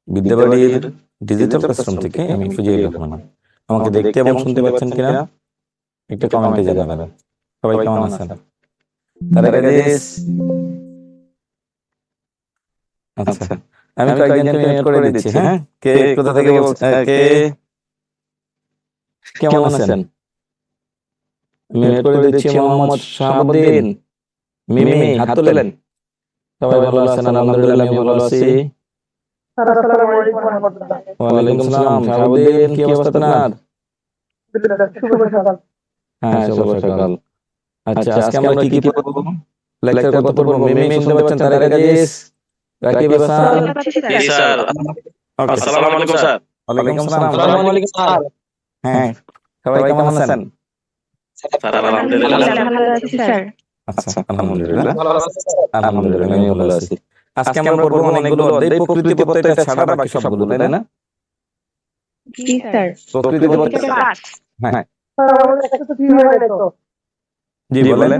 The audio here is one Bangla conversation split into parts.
বিদ্যাবাড়ির ডিজিটাল ক্লাসরুম থেকে আমি ফুজিবুর রহমান। আমাকে দেখতে এবং শুনতে পাচ্ছেন কিনা একটু কমেন্টে জানাবেন। সবাই কেমন আছেন? তার আগে আচ্ছা, আমি কয়েকজনকে মিউট করে দিচ্ছি। হ্যাঁ, কে কোথা থেকে বলছেন? কে কেমন আছেন? মিউট করে দিচ্ছি। মোহাম্মদ শাহাবুদ্দিন, মিমি, হাত তোলেন। সবাই ভালো আছেন? আলহামদুলিল্লাহ, আমি ভালো আছি। আসসালামু আলাইকুম ওয়া রাহমাতুল্লাহ। ওয়ালাইকুম সালাম। শাহাবুদ্দিন, কি অবস্থা আপনার? শুভ সকাল। হ্যাঁ, শুভ সকাল। আচ্ছা, আজকে আমরা কি পড়বো? লেকচার কত পড়বো? মিমি শুনতে পাচ্ছেন? তারেক আজিজ, রাকিব হাসান। জি স্যার। ওকে, আসসালামু আলাইকুম স্যার। ওয়ালাইকুম সালাম। আসসালামু আলাইকুম স্যার। হ্যাঁ, সবাই কেমন আছেন? স্যার আলহামদুলিল্লাহ। ভালো আছি স্যার। আচ্ছা, আলহামদুলিল্লাহ। ভালো আছেন স্যার? আলহামদুলিল্লাহ, আমি ভালো আছি। আজকে আমরা পড়বো অনেকগুলো অধ্যায়, প্রকৃতি প্রত্যয়টা ছাড়া বাকি সবগুলো, তাই না? জি স্যার। প্রকৃতি প্রত্যয়, হ্যাঁ, স্যার আমাদের একটা তো ক্লিয়ার হয় তো। জি বলেন।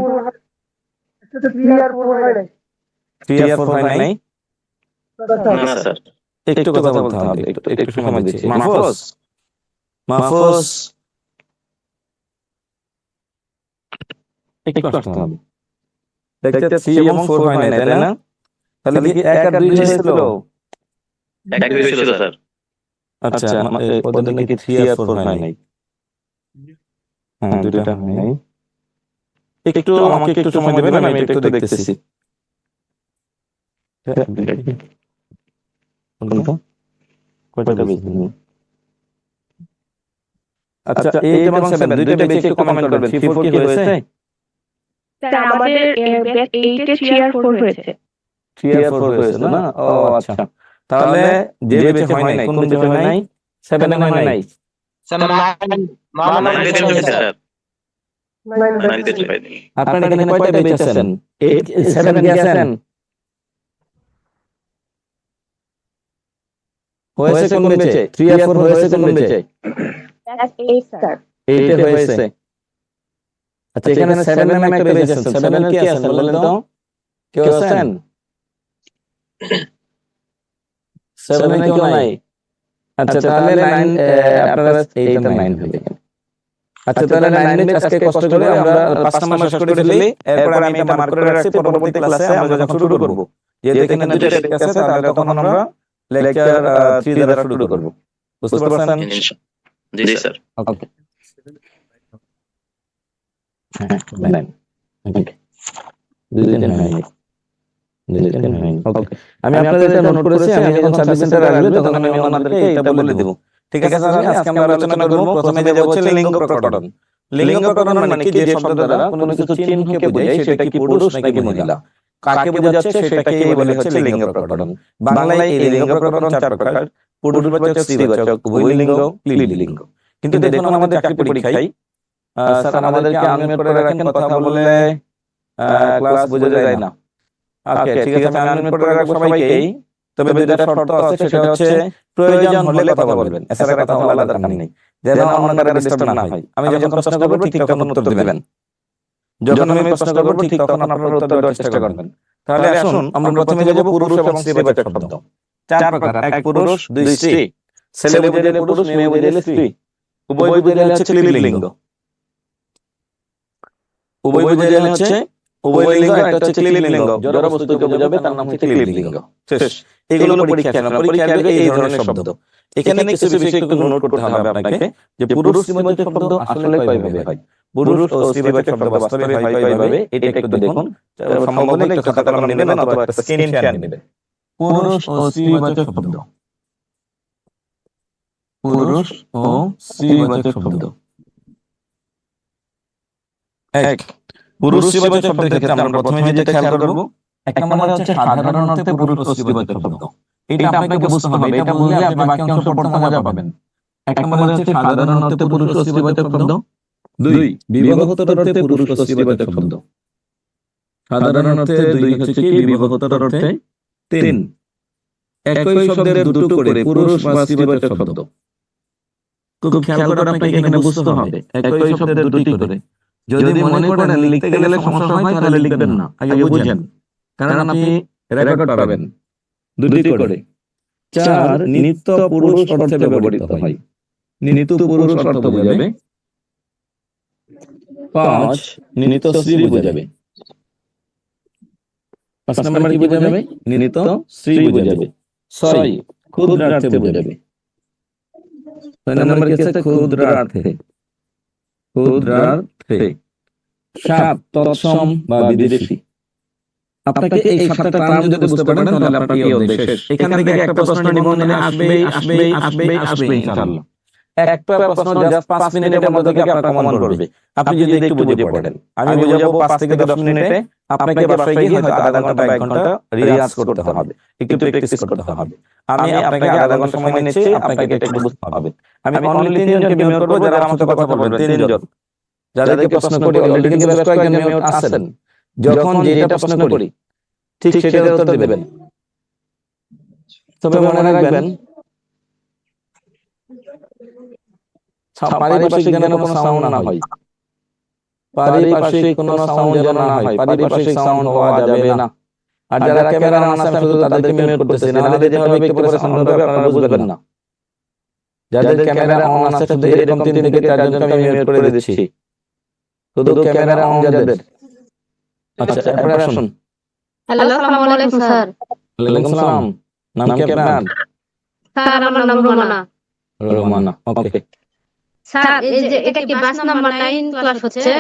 একটা তো ক্লিয়ার হয় নাই। 3 আর 4 হয় নাই? না স্যার। একটু কথা বলতে হবে, একটু সময় দিচ্ছি। মাহফুজ, মাহফুজ, একটু আসতে হবে। দেখতে 3 এবং 4 হয় নাই, তাই না? তাহলে কি 1 আর 2 হয়েছিল? এক হয়েছিল স্যার। আচ্ছা, ওদের নাকি 3 আর 4 হয় নাই। হ্যাঁ, দুইটা হয় নাই। একটু আমাকে একটু সময় দেবেন, আমি এটা একটু দেখতেছি। কয়টা বেশি? আচ্ছা, 8 এবং 7 দুইটা বেশি, একটু কমেন্ট করবেন। 3 4 কি হয়েছে? স্যার আমাদের ব্যাচ 8 এ 3 আর 4 হয়েছে। 3 আর 4 হয়েছে না? ও আচ্ছা, তাহলে যে বেঁচে হয় নাই, কোন বেঁচে হয় নাই? 7 এ হয় নাই? স্যার নাইন বেঁচে স্যার। নাইন বেঁচে পাইনি। আপনার এখানে কয়টা বেঁচে আছেন? 8 7 কি আছেন? হয়েছে কোন বেঁচে? 3 আর 4 হয়েছে কোন বেঁচে? Batch 8 sir. 8 এ হয়েছে। আচ্ছা, এখানে 7 নামে একটা বেঁচে আছেন। 7 এর কি আছেন বলেন তো? কেউ আছেন? 7 এ কেউ নাই। আচ্ছা, তাহলে 9 আপনারা 8 আর 9 হয়ে যাবে। আচ্ছা, তাহলে 9 মিনিট আজকে কষ্ট করে আমরা 5 নাম্বার শেষ করে ফেলি। এরপর আমি এটা মার্ক করে রাখছি, পরবর্তী ক্লাসে আমরা যখন শুরু করব, যেহেতু এখানে দুটো টপিক আছে, তাহলে তখন আমরা লেকচার 3 দ্বারা শুরু করব। বুঝতে পারছেন? জি স্যার। ওকে, হ্যাঁ, 9 ওকে, 2 দিন হয়নি। ওকে, আমি আপনাদের এটা নোট করেছি। আমি যখন সার্ভিস সেন্টারে আসবে তখন আমি ওনাদেরকে এটা বলে দেব। ঠিক আছে স্যার, আজকে আমরা আলোচনা করব। প্রথমে যাব হচ্ছে লিঙ্গ প্রকটন। লিঙ্গ প্রকটন মানে কি? যে শব্দ দ্বারা কোনো কিছু চিহ্নকে বোঝায়, সেটা কি পুরুষ নাকি মহিলা, কাকে বোঝাচ্ছে সেটাকেই বলে হচ্ছে লিঙ্গ প্রকটন। বাংলায় এই লিঙ্গ প্রকটন 4 প্রকার: পুরুষবাচক, স্ত্রীবাচক, উভয়লিঙ্গ, ক্লীবলিঙ্গ। কিন্তু দেখুন আমাদের চাকরি পরীক্ষায় স্যার আমাদেরকে আনমিউট করে রাখেন, কথা বললে ক্লাস বোঝা যায় না। ওকে, ঠিক আছে, আমি আনমিউট করে রাখবো সবাইকেই। তবে দুইটা শর্ত আছে, সেটা হচ্ছে প্রয়োজন হলে কথা বলবেন, এছাড়া কথা বলার দরকার নেই, যেন অন্য কারো ডিস্টার্ব না হয়। আমি যখন প্রশ্ন করব ঠিক তখন উত্তর দিবেন। যখন আমি প্রশ্ন করব ঠিক তখন আপনারা উত্তর দেওয়ার চেষ্টা করবেন। তাহলে আসুন আমরা প্রথমে যাব পুরুষ এবং স্ত্রীবাচক শব্দ। 4 প্রকার: এক পুরুষ, 2 স্ত্রী। ছেলে বুঝাইলে পুরুষ, মেয়ে বুঝাইলে স্ত্রী। উভয় বুঝাইলে হচ্ছে ক্লীবলিঙ্গ। উভয় বুঝাইলে হচ্ছে উভয়লিঙ্গ, একটা হচ্ছে ক্লীবলিঙ্গ। জড় বস্তুকে বোঝাবে, তার নাম হচ্ছে ক্লীবলিঙ্গ। শেষ। এগুলো পরীক্ষায় আসবে, পরীক্ষায় আসবে এই ধরনের শব্দ। এখানে কিছু বিষয় একটু নোট করতে হবে আপনাকে, যে পুরুষ স্ত্রীবাচক শব্দ আসলে কয়ভাবে হয়, পুরুষ ও স্ত্রীবাচক শব্দ বাস্তবে হয় কয়ভাবে, এটা একটু দেখুন। সম্ভব হলে একটু খাতা কলম নেবেন অথবা একটা স্ক্রিন শেয়ার নেবেন। পুরুষ ও স্ত্রীবাচক শব্দ। পুরুষ ও স্ত্রীবাচক শব্দ। 1 পুরুষ স্ত্রীবাচক শব্দের ক্ষেত্রে আমরা প্রথমে যেটা খেয়াল করব, 1 নম্বরে হচ্ছে সাধারণ অর্থে পুরুষ ও স্ত্রীবাচক শব্দ। এটা আপনাকে বুঝতে হবে, এটা বুঝলে আপনি বাক্যাংশ পড়তে মজা পাবেন। 1 নম্বরে হচ্ছে সাধারণ অর্থে পুরুষ ও স্ত্রীবাচক শব্দ। 2 বিবাহোত্তর অর্থে পুরুষ ও স্ত্রীবাচক শব্দ। সাধারণ অর্থে 2 হচ্ছে কি, বিবাহোত্তর অর্থে 3 একই শব্দের দুটো করে পুরুষ বা স্ত্রীবাচক শব্দ। খুব খেয়াল করে আপনাকে এখানে বুঝতে হবে, একই শব্দের দুটি করে। যদি মনে করেন লিখতে গেলে সমস্যা হয় তাহলে লিখবেন না, আগে বুঝেন, কারণ আপনি রেকর্ড পাবেন দুটি করে। 4 নিত্য পুরুষ অর্থে ব্যবহৃত হয়। নিত্য পুরুষ অর্থ বোঝাবে। 5 নিত্য স্ত্রী বোঝাবে। 5 নম্বর কি বোঝাবে? নিত্য স্ত্রী বোঝাবে। 6 ক্ষুদ্রার্থে বোঝাবে। 6 নম্বর কি আছে? ক্ষুদ্রার্থে। ক্ষুদ্রার্থে। 7 তৎসম বা বিদেশি। আপনাকে এই 7টা টার্ম যদি বুঝতে পারেন তাহলে আপনার কি অধ্যায় শেষ। এখান থেকে একটা প্রশ্ন নিবন্ধনে আসবে ইনশাআল্লাহ। একটা প্রশ্ন জাস্ট 5 মিনিটের মধ্যে থেকে আপনার কমন পড়বে। আপনি যদি একটু বুঝে পড়েন। আমি বুঝাবো 5 থেকে 10 মিনিটে, আপনাকে বাসায় গিয়ে হয়তো আধা ঘন্টা বা 1 ঘন্টা রিয়াজ করতে হবে, একটু প্র্যাকটিস করতে হবে। আমি আপনাকে আধা ঘন্টা সময় নিচ্ছি, আপনাকে এটা একটু বুঝতে হবে। আমি অনলি 3 জনকে মিউট করব যারা আমার সাথে কথা বলবেন, 3 জন। যাদেরকে প্রশ্ন করি অলরেডি কিন্তু বেশ কয়েকজন মিউট আছেন। যখন যেটা প্রশ্ন করি ঠিক সেটার উত্তর দিবেন। তবে মনে রাখবেন পারিপার্শ্বিক যেন কোনো সাউন্ড না হয়। পারিপার্শ্বিক কোনো সাউন্ড যেন না হয়। পারিপার্শ্বিক সাউন্ড হওয়া যাবে না। আর যারা ক্যামেরা অন আছে আমি শুধু তাদেরকে মিউট করতেছি, না হলে যেটা হবে একটু পরে সাউন্ড হবে, আপনারা বুঝবেন না। যাদের ক্যামেরা অন আছে শুধু এরকম 3 থেকে 4 জনকে আমি মিউট করে দিচ্ছি, শুধু ক্যামেরা অন যাদের। আচ্ছা এরপরে আসুন। হ্যালো, আসসালামু আলাইকুম স্যার। ওয়ালাইকুম সালাম। নাম কি আপনার? স্যার আমার নাম রোমানা। রোমানা, ওকে। স্যার এই যে এটা কি বাস নাম্বার 9 ক্লাস হচ্ছে?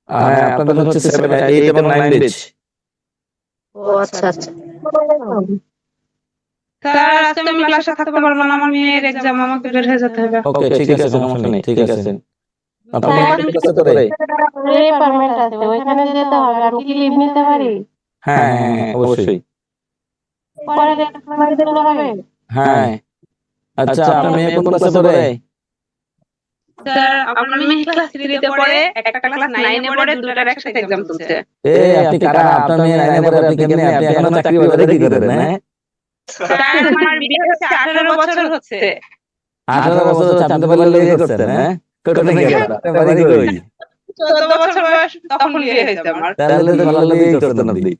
হ্যাঁ, আপনাদের হচ্ছে 7 8 এবং 9 ব্যাচ। ও আচ্ছা আচ্ছা। স্যার আজকে আমি ক্লাসে থাকতে পারবো না, আমার মেয়ের এক্সাম, আমাকে বের হয়ে যেতে হবে। ওকে ঠিক আছে, সমস্যা নেই, ঠিক আছে। আপনি স্যার, কোন ক্লাসে পড়ে? ডিপার্টমেন্ট আছে, ওইখানে যেতে হবে। আমি কি লিভ নিতে পারি? হ্যাঁ হ্যাঁ হ্যাঁ, অবশ্যই। পরে একটা সময় দিতে হবে। হ্যাঁ। আচ্ছা আপনার মেয়ে কোন ক্লাসে পড়ে? স্যার আমার মেয়ে ক্লাস 3 তে পড়ে, একটা ক্লাস 9 এ পড়ে, দুটার একসাথে এক্সাম চলছে। আপনি কারা? আপনার মেয়ে 9 এ পড়ে, আপনি কেমনে? আপনি এখনো চাকরি বাজারে কি করেন? হ্যাঁ, স্যার আমার বিয়ে হচ্ছে 18 বছর হচ্ছে। 18 বছর হচ্ছে, আপনি তো বললেন বিয়ে করছেন। হ্যাঁ, করতে নাকি আপনার বাড়ি কই? 14 বছর বয়স তখন বিয়ে হয়েছে আমার। তাহলে তো ভালো বিয়ে করতেন আপনি।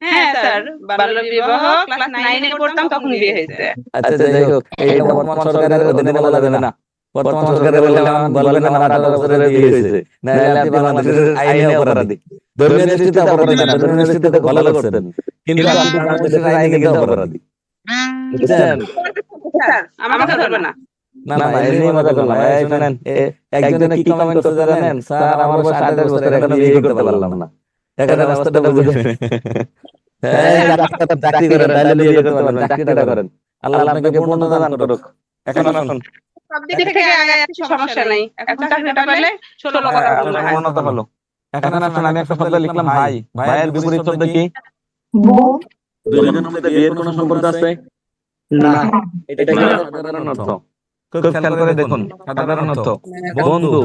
হ্যাঁ স্যার, বাল্য বিবাহ ক্লাস 9 এ পড়তাম তখন বিয়ে হয়েছে। আচ্ছা যাই হোক, এইটা বর্তমান সরকারের অধীনে বলা যাবে না। বর্তমান সরকারে বলবেন আমার 18 বছরে বিয়ে হয়েছে, নাহলে আপনি বাংলাদেশের আইনে অপরাধী। ধর্মীয় দৃষ্টিতে অপরাধী না, ধর্মীয় দৃষ্টিতে তো ভালো করতেন, কিন্তু আপনি বাংলাদেশের আইনে কিন্তু অপরাধী, বুঝছেন? স্যার আমাকে ধরবে না। না না, এমনি মজা করলাম। এই শুনেন, একজনে কি কমেন্ট করতে জানেন? স্যার আমার বয়স 28 বছর, এখনো বিয়ে করতে পারলাম না। এখানে অবস্থাটা বুঝে চাকরি করেন, তাহলে বিয়ে করতে পারবেন, চাকরিটা করেন। আল্লাহ আপনাকে পূর্ণ দান করুক। এখন আসুন, সব দিক থেকে আগে সমস্যা নাই, এখন চাকরিটা পেলে 16 কথা বলবো। পূর্ণতা হলো। এখন আসুন, আমি একটা শব্দ লিখলাম ভাই। ভাইয়ের বিপরীত শব্দ কি? বোন। দুজনের মধ্যে বিয়ের কোনো সম্পর্ক আছে? না। এটা কি সাধারণ অর্থ? খুব খেয়াল করে দেখুন, সাধারণ অর্থ বন্ধু।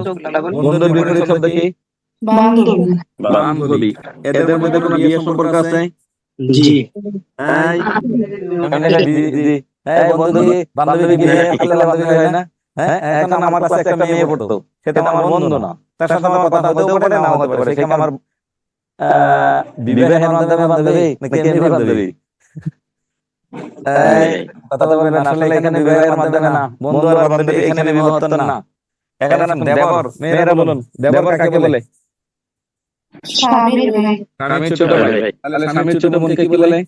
বন্ধুর বিপরীত শব্দ কি? বান্ধবী। বান্ধবী। এদের মধ্যে কোনো বিয়ের সম্পর্ক আছে? জি। এই জি। এই বন্ধু বান্ধবী বিয়ে করলে বান্ধবী হয় না? হ্যাঁ, এখন আমার কাছে একটা মেয়ে পড়তো, সে তো আমার বন্ধু না, তার সাথে আমার কথা হতেও পারে নাও হতে পারে, সে কি আমার বিবাহের মাধ্যমে বান্ধবী নাকি এমনি বান্ধবী? কথা বলবেন, আসলে এখানে বিবাহের মাধ্যমে না, বন্ধু আর বান্ধবী এখানে বিবাহ হতো না। এখানে দেবর, মেয়েরা বলুন, দেবর কাকে বলে? স্বামীর ভাই। স্বামীর ছোট ভাই। তাহলে স্বামীর ছোট বোনকে কি বলে?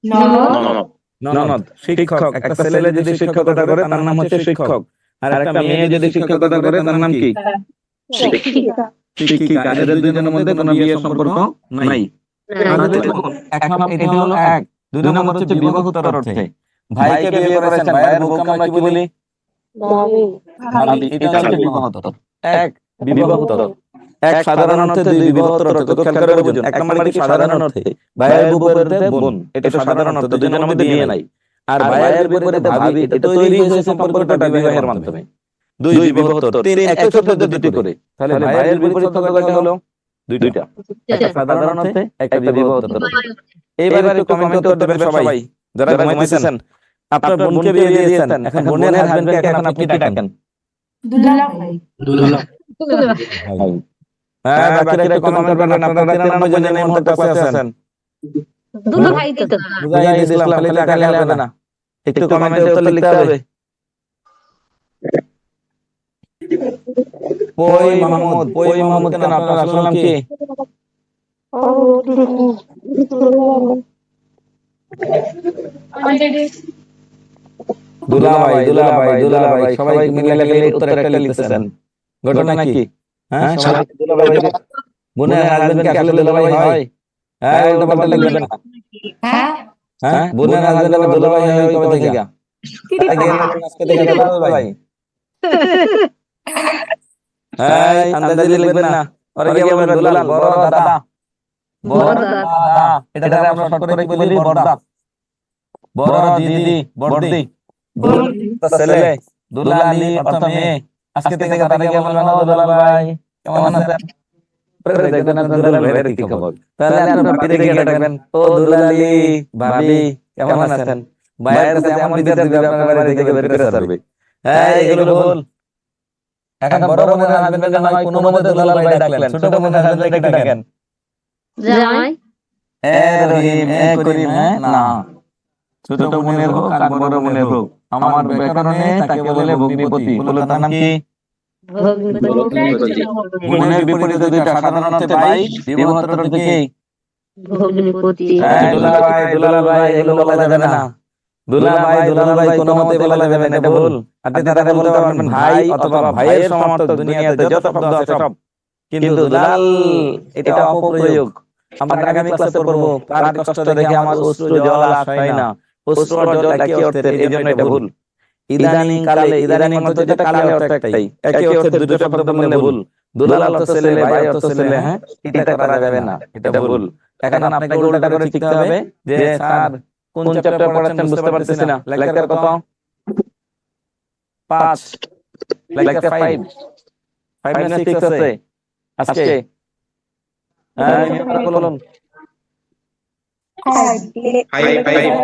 ননদ। ননদ। শিক্ষক, একটা ছেলে যদি শিক্ষকতা করে তার নাম হচ্ছে শিক্ষক, আর একটা মেয়ে যদি শিক্ষকতা করে তার নাম কি? শিক্ষিকা। শিক্ষিকা। এদের দুজনের মধ্যে কোনো বিয়ের সম্পর্ক নাই। আর দেখুন, এটা হলো এক। দুই নম্বর হচ্ছে বিবাহোত্তর অর্থে। ভাইকে বিয়ে করেছেন, ভাইয়ের বউকে আমরা কি বলি? ভাবি। ভাবি। এটা হচ্ছে বিবাহোত্তর। এক বিবাহোত্তর। এক সাধারণ অর্থে, দুই বিবাহোত্তর অর্থে। খুব খেয়াল করে বুঝুন। এক নম্বরে কি সাধারণ অর্থে? ভাইয়ের বিপরীতে বোন, এটা সাধারণ অর্থে, দুজনের মধ্যে বিয়ে নাই। আর ভাইয়ের বিপরীতে ভাবি, এটা তৈরি হয়েছে সম্পর্কটা বিবাহের মাধ্যমে। দুই বিবাহোত্তর। তিন একই শব্দ দুটি করে। তাহলে ভাইয়ের বিপরীত শব্দ কয়টা হলো? দুইটা। একটা সাধারণ অর্থে, একটা বিবাহোত্তর। এইবার একটু কমেন্টে উত্তর দেবেন সবাই যারা ঘুমাইতেছেন। আপনার বোনকে বিয়ে দিয়েছেন, এখন বোনের হাজবেন্ডকে এখন আপনি কি ডাকেন? দুলাভাই। হ্যাঁ, বাকিরা একটু কমেন্ট করবেন। আপনারা 93 জন এই মুহূর্তে ক্লাসে আছেন। দুলাভাই তো। বুঝাই দিলাম, খালি টাকা হবে না। একটু কমেন্টে উত্তর লিখতে হবে। পই মাহমুদ, পই মাহমুদ কেন, আপনার আসল নাম কি? দুলাভাই, দুলাভাই, দুলাভাই, সবাই মিলে খালি উত্তর একটা লিখতেছেন। ঘটনা কি? হ্যাঁ, সবাই দুলাভাই দিবে। বোনের হাজবেন্ড কি আসলে দুলাভাই হয়? হ্যাঁ, উল্টা পাল্টা লিখবেন না। হ্যাঁ, বোনের হাজবেন্ড আবার দুলাভাই হয় কবে থেকে? আজকে থেকে দুলাভাই। হ্যাঁ, আন্দাজে লিখবেন না। ওরা কি বলবেন? দুলাল, বড় দাদা, বড় দাদা। এটা আমরা শর্ট করে কি বলি? বড়দা, বড় দিদি, বড়দি, দুলাল ছেলে, দুলালি অর্থ মেয়ে। আজকে থেকে তারা কি বলবেন? ও দুলাল ভাই, কেমন আছেন? দেখবেন আপনার দুলাল ভাইয়ের কি খবর। তাহলে আপনার ভাবিকে গিয়ে ডাকবেন, ও দুলালি, ভাবি, কেমন আছেন? ভাইয়ের কাছে এমন বিদায় দিবে আপনার বাড়ি থেকে বের করে ছাড়বে। হ্যাঁ, এগুলো ভুল। এখন বড় বোনের হাজবেন্ডের নাম কোন মতে দুলাল ভাই ডাকলেন, ছোট বোনের হাজবেন্ডকে কি ডাকেন? জামাই। এ রহিম, এ করিম, হ্যাঁ না। ছোট বোনের হোক আর বড় বোনের হোক, আমার ব্যাকরণে তাকে বলে ভগ্নিপতি। বলে তার নাম কি? বোনের বিপরীতে দুইটা, সাধারণ অর্থে ভাই, বিভক্ত অর্থে কি? ভগ্নিপতি। দুলাভাই, দুলাভাই এগুলো বলা যাবে না। দুলাভাই, দুলাভাই কোনো মতে বলা যাবে না, এটা ভুল। আপনি তারা বলতে পারবেন ভাই অথবা ভাইয়ের সমার্থক, দুনিয়াতে যত শব্দ আছে সব। কিন্তু দুলাল এটা অপপ্রয়োগ। আমরা আগামী ক্লাসে পড়বো। তার কষ্ট দেখে আমার অশ্রু জল আসায় না। অশ্রু আর জল একই অর্থের, এই জন্য এটা ভুল। ইদানিং কালে, ইদানিং অর্থ যেটা, কালে অর্থ একটাই, একই অর্থের দুটো শব্দ বললে ভুল। দুলাল অর্থ ছেলে, ভাই অর্থ ছেলে, হ্যাঁ, এটা করা যাবে না, এটা ভুল। এখন আপনাকে উল্টা করে শিখতে হবে যে স্যার কোন চ্যাপ্টার পড়াচ্ছেন বুঝতে পারতেছি না। লেকচার কত? 5, লেকচার 5, 5 না 6 আছে আজকে? হ্যাঁ, বলুন।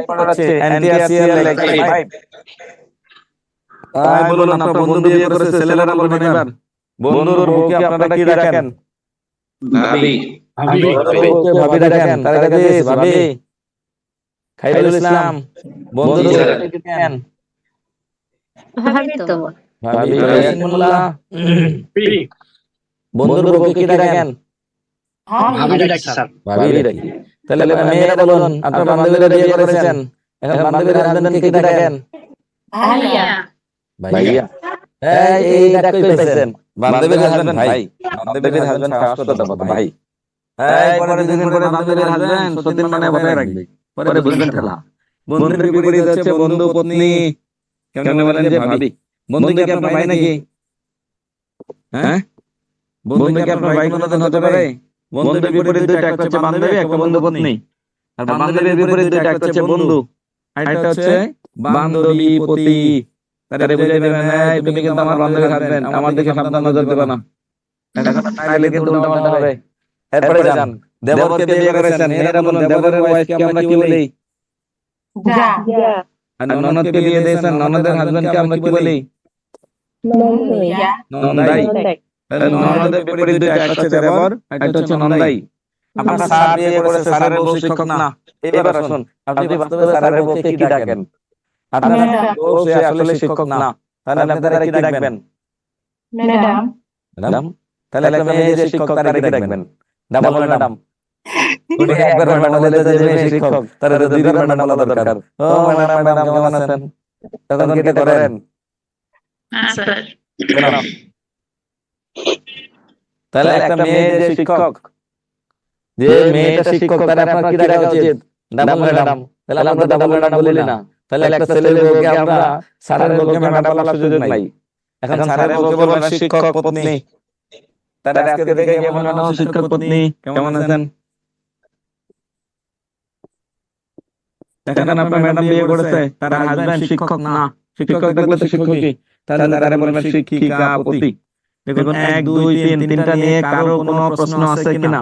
পড়াচ্ছে এনটিআরসিএল লেকচার 5। বলুন, আপনার বন্ধু বিয়ে করেছে, ছেলেরা বলবেন এবার। বন্ধুর বুকে আপনারা কি রাখেন? ভাবি, বুকে ভাবি রাখেন। তার কাছে ভাবি। খাইরুল ইসলাম, বন্ধুর বুকে কি রাখেন? ভাবি তো। ভাবি। ইয়াসিন মোল্লা, বন্ধুর বুকে কি রাখেন? ভাবি রাখি স্যার। ভাবি রাখি। তাহলে মেয়েরা বলুন, আপনার বান্ধবীরা বিয়ে করেছেন, এখন বান্ধবীর হাজবেন্ডকে কি রাখেন? ভাইয়া। ভাইয়া। এই ডাক কই পেয়েছেন? বান্ধবীর হাজবেন্ড ভাই, বান্ধবীর হাজবেন্ড ফার্স্ট কথা বলতো ভাই। পরে দুদিন পরে বান্ধবীর হাজবেন্ড সতীন মানে বলে রাখবে, পরে বুঝবেন ঠেলা। বন্ধুর বিপরীত হচ্ছে বন্ধু পত্নী। কেমন বলেন যে ভাবি। বন্ধু কি আপনার ভাই নাকি? হ্যাঁ, বন্ধু কি আপনার ভাই কোনোদিন হতে পারে? বন্ধুর বিপরীত দুইটা, একটা হচ্ছে বান্ধবী, একটা বন্ধু পত্নী। আর বান্ধবীর বিপরীত দুইটা, একটা হচ্ছে বন্ধু, আরেকটা হচ্ছে বান্ধবী পতি। তারে বুঝাই দেবেন, এই তুমি কিন্তু আমার বান্ধবীর হাজবেন্ড, আমার দিকে সাবধান নজর দেবে না। তাইলে কিন্তু উল্টা পাল্টা হবে। এরপরে যান, দেবরকে বিয়ে করেছেন, মেয়েরা বলুন দেবরের ওয়াইফকে আমরা কি বলি? যা। আর ননদকে বিয়ে দিয়েছেন, ননদের হাজবেন্ডকে আমরা কি বলি? নন্দাই। ননদের বিপরীত দুইটা, একটা হচ্ছে দেবর, একটা হচ্ছে নন্দাই। আপনার স্যার বিয়ে করেছে, স্যারের বউ শিক্ষক না। এবার আসুন, আপনি বাস্তবে স্যারের বউকে কি ডাকেন? আপনার বউ সে আসলে শিক্ষক না, তাহলে আপনি তারা কি ডাকবেন? ম্যাডাম। ম্যাডাম। তাহলে একটা মেয়ে যে শিক্ষক, তারা কি ডাকবেন? Double madam. উনি একবার ম্যাডাম বলে যে মেয়ে শিক্ষক, তারা তো দুইবার ম্যাডাম বলা দরকার। ও ম্যাডাম, ম্যাডাম কেমন আছেন? তখন কি এটা করেন? কেন? তাহলে একটা মেয়ে যে শিক্ষক, যে মেয়েটা শিক্ষক, তার আপনার কি ডাকা উচিত? Double madam. তাহলে আমরা ডাবল ম্যাডাম বলি না। তাহলে একটা ছেলের বউকে আমরা স্যারের বউকে ম্যাডাম বলার সুযোগ নাই। এখন স্যারের বউকে বলবেন শিক্ষক পত্নী। তার আজকে থেকে গিয়ে বলবেন, ও শিক্ষক পত্নী কেমন আছেন? এখন আপনার ম্যাডাম বিয়ে করেছে, তার হাজবেন্ড শিক্ষক না। শিক্ষক থাকলে তো শিক্ষকই, তাহলে তারা বলবেন শিক্ষিকা পতি। দেখুন 1, 2, 3, তিনটা নিয়ে কারো কোনো প্রশ্ন আছে কিনা?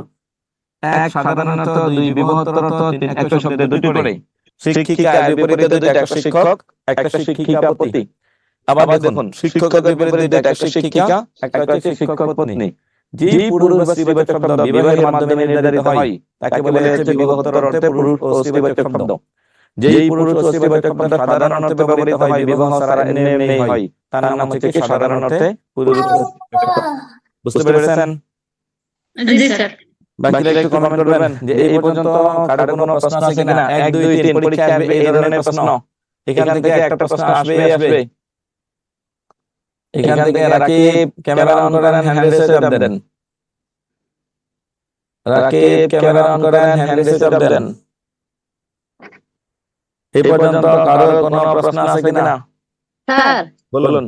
এক সাধারণত, দুই বিভক্ত অর্থ, তিন একই শব্দে দুটি পড়ে। শিক্ষিকা বিপরীতে দুইটা, একটা শিক্ষক, একটা শিক্ষিকা পতি। আবার দেখুন শিক্ষকের বিপরীতে দুইটা, একটা শিক্ষিকা, একটা হচ্ছে শিক্ষক পত্নী। যে পুরুষ বা স্ত্রীবাচক শব্দ বিবাহের মাধ্যমে নির্ধারিত হয়, তাকে বলে হচ্ছে বিভক্ত অর্থে পুরুষ ও স্ত্রীবাচক শব্দ। যেই পুরুষ ও স্ত্রীবাচক শব্দ সাধারণ অর্থে ব্যবহৃত হয় বিবাহ ছাড়া এমনি এমনি হয় তার নাম হচ্ছে কি সাধারণ অর্থে পুরুষ। বুঝতে পেরেছেন? জি স্যার। বাকিরা একটু কমেন্ট করবেন যে এই পর্যন্ত কারো কোনো প্রশ্ন আছে কিনা। 1 2 3 পরীক্ষা আসবে এই ধরনের প্রশ্ন। এখান থেকে একটা প্রশ্ন আসবে। এখান থেকে রাকিব ক্যামেরা অন করেন, হ্যান্ড রেসে চাপ দেন। রাকিব ক্যামেরা অন করেন, হ্যান্ড রেসে চাপ দেন। এই পর্যন্ত কারো কোনো প্রশ্ন আছে কিনা? স্যার বলুন।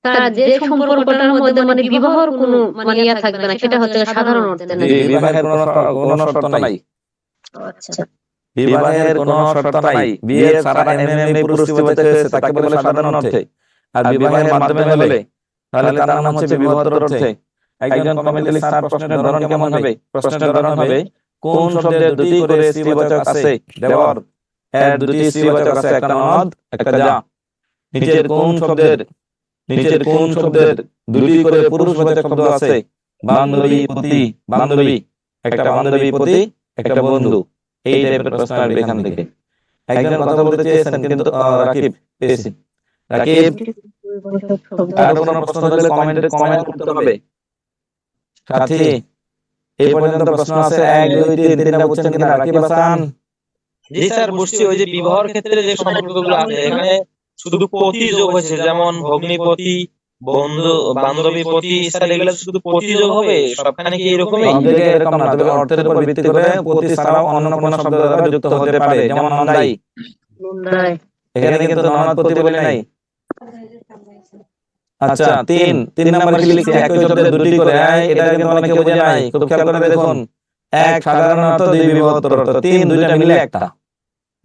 স্যার যে সম্পর্কটার মধ্যে মানে বিবাহর কোনো মানে ইয়া থাকবে না সেটা হচ্ছে সাধারণ অর্থে জি, নাকি? বিবাহের কোনো শর্ত নাই। আচ্ছা বিবাহের কোনো শর্ত নাই। বিয়ে ছাড়া এমনি এমনি পুরুষ স্ত্রীবাচক হয়েছে তাকে বলে সাধারণ অর্থে। আর বিবাহের মাধ্যমে হলে তাহলে তার নাম হচ্ছে বিবাহোত্তর অর্থে। একজন কমেন্টে লিখে স্যার প্রশ্নের ধরন কেমন হবে? প্রশ্নের ধরন হবে কোন শব্দের দুটি করে স্ত্রীবাচক আছে? দেবর এর দুটি স্ত্রীবাচক আছে, একটা ননদ একটা যা। নিচের কোন শব্দের দুটি করে পুরুষবাচক শব্দ আছে? বান্ধবী পতি, বান্ধবী একটা বান্ধবী পতি একটা বন্ধু। এই টাইপের প্রশ্ন আসবে এখান থেকে। একজন কথা বলতে চেয়েছেন কিন্তু রাকিব পেয়েছি। রাকিব আরো কোনো প্রশ্ন থাকলে কমেন্ট করতে হবে। সাথী এই পর্যন্ত প্রশ্ন আছে 1 2 3 তিনটা বুঝছেন কিনা? রাকিব হাসান জি স্যার বুঝছি। ওই যে বিবাহের ক্ষেত্রে যে সম্পর্কগুলো আছে এখানে শুধু পতি যোগ হয়েছে, যেমন ভগ্নিপতি, বন্ধু, বান্ধবী পতি, স্যার এগুলো শুধু পতি যোগ হবে সবখানে কি এরকমই? সব জায়গায় এরকম না, তবে অর্থের উপর ভিত্তি করে পতি ছাড়াও অন্য কোনো শব্দ দ্বারা যুক্ত হতে পারে, যেমন নন্দাই। এখানে কিন্তু ননদ পতি বলে নাই। আচ্ছা 3 নাম্বার কি লিখছে? একই শব্দের দুটি করে। এটা কিন্তু অনেকে বোঝে নাই, খুব খেয়াল করে দেখুন। এক সাধারণ অর্থ, দুই বিবাহোত্তর অর্থ, 3 দুইটা মিলে একটা।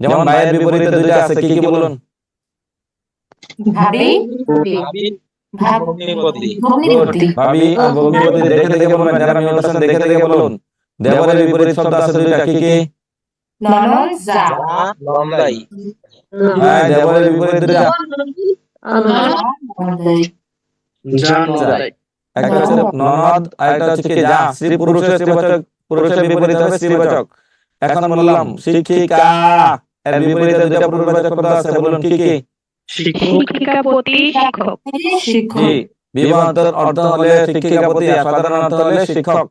যেমন ভাইয়ের বিপরীতে দুইটা আছে, কি কি বলুন? ভাবি ভাবি, ভগ্নিপতি। ভাবি আর ভগ্নিপতি দেখে দেখে বলবেন, যারা মিউট আছেন দেখে দেখে বলুন। দেবরের বিপরীত শব্দ আছে দুইটা, কি কি? ননদ যা নন্দাই। হ্যাঁ, দেবরের বিপরীত দুইটা, একটা হচ্ছে ননদ আর একটা হচ্ছে কি যা। স্ত্রী পুরুষের স্ত্রীবাচক, পুরুষের বিপরীত হবে স্ত্রীবাচক। এখন বললাম শিক্ষিকা, এর বিপরীতে দুইটা পুরুষবাচক শব্দ আছে, বলুন কি কি? শিক্ষিকা পতি শিক্ষক। জি, বিবাহোত্তর অর্থ হলে শিক্ষিকা পতি, আর সাধারণ অর্থ হলে শিক্ষক।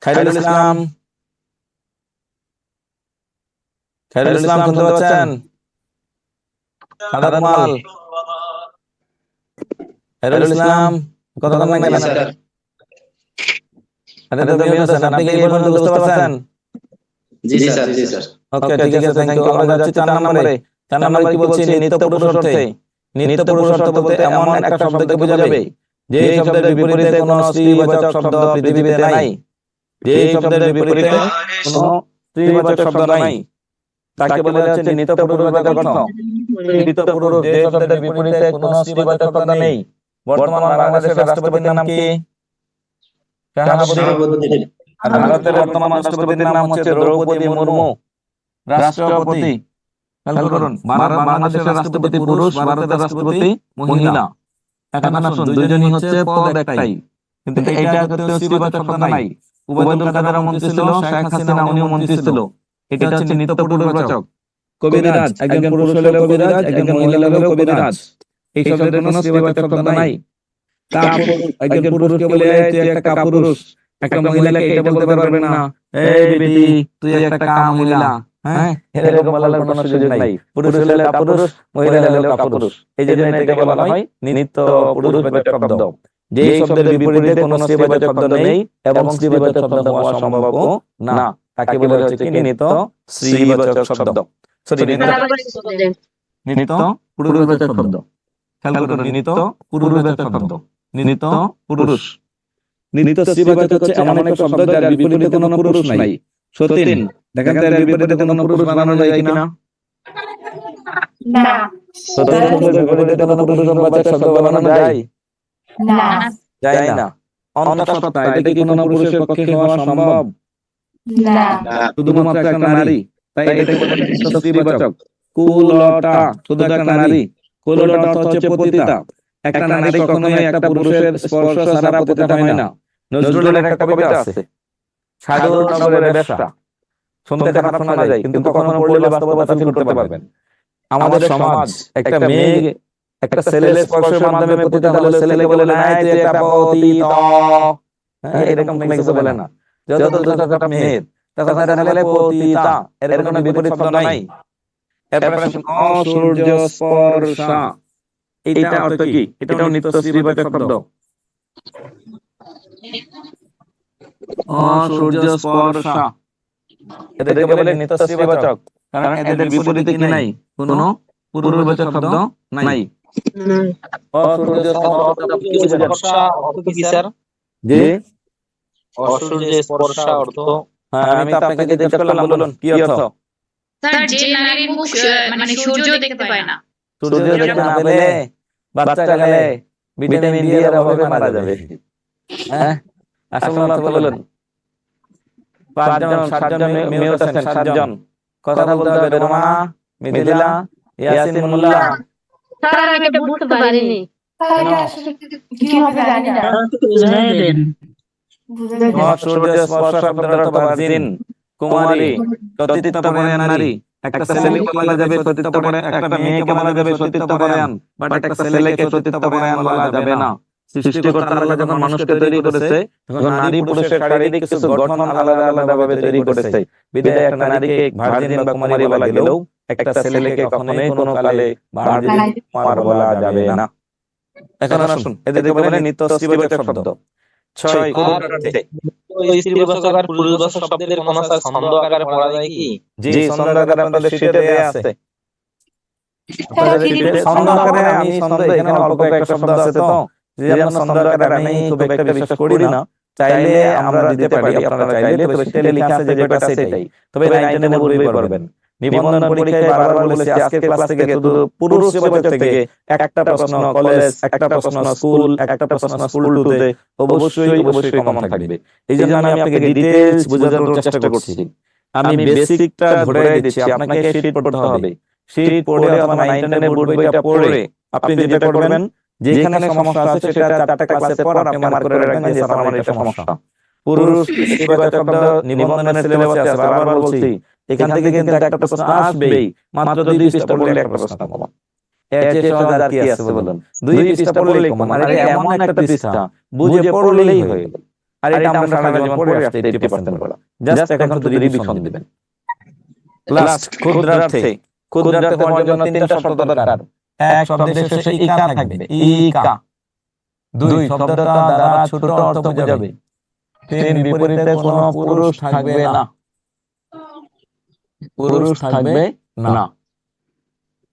খায়রুল ইসলাম, খায়রুল ইসলাম শুনতে পাচ্ছেন? সাদাত মাল, খায়রুল ইসলাম কথা বলেন না কেন? আরে তো মিউট আছেন, আপনি কি এই পর্যন্ত বুঝতে পারছেন? জি স্যার, জি স্যার। ওকে, ঠিক আছে, থ্যাংক ইউ। আমরা যাচ্ছি 4 নম্বরে। 4 নম্বরে কি বলছি? নিত্য পুরুষ অর্থে। নিত্য পুরুষ অর্থ বলতে এমন একটা শব্দকে বোঝাবে যে শব্দের বিপরীতে কোনো স্ত্রীবাচক শব্দ পৃথিবীতে নাই। যে শব্দের বিপরীতে কোনো স্ত্রীবাচক শব্দ নাই তাকে বলা হচ্ছে নিত্য পুরুষবাচক অর্থ। নিত্য পুরুষ যে শব্দের বিপরীতে কোনো স্ত্রীবাচক শব্দ নেই। বর্তমান বাংলাদেশের রাষ্ট্রপতির নাম কি? শাহাবুদ্দিন। আর ভারতের বর্তমান রাষ্ট্রপতির নাম হচ্ছে দ্রৌপদী মুর্মু। রাষ্ট্রপতি খেয়াল করুন, বাংলাদেশের রাষ্ট্রপতি পুরুষ, ভারতের রাষ্ট্রপতি মহিলা। এখন আসুন, দুইজনই হচ্ছে পদ একটাই, কিন্তু এইটা হচ্ছে স্ত্রীবাচক শব্দ নাই। ওবায়দুল কাদের মন্ত্রী ছিল, শেখ হাসিনা উনিও মন্ত্রী ছিল। এটা হচ্ছে নিত্য পুরুষবাচক। কবিরাজ, একজন পুরুষ হলে কবিরাজ, একজন মহিলা হলে কবিরাজ। এই শব্দের কোনো স্ত্রীবাচক শব্দ নাই। কাপুরুষ, একজন পুরুষকে বলে তুই একটা কাপুরুষ, একটা মহিলাকে এটা বলতে পারবেন না, এই বেটি তুই একটা কামহিলা। হ্যাঁ, এরকম বলার কোনো সুযোগ নাই। পুরুষ হলে কাপুরুষ, মহিলা হলে কাপুরুষ। এই জন্য এটাকে বলা হয় নিত্য পুরুষবাচক শব্দ। যে শব্দের বিপরীতে কোনো স্ত্রীবাচক শব্দ নেই এবং স্ত্রীবাচক শব্দ হওয়া সম্ভবও না, তাকে বলা হচ্ছে কি? নিত্য স্ত্রীবাচক শব্দ। সরি, নিত্য পুরুষবাচক শব্দ। খেয়াল করুন, নিত্য পুরুষবাচক শব্দ, নিত্য পুরুষ। নিত্য স্ত্রীবাচক হচ্ছে এমন একটা শব্দ যার বিপরীতে কোনো পুরুষ নাই। সতীন, দেখেন তো এর বিপরীতে কোনো পুরুষ বানানো যায় কিনা? না সতীন শব্দের বিপরীতে কোনো পুরুষবাচক শব্দ বানানো যায়? না যায় না। অন্তঃসত্ত্বা, এটা কি কোনো পুরুষের পক্ষে হওয়া সম্ভব? না শুধুমাত্র একটা নারী, তাই এটাকে বলা হয় নিত্য স্ত্রীবাচক। কুলটা, শুধু একটা নারী। কুলটা অর্থ হচ্ছে পতিতা। একটা নারী কখনোই একটা পুরুষের স্পর্শ ছাড়া পতিতা হয় না। নজরুলের একটা কবিতা আছে, সাগর নগরের বেশ্যা, শুনতে খারাপ শোনা যায়, কিন্তু কখনো পড়লে বাস্তবতা ফিল করতে পারবেন। আমাদের সমাজ একটা মেয়ে একটা ছেলের স্পর্শের মাধ্যমে পতিতা হলে ছেলেকে বলে নাই তুই একটা পতিত, হ্যাঁ এরকম কোনো কিছু বলে না। যত একটা মেয়ের তখন এটা বলে পতিতা, এর কোনো বিপরীত শব্দ নাই। এরপরে আসুন অসূর্য স্পর্শা, এটা অর্থ কি? এটাও নিত্যশ্রীবাচক শব্দ। অসূর্য স্পর্শা এদেরকে বলে নিত্যশ্রীবাচক, কারণ এদের বিপরীতে কি নাই? কোনো পূর্ববাচক শব্দ নাই। অসূর্য স্পর্শা অর্থ কি স্যার? জি অসূর্য স্পর্শা অর্থ? হ্যাঁ, আমি তো আপনাকে জিজ্ঞেস করলাম, বলুন কি অর্থ? স্যার যে নারীর মুখ মানে সূর্য দেখতে পায় না। সূর্য দেখতে না পেলে বাচ্চা কালে ভিটামিন ডি এর অভাবে মারা যাবে। হ্যাঁ, আসল অর্থ বলুন। 5 জন 7 জন মেয়ে আছেন, 7 জন কথা বলতে হবে। রোমানা, মিথিলা, ইয়াসিন, মোল্লা। স্যার আমি এটা বুঝতে পারিনি। স্যার এটা আসলে কি হবে জানি না। বুঝা যায় না। সূর্য স্পর্শ শব্দের অর্থ ভার্জিন, কুমারী, সতীত্বপরায়ণ নারী। একটা ছেলেকে বলা যাবে সতীত্বপরায়ণ, একটা মেয়েকে বলা যাবে সতীত্বপরায়ণ, বাট একটা ছেলেকে সতীত্বপরায়ণ বলা যাবে না। সৃষ্টিকর্তা আল্লাহ যখন মানুষকে তৈরি করেছে, তখন নারী পুরুষের শারীরিক কিছু গঠন আলাদা আলাদা ভাবে তৈরি করেছে। বিধায় একটা নারীকে ভার্জিন বা কুমারী বলা গেলেও একটা ছেলেকে কখনোই কোনো কালে ভার্জিন কুমার বলা যাবে না। এখন আসুন, এদেরকে বলে নিত্যশ্রীবাচক শব্দ। 6 ক্ষুদ্রার্থে। স্ত্রীবাচক আর পুরুষবাচক শব্দের কোনো স্যার ছন্দ আকারে পড়া যায় কি? জি, ছন্দ আকারে আপনাদের শীটে দেয়া আছে। স্যার আপনাদের কি শীটে ছন্দ আকারে আমি ছন্দ এখানে অল্প কয়েকটা শব্দ আছে তো, যে আমরা ছন্দ আকারে আমি খুব একটা বিশ্বাস করি না। চাইলে আমরা দিতে পারি, আপনারা চাইলে, তবে শীটে লেখা আছে যে কয়টা সেটাই। তবে 9 10 বই পড়বেন। নিবন্ধন পরীক্ষায় বারবার বলেছি আজকের ক্লাস থেকে শুধু পুরুষবাচক থেকে একটা প্রশ্ন কলেজ, একটা প্রশ্ন স্কুল, একটা প্রশ্ন স্কুল 2 তে অবশ্যই কমন থাকবে। এই জন্য আমি আপনাকে ডিটেইলস বোঝানোর চেষ্টা করছি। আমি বেসিকটা ধরে দিচ্ছি, আপনাকে শীট পড়তে হবে। শীট পড়ে অথবা 9 10 বোর্ড বইটা পড়ে আপনি যেটা করবেন, যেখানে সমস্যা আছে সেটা 4টা ক্লাসের পর আপনি মার্ক করে রাখবেন যে স্যার আমার এটা সমস্যা। পুরুষ স্ত্রীবাচক শব্দ নিবন্ধনের সিলেবাসে আছে, বারবার বলছি। এখান থেকে কিন্তু একটা প্রশ্ন আসবেই, মাত্র 2 পৃষ্ঠা পড়লে একটা প্রশ্ন পাবো। এর চেয়ে সহজ আর কি আছে বলুন? 2 পৃষ্ঠা পড়লেই কমন। আর এটা এমন একটা পৃষ্ঠা, বুঝে পড়লেই হয়ে গেল। আর এটা আমরা সারা জীবন পড়ে আসছি 80% পড়া। জাস্ট এখন শুধু রিভিশন দিবেন। লাস্ট ক্ষুদ্রার্থে। ক্ষুদ্রার্থে হওয়ার জন্য 3টা শব্দ দরকার। এক, শব্দের শেষে ইকা থাকবে, ইকা। 2, শব্দটা দ্বারা ছোট অর্থ বোঝাবে। 3, বিপরীতে কোনো পুরুষ থাকবে না। পুরুষ থাকবে না।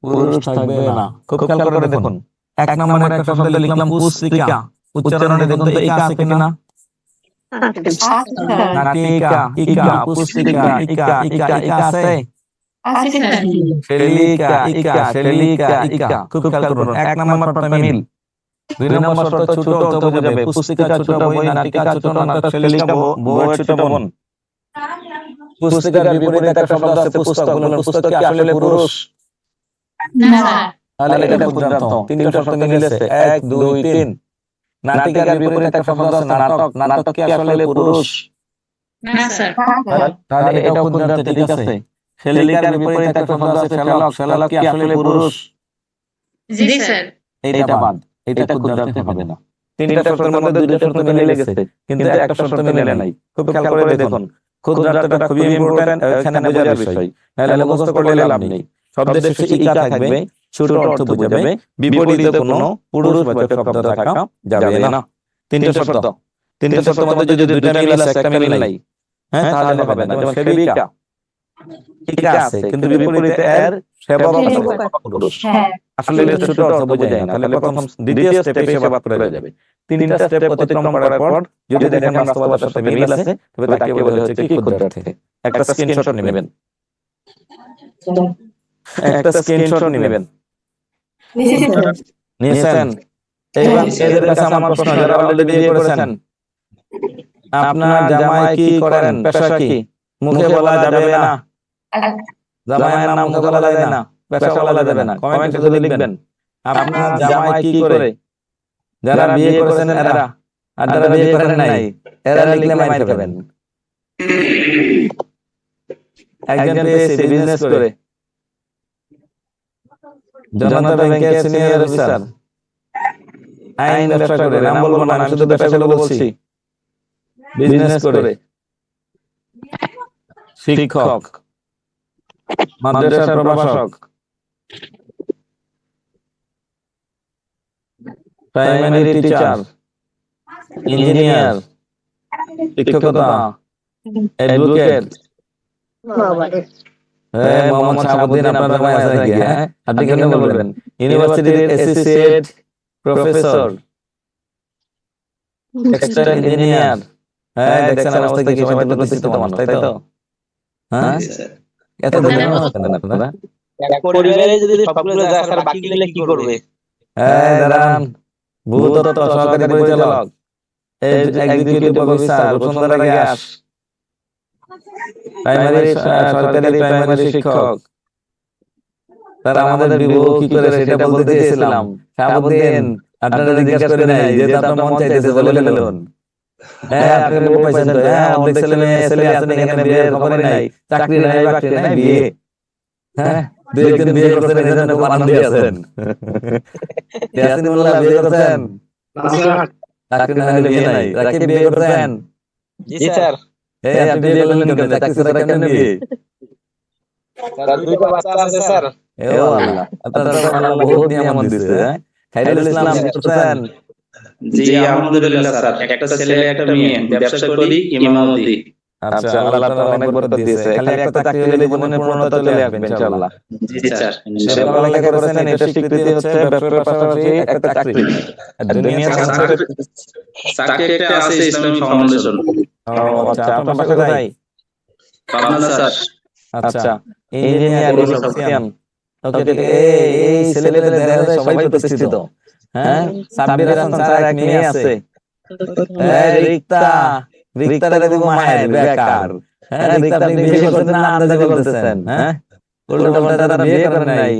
পুরুষ থাকবে না। খুব খেয়াল করে দেখুন। 1 নম্বরে একটা শব্দ লিখলাম পুস্তিকা। উচ্চারণে দেখুন তো ইকা আছে কিনা? আছে স্যার। নাকি ইকা, ইকা, পুস্তিকা, ইকা, ইকা, ইকা আছে? আছে স্যার। শেলিকা, ইকা, শেলিকা, ইকা। খুব খেয়াল করুন। 1 নম্বর শর্ত মিল। 2 নম্বর শর্ত ছোট অর্থ বোঝাবে। পুস্তিকা ছোট বই, নাটিকা ছোট নাটক, শেলিকা বউয়ের ছোট বোন। পুস্তিকার বিপরীতে একটা শব্দ আছে পুস্তক। বলুন পুস্তক কি আসলে পুরুষ? না স্যার। তাহলে এটা ক্ষুদ্রার্থ। 3টা শর্ত মিলেছে, 1 2 3। নাটিকার বিপরীতে একটা শব্দ আছে নাটক। নাটক কি আসলে পুরুষ? না স্যার। তাহলে এটাও ক্ষুদ্রার্থ, ঠিক আছে। শেলিকার বিপরীতে একটা শব্দ আছে শ্যালক। শ্যালক কি আসলে পুরুষ? জি স্যার। এইটা বাদ, এটা ক্ষুদ্রার্থ হবে না। 3টা শর্তের মধ্যে 2টা শর্ত মিলে গেছে, কিন্তু একটা শর্ত মিলে নাই। খুব খেয়াল করে দেখুন। ক্ষুদ্রার্থটা খুবই ইম্পর্টেন্ট, এখানে বোঝার বিষয়। নাহলে মুখস্থ করলে লাভ নেই। শব্দের শেষে ইকা থাকবে, ছোট অর্থ বোঝাবে, বিপরীতে কোনো পুরুষবাচক শব্দ থাকা যাবে না। 3টা শর্ত। 3টা শর্তের মধ্যে যদি 2টা মিল আছে, একটা মিল নাই, হ্যাঁ, তাহলে হবে না। যেমন সেবিকা, ইকা আছে কিন্তু বিপরীতে এর সেবক আছে, পুরুষ। হ্যাঁ। আসলে এটা ছোট অর্থ বোঝা যায় না। তাহলে প্রথম দ্বিতীয় স্টেপে সেবা করে যাবে। 3টা স্টেপ অতিক্রম করার পর যদি দেখেন বাস্তবতার সাথে মিল আছে, তবে তাকে বলা হচ্ছে কি ক্ষুদ্রার্থে। একটা স্ক্রিনশট নেবেন। একটা স্ক্রিনশট নেবেন। নিয়েছেন? এইবার এদের কাছে আমার প্রশ্ন, যারা অলরেডি বিয়ে করেছেন, আপনার জামাই কি করেন, পেশা কি? মুখে বলা যাবে না। জামাইয়ের নাম মুখে বলা যায় না, পেশা বলা যাবে না। কমেন্টে শুধু লিখবেন আপনার জামাই কি করে। যারা বিয়ে করেছেন এরা, আর যারা বিয়ে করেন নাই এরা লিখলে মাইর খাবেন। একজন পেয়েছে বিজনেস করে। জনতা ব্যাংকের সিনিয়র অফিসার, আইন ব্যবসা করে, নাম বলবো না, আমি শুধু ব্যবসাগুলো বলছি। বিজনেস করে, শিক্ষক, মাদ্রাসার প্রভাষক, প্রাইমারি টিচার, ইঞ্জিনিয়ার, শিক্ষকতা, অ্যাডভোকেট। হ্যাঁ, মোহাম্মদ শাহাবুদ্দিন আপনার জামাই আছে নাকি? হ্যাঁ, আপনি কেন বলবেন? ইউনিভার্সিটির অ্যাসোসিয়েট প্রফেসর, টেক্সটাইল ইঞ্জিনিয়ার। হ্যাঁ, দেখছেন অবস্থা কি, সবাই তো প্রতিষ্ঠিত মানুষ, তাই তো? হ্যাঁ, জি স্যার। এত ধনী মানুষ কেন আপনারা? এক পরিবারে যদি সবগুলো যায় স্যার, বাকি গেলে কি করবে? হ্যাঁ, দাঁড়ান, ভূতত্ত্ব সহকারী পরিচালক, এক্সিকিউটিভ অফিসার, বসুন্ধরা গ্যাস, সরকারি প্রাইমারি শিক্ষক। তারা আমাদের বিবাহ কি করে সেটা বলতে চেয়েছিলাম। শাহাবুদ্দিন, আপনারা জিজ্ঞাসা করে নাই, যেহেতু আপনার মন চাইতেছে বলে ফেলুন। হ্যাঁ, আপনি বউ পাইছেন তো? হ্যাঁ, অর্ধেক ছেলে মেয়ে ছেলে আছেন, এখানে বিয়ের খবরই নাই, চাকরি নাই, বাকরি নাই, বিয়ে। হ্যাঁ, দুই একজন বিয়ে করছেন, এই জন্য খুব আনন্দে আছেন। ইয়াসিন মোল্লা বিয়ে করছেন? চাকরি না হলে বিয়ে নাই। রাকিব বিয়ে করছেন? জি স্যার। এই আপনি বিয়ে করলেন কেমনে? চাকরি ছাড়া কেমনে বিয়ে? স্যার, 2টা বাচ্চা আছে স্যার। এ আল্লাহ, আপনারা তো আল্লাহ বহুত নিয়ামত দিয়েছে। হ্যাঁ, খাইরুল ইসলাম বিয়ে করছেন? জি আলহামদুলিল্লাহ স্যার, একটা ছেলে একটা মেয়ে, ব্যবসা করি, ইমামতি। আচ্ছা, আল্লাহ আপনার অনেক বরকত দিয়েছে। খালি একটা চাকরি হলে জীবনের পূর্ণতা চলে আসবে ইনশাআল্লাহ। জি স্যার, আপনি ইনশাআল্লাহ। পড়ালেখা করেছেন, এটা স্বীকৃতি হচ্ছে ব্যবসার পাশাপাশি একটা চাকরি। আর দুনিয়া চাকরি একটা আছে, ইসলামিক ফাউন্ডেশন। আচ্ছা, আপনার বাসা কোথায়? পাবনা স্যার। আচ্ছা, ইঞ্জিনিয়ার ইলেকট্রিশিয়ান। ওকে, এই ছেলেপেলে দেখা যায় সবাই প্রতিষ্ঠিত। হ্যাঁ, সাব্বির হাসান স্যার এক মেয়ে আছে। হ্যাঁ, রিক্তার এরকম মায়ের বেকার। হ্যাঁ, রিক্তা আপনি বিয়ে করছেন না আন্দাজে বলতেছেন? হ্যাঁ, উল্টো পাল্টা তারা বিয়ে করেন নাই।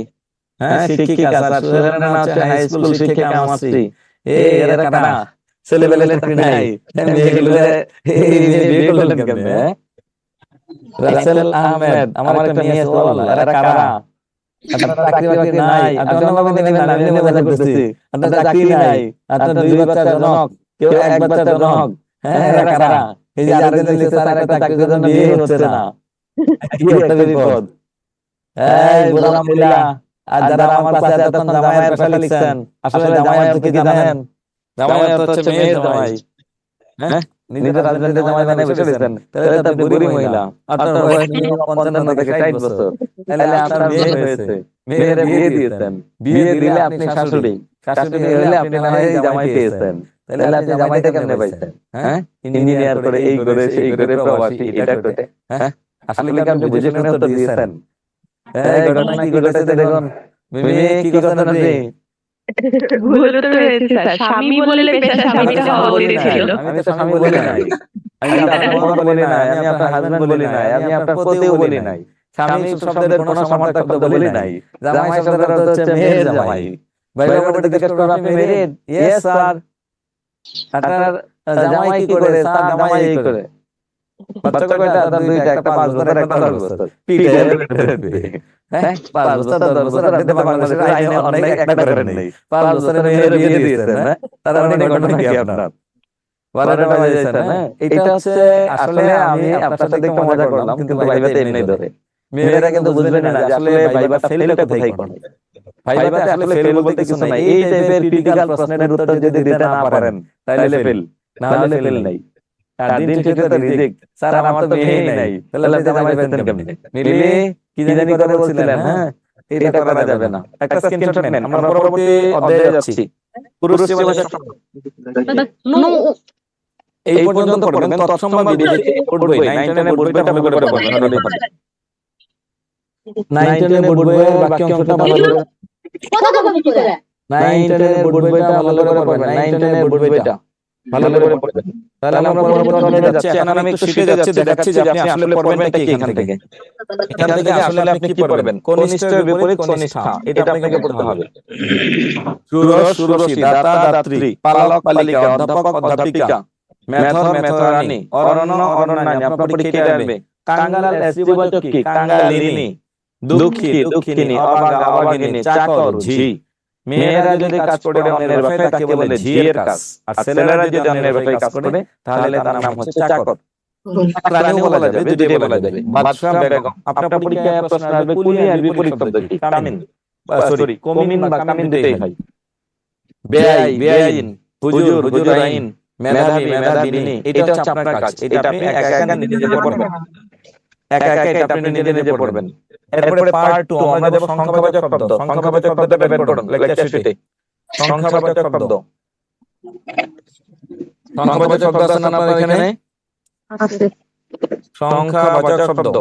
হ্যাঁ, শিক্ষিকা স্যার, সুহেলের নাম হচ্ছে হাই স্কুল শিক্ষিকা মাস্টারি। এরা কারা? ছেলেবেলে চাকরি নাই, মেয়েগুলো বিয়ে করলেন কেমনে? রাসেল আহমেদ, আমার একটা মেয়ে আছে, ওয়াল্লাহ, এরা কারা? আপনার চাকরি বাকরি নাই, আপনি অন্যভাবে নেবেন না, আমি মজা করতেছি। আপনার চাকরি নাই, আপনার 2 বাচ্চার জনক, কেউ 1 বাচ্চার জনক। হ্যাঁ, এরা কারা? এই যে আরেকজন লিখছে তার একটা চাকরির জন্য বিয়ে হচ্ছে না, কি একটা বিপদ। এই বুড়া মহিলা, আর যারা আমার পাশে এতক্ষণ জামাইয়ের কথা লিখছেন, আসলে জামাই অর্থ কি জানেন? জামাই অর্থ হচ্ছে মেয়ের জামাই। হ্যাঁ, নিজের রাজনীতিতে জামাই বানাই বসে রয়েছেন, তাহলে তো আপনি বুড়ি মহিলা। আপনার বয়স মিনিমাম 55 থেকে 60 বছর, তাহলে আপনার বিয়ে হয়েছে, মেয়ের বিয়ে দিয়েছেন, বিয়ে দিলে আপনি শাশুড়ি, শাশুড়ি হলে আপনি না হয় জামাই পেয়েছেন, তাহলে আপনি জামাইটা কেমনে পাইছেন? হ্যাঁ, ইঞ্জিনিয়ার করে, এই করে, সেই করে, প্রবাসী, এটা করে। হ্যাঁ, আসলে কি আপনি বুঝে শুনে উত্তর দিয়েছেন? এই ঘটনা কি ঘটেছে দেখুন। মিমি, কি করছেন আপনি? ভুল উত্তর হয়েছে স্যার, স্বামী বললে পেশা স্বামীটা হওয়া উচিত ছিল। আমি তো স্বামী বলি নাই, আমি আপনার বর বলি নাই, আমি আপনার হাজবেন্ড বলি নাই, আমি আপনার পতিও বলি নাই। স্বামী শব্দের কোনো সমার্থক শব্দ বলি নাই। জামাই শব্দের অর্থ হচ্ছে মেয়ের জামাই। ভাই বাবাকে জিজ্ঞেস করো, আপনি ম্যারিড? Yes sir. আপনার জামাই কি করে? স্যার, জামাই এই করে। বাচ্চা কয়টা? তার 2টা, একটা 5 বছর, একটা 10 বছর। পিঠে হ্যাঁ, 5 বছর 10 বছর, আপনি তো বাংলাদেশের আইনে অনেক একটা করেন নাই। 5 বছরের মেয়ের বিয়ে দিয়েছেন। হ্যাঁ, তার মানে ঘটনা কি আপনার? 12টা বাজে যাচ্ছেন। হ্যাঁ, এটা হচ্ছে আসলে আমি আপনার সাথে একটু মজা করলাম, কিন্তু ভাইবাতে এমনি ধরে। মেয়েরা কিন্তু বুঝবেন না যে আসলে ভাইবাটা ফেলটা কোথায় করে। ভাইবাতে আসলে ফেল বলতে কিছু নাই। এই টাইপের ক্রিটিক্যাল প্রশ্নের উত্তর যদি দিতে না পারেন, তাহলে ফেল, না হলে ফেল নাই। আর দিন শেষে তো রিজেক্ট। স্যার, আমার তো মেয়েই নাই, তাহলে আপনি জামাই পেতেন কেমনে? মিলি, কি জানি কথা বলছিলেন? হ্যাঁ, এটা করা যাবে না। একটা স্ক্রিনশট নেন, আমরা পরবর্তী অধ্যায়ে যাচ্ছি। পুরুষ সেবা এই পর্যন্ত পড়বেন। তৎসম্য বিদেশি বোর্ড বই, 9, 10 এর বোর্ড বইটা ভালো করে পড়বেন। 9, 10 এর বোর্ড বইয়ের বাক্যাংশটা ভালো করে, 9, 10 এর বোর্ড বইটা ভালো করে পড়বেন। 9, 10 এর বোর্ড বইটা ভালো করে পড়বেন। তাহলে আমরা পরবর্তী অধ্যায়ে যাচ্ছি। এখন আমি একটু শিখে যাচ্ছি, দেখাচ্ছি যে আপনি আসলে পড়বেনটা কি এখান থেকে। এখান থেকে আসলে আপনি কি পড়বেন? কনিষ্ঠের বিপরীত কনিষ্ঠা, এটা আপনাকে পড়তে হবে। ষোড়শ ষোড়শী, দাতা দাত্রী, পালক পালিকা, অধ্যাপক অধ্যাপিকা, মেথর মেথরানী, অরণ্য অরণ্যানী। আপনার পরীক্ষায় আসবে কাঙ্গাল এসটি বাচক কি কাঙ্গালিনী, দুঃখী দুঃখিনী, অভাগা অভাগিনী, চাকর ঝি। মেয়েরা যদি কাজ করে অন্যের বাসায় তাকে বলে ঝিয়ের কাজ, আর ছেলেরা যদি অন্যের বাসায় কাজ করে তাহলে তার নাম হচ্ছে চাকর। রানীও বলা যাবে, দুটোই বলা যাবে। বাদশাহ বেগম, আপনার পরীক্ষায় প্রশ্ন আসবে কুলি আর বিপরীত শব্দ কি? কামিন, সরি কমিন বা কামিন দুটোই হয়। বেআই বেআইন, হুজুর হুজুর আইন, মেধাবী মেধাবিনী, এটা হচ্ছে আপনার কাজ। এটা আপনি একা একা নিজে নিজে পড়বেন, একা একা এটা আপনি নিজে নিজে পড়বেন। এরপরে পার্ট 2 আমরা দেব সংখ্যাবাচক শব্দ। সংখ্যাবাচক শব্দটা বের করুন লেকচার শিটে। সংখ্যাবাচক শব্দ, সংখ্যাবাচক শব্দ আছে না আপনার এখানে? আছে। সংখ্যাবাচক শব্দ,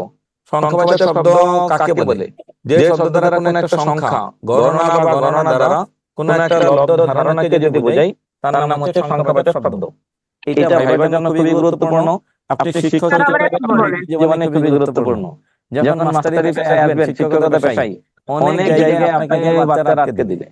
সংখ্যাবাচক শব্দ কাকে বলে? যে শব্দ দ্বারা কোনো একটা সংখ্যা গণনা বা গণনা দ্বারা কোনো একটা লব্ধ ধারণাকে যদি বোঝায় তার নাম হচ্ছে সংখ্যাবাচক শব্দ। এটা ভাইবার জন্য খুবই গুরুত্বপূর্ণ। আপনি শিক্ষক জীবনে খুবই গুরুত্বপূর্ণ। যখন মাস্টারি পেশায় আসবেন, শিক্ষকতা পেশায় অনেক জায়গায় আপনাকে বাচ্চারা আটকে দিবে।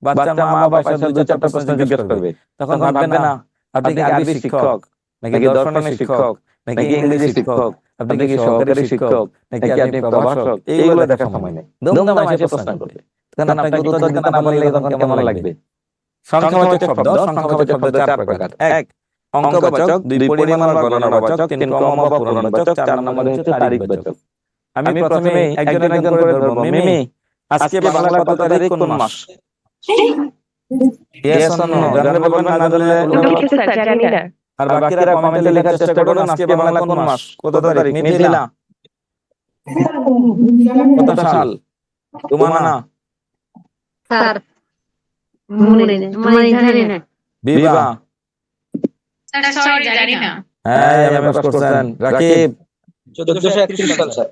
বাচ্চার মা বাবা এসে দু চারটা প্রশ্ন জিজ্ঞেস করবে, তখন ভাববেন না আপনি কি আরবি শিক্ষক, নাকি দর্শনের শিক্ষক, নাকি ইংরেজি শিক্ষক, আপনি কি সহকারী শিক্ষক, নাকি আপনি প্রভাষক, এইগুলো দেখার সময় নেই। দমদম এসে প্রশ্ন করবে, তখন আপনাকে উত্তর দিতে না পারলে তখন কেমন লাগবে? সংখ্যাবাচক শব্দ, সংখ্যাবাচক শব্দ চার প্রকার। এক অঙ্কবাচক, দুই পরিমাণ বা গণনাবাচক, তিন ক্রম বা পূরণবাচক, চার নম্বরে হচ্ছে তারিখবাচক। আমি প্রথমে একজন একজন করে ধরবো। মিমি, আজকে বাংলা কত তারিখ, কোন মাস? ইয়েস অর নো, জানলে বলবেন, না জানলে জানি না। আর বাকিরা কমেন্টে লেখার চেষ্টা করুন আজকে বাংলা কোন মাস, কত তারিখ। মিথিলা, কত সাল? তুমানা, স্যার মনে নেই, মানে জানি না। বিভা, সরি জানি না। হ্যাঁ আমি পাস করছেন। রাকিব, 1431 সাল স্যার।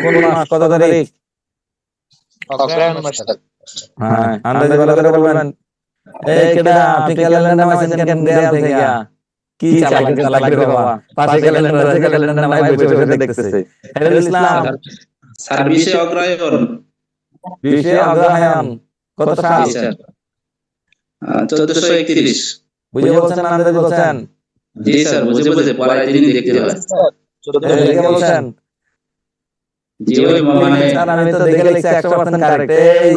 কোন মাস, কত তারিখ? অগ্রহায়ণ মাস স্যার। হ্যাঁ আন্দাজে ভালো করে বলবেন। এই কেডা, আপনি ক্যালেন্ডার নামাইছেন কেন দেয়াল থেকে? কি চালাক রে বাবা, পাশে ক্যালেন্ডার আছে, ক্যালেন্ডার নামাই বসে বসে দেখতেছে। হেরুল ইসলাম, সার্ভিসে অগ্রহায়ণ। 20 অগ্রহায়ণ, কত সাল? জি স্যার 1431। বুঝে বলছেন না আন্দাজে বলছেন? জি স্যার বুঝে বুঝে পড়ায় দিনই দেখতে হয়। দেখে বলছেন? জি ওই মানে স্যার আমি তো দেখে লিখছি 100% কারেক্ট। এই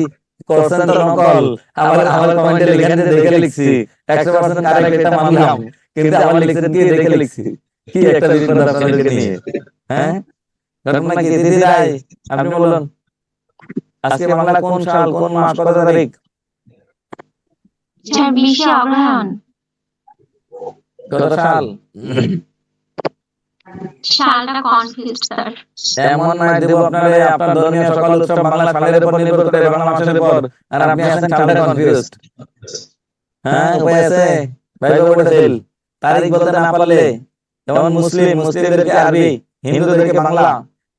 করছেন তো নকল, আমার কমেন্টে লিখেন যে দেখে লিখছি 100% কারেক্ট, এটা মানলাম, কিন্তু আমার লিখছেন কি দেখে লিখছি। কি একটা বিপদ আপনাদেরকে নিয়ে, হ্যাঁ? ঘটনা কি দিদি রাই, আপনি বলুন আজকে বাংলা কোন সাল, কোন মাস, কত তারিখ? স্যার 20 অগ্রহায়ণ। কত সাল? সালটা কনফিউজ স্যার। এমন মাইর দেব আপনারে, আপনার ধর্মীয় সকল উৎসব বাংলা সালের উপর নির্ভর করে, বাংলা মাসের উপর, আর আপনি আছেন সালটা কনফিউজড। হ্যাঁ উপায় আছে? ভাই বলে দিল তারিখ বলতে না পারলে, যেমন মুসলিমদেরকে আরবি, হিন্দুদেরকে বাংলা,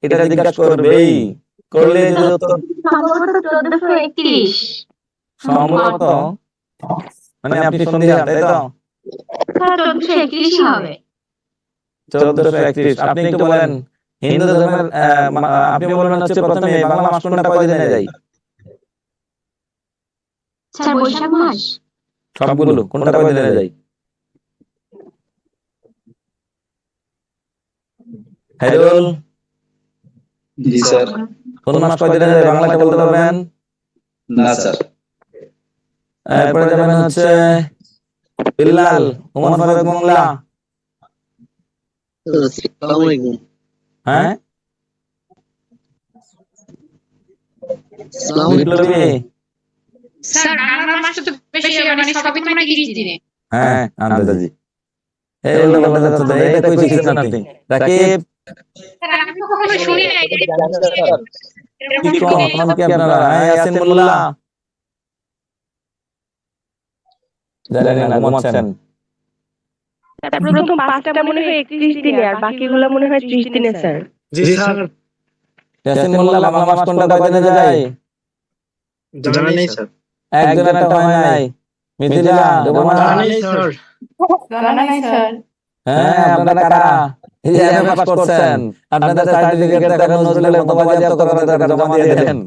এটা জিজ্ঞাসা করবেই, করলে যদি উত্তর সম্ভবত 1431। সম্ভবত, মানে আপনি সন্দেহ, তাই তো? স্যার 1431 হবে। 1431। আপনি একটু বলেন হিন্দু ধর্মের আপনি বলবেন হচ্ছে প্রথমে বাংলা মাস কোনটা কয় দিনে যায়? স্যার বৈশাখ মাস। সবগুলো কোনটা কয় দিনে যায়? হাইরুল, জি স্যার। কোন মাস কয় দিনে যায় বাংলাতে বলতে পারবেন? না স্যার। এরপরে যাবেন হচ্ছে বিল্লাল, ওমর ফারুক মোংলা, হ্যাঁ বিপ্লবী, স্যার বাংলা মাস তো বেশি মানে সবই তো মানে 30 দিনে। হ্যাঁ আন্দাজি। এই উল্টো পাল্টা যাচ্ছে তো, এটা কই শিখেছেন আপনি? রাকিব, স্যার আমি তো কখনো শুনি নাই যে কি কোন কি আপনারা? হ্যাঁ ইয়াসিন মোল্লা, জানেন না ঘুমাচ্ছেন। প্রথম 5টা মনে হয় 31 দিনে, আর বাকিগুলো মনে হয় 30 দিনে স্যার। জি স্যার ইয়াসিন মোল্লা, বাংলা মাস কোনটা কয় দিনে যায়? জানা নেই স্যার। একজন একটা হয় নাই। মিথিলা, দেবনা, জানা নেই স্যার। জানা নাই স্যার। হ্যাঁ আপনারা কারা? এই যে এমএ পাস করছেন, আপনাদের সার্টিফিকেট এখন নজরুলের মতো বাজেয়াপ্ত করার দরকার, জমা দিয়ে দেন।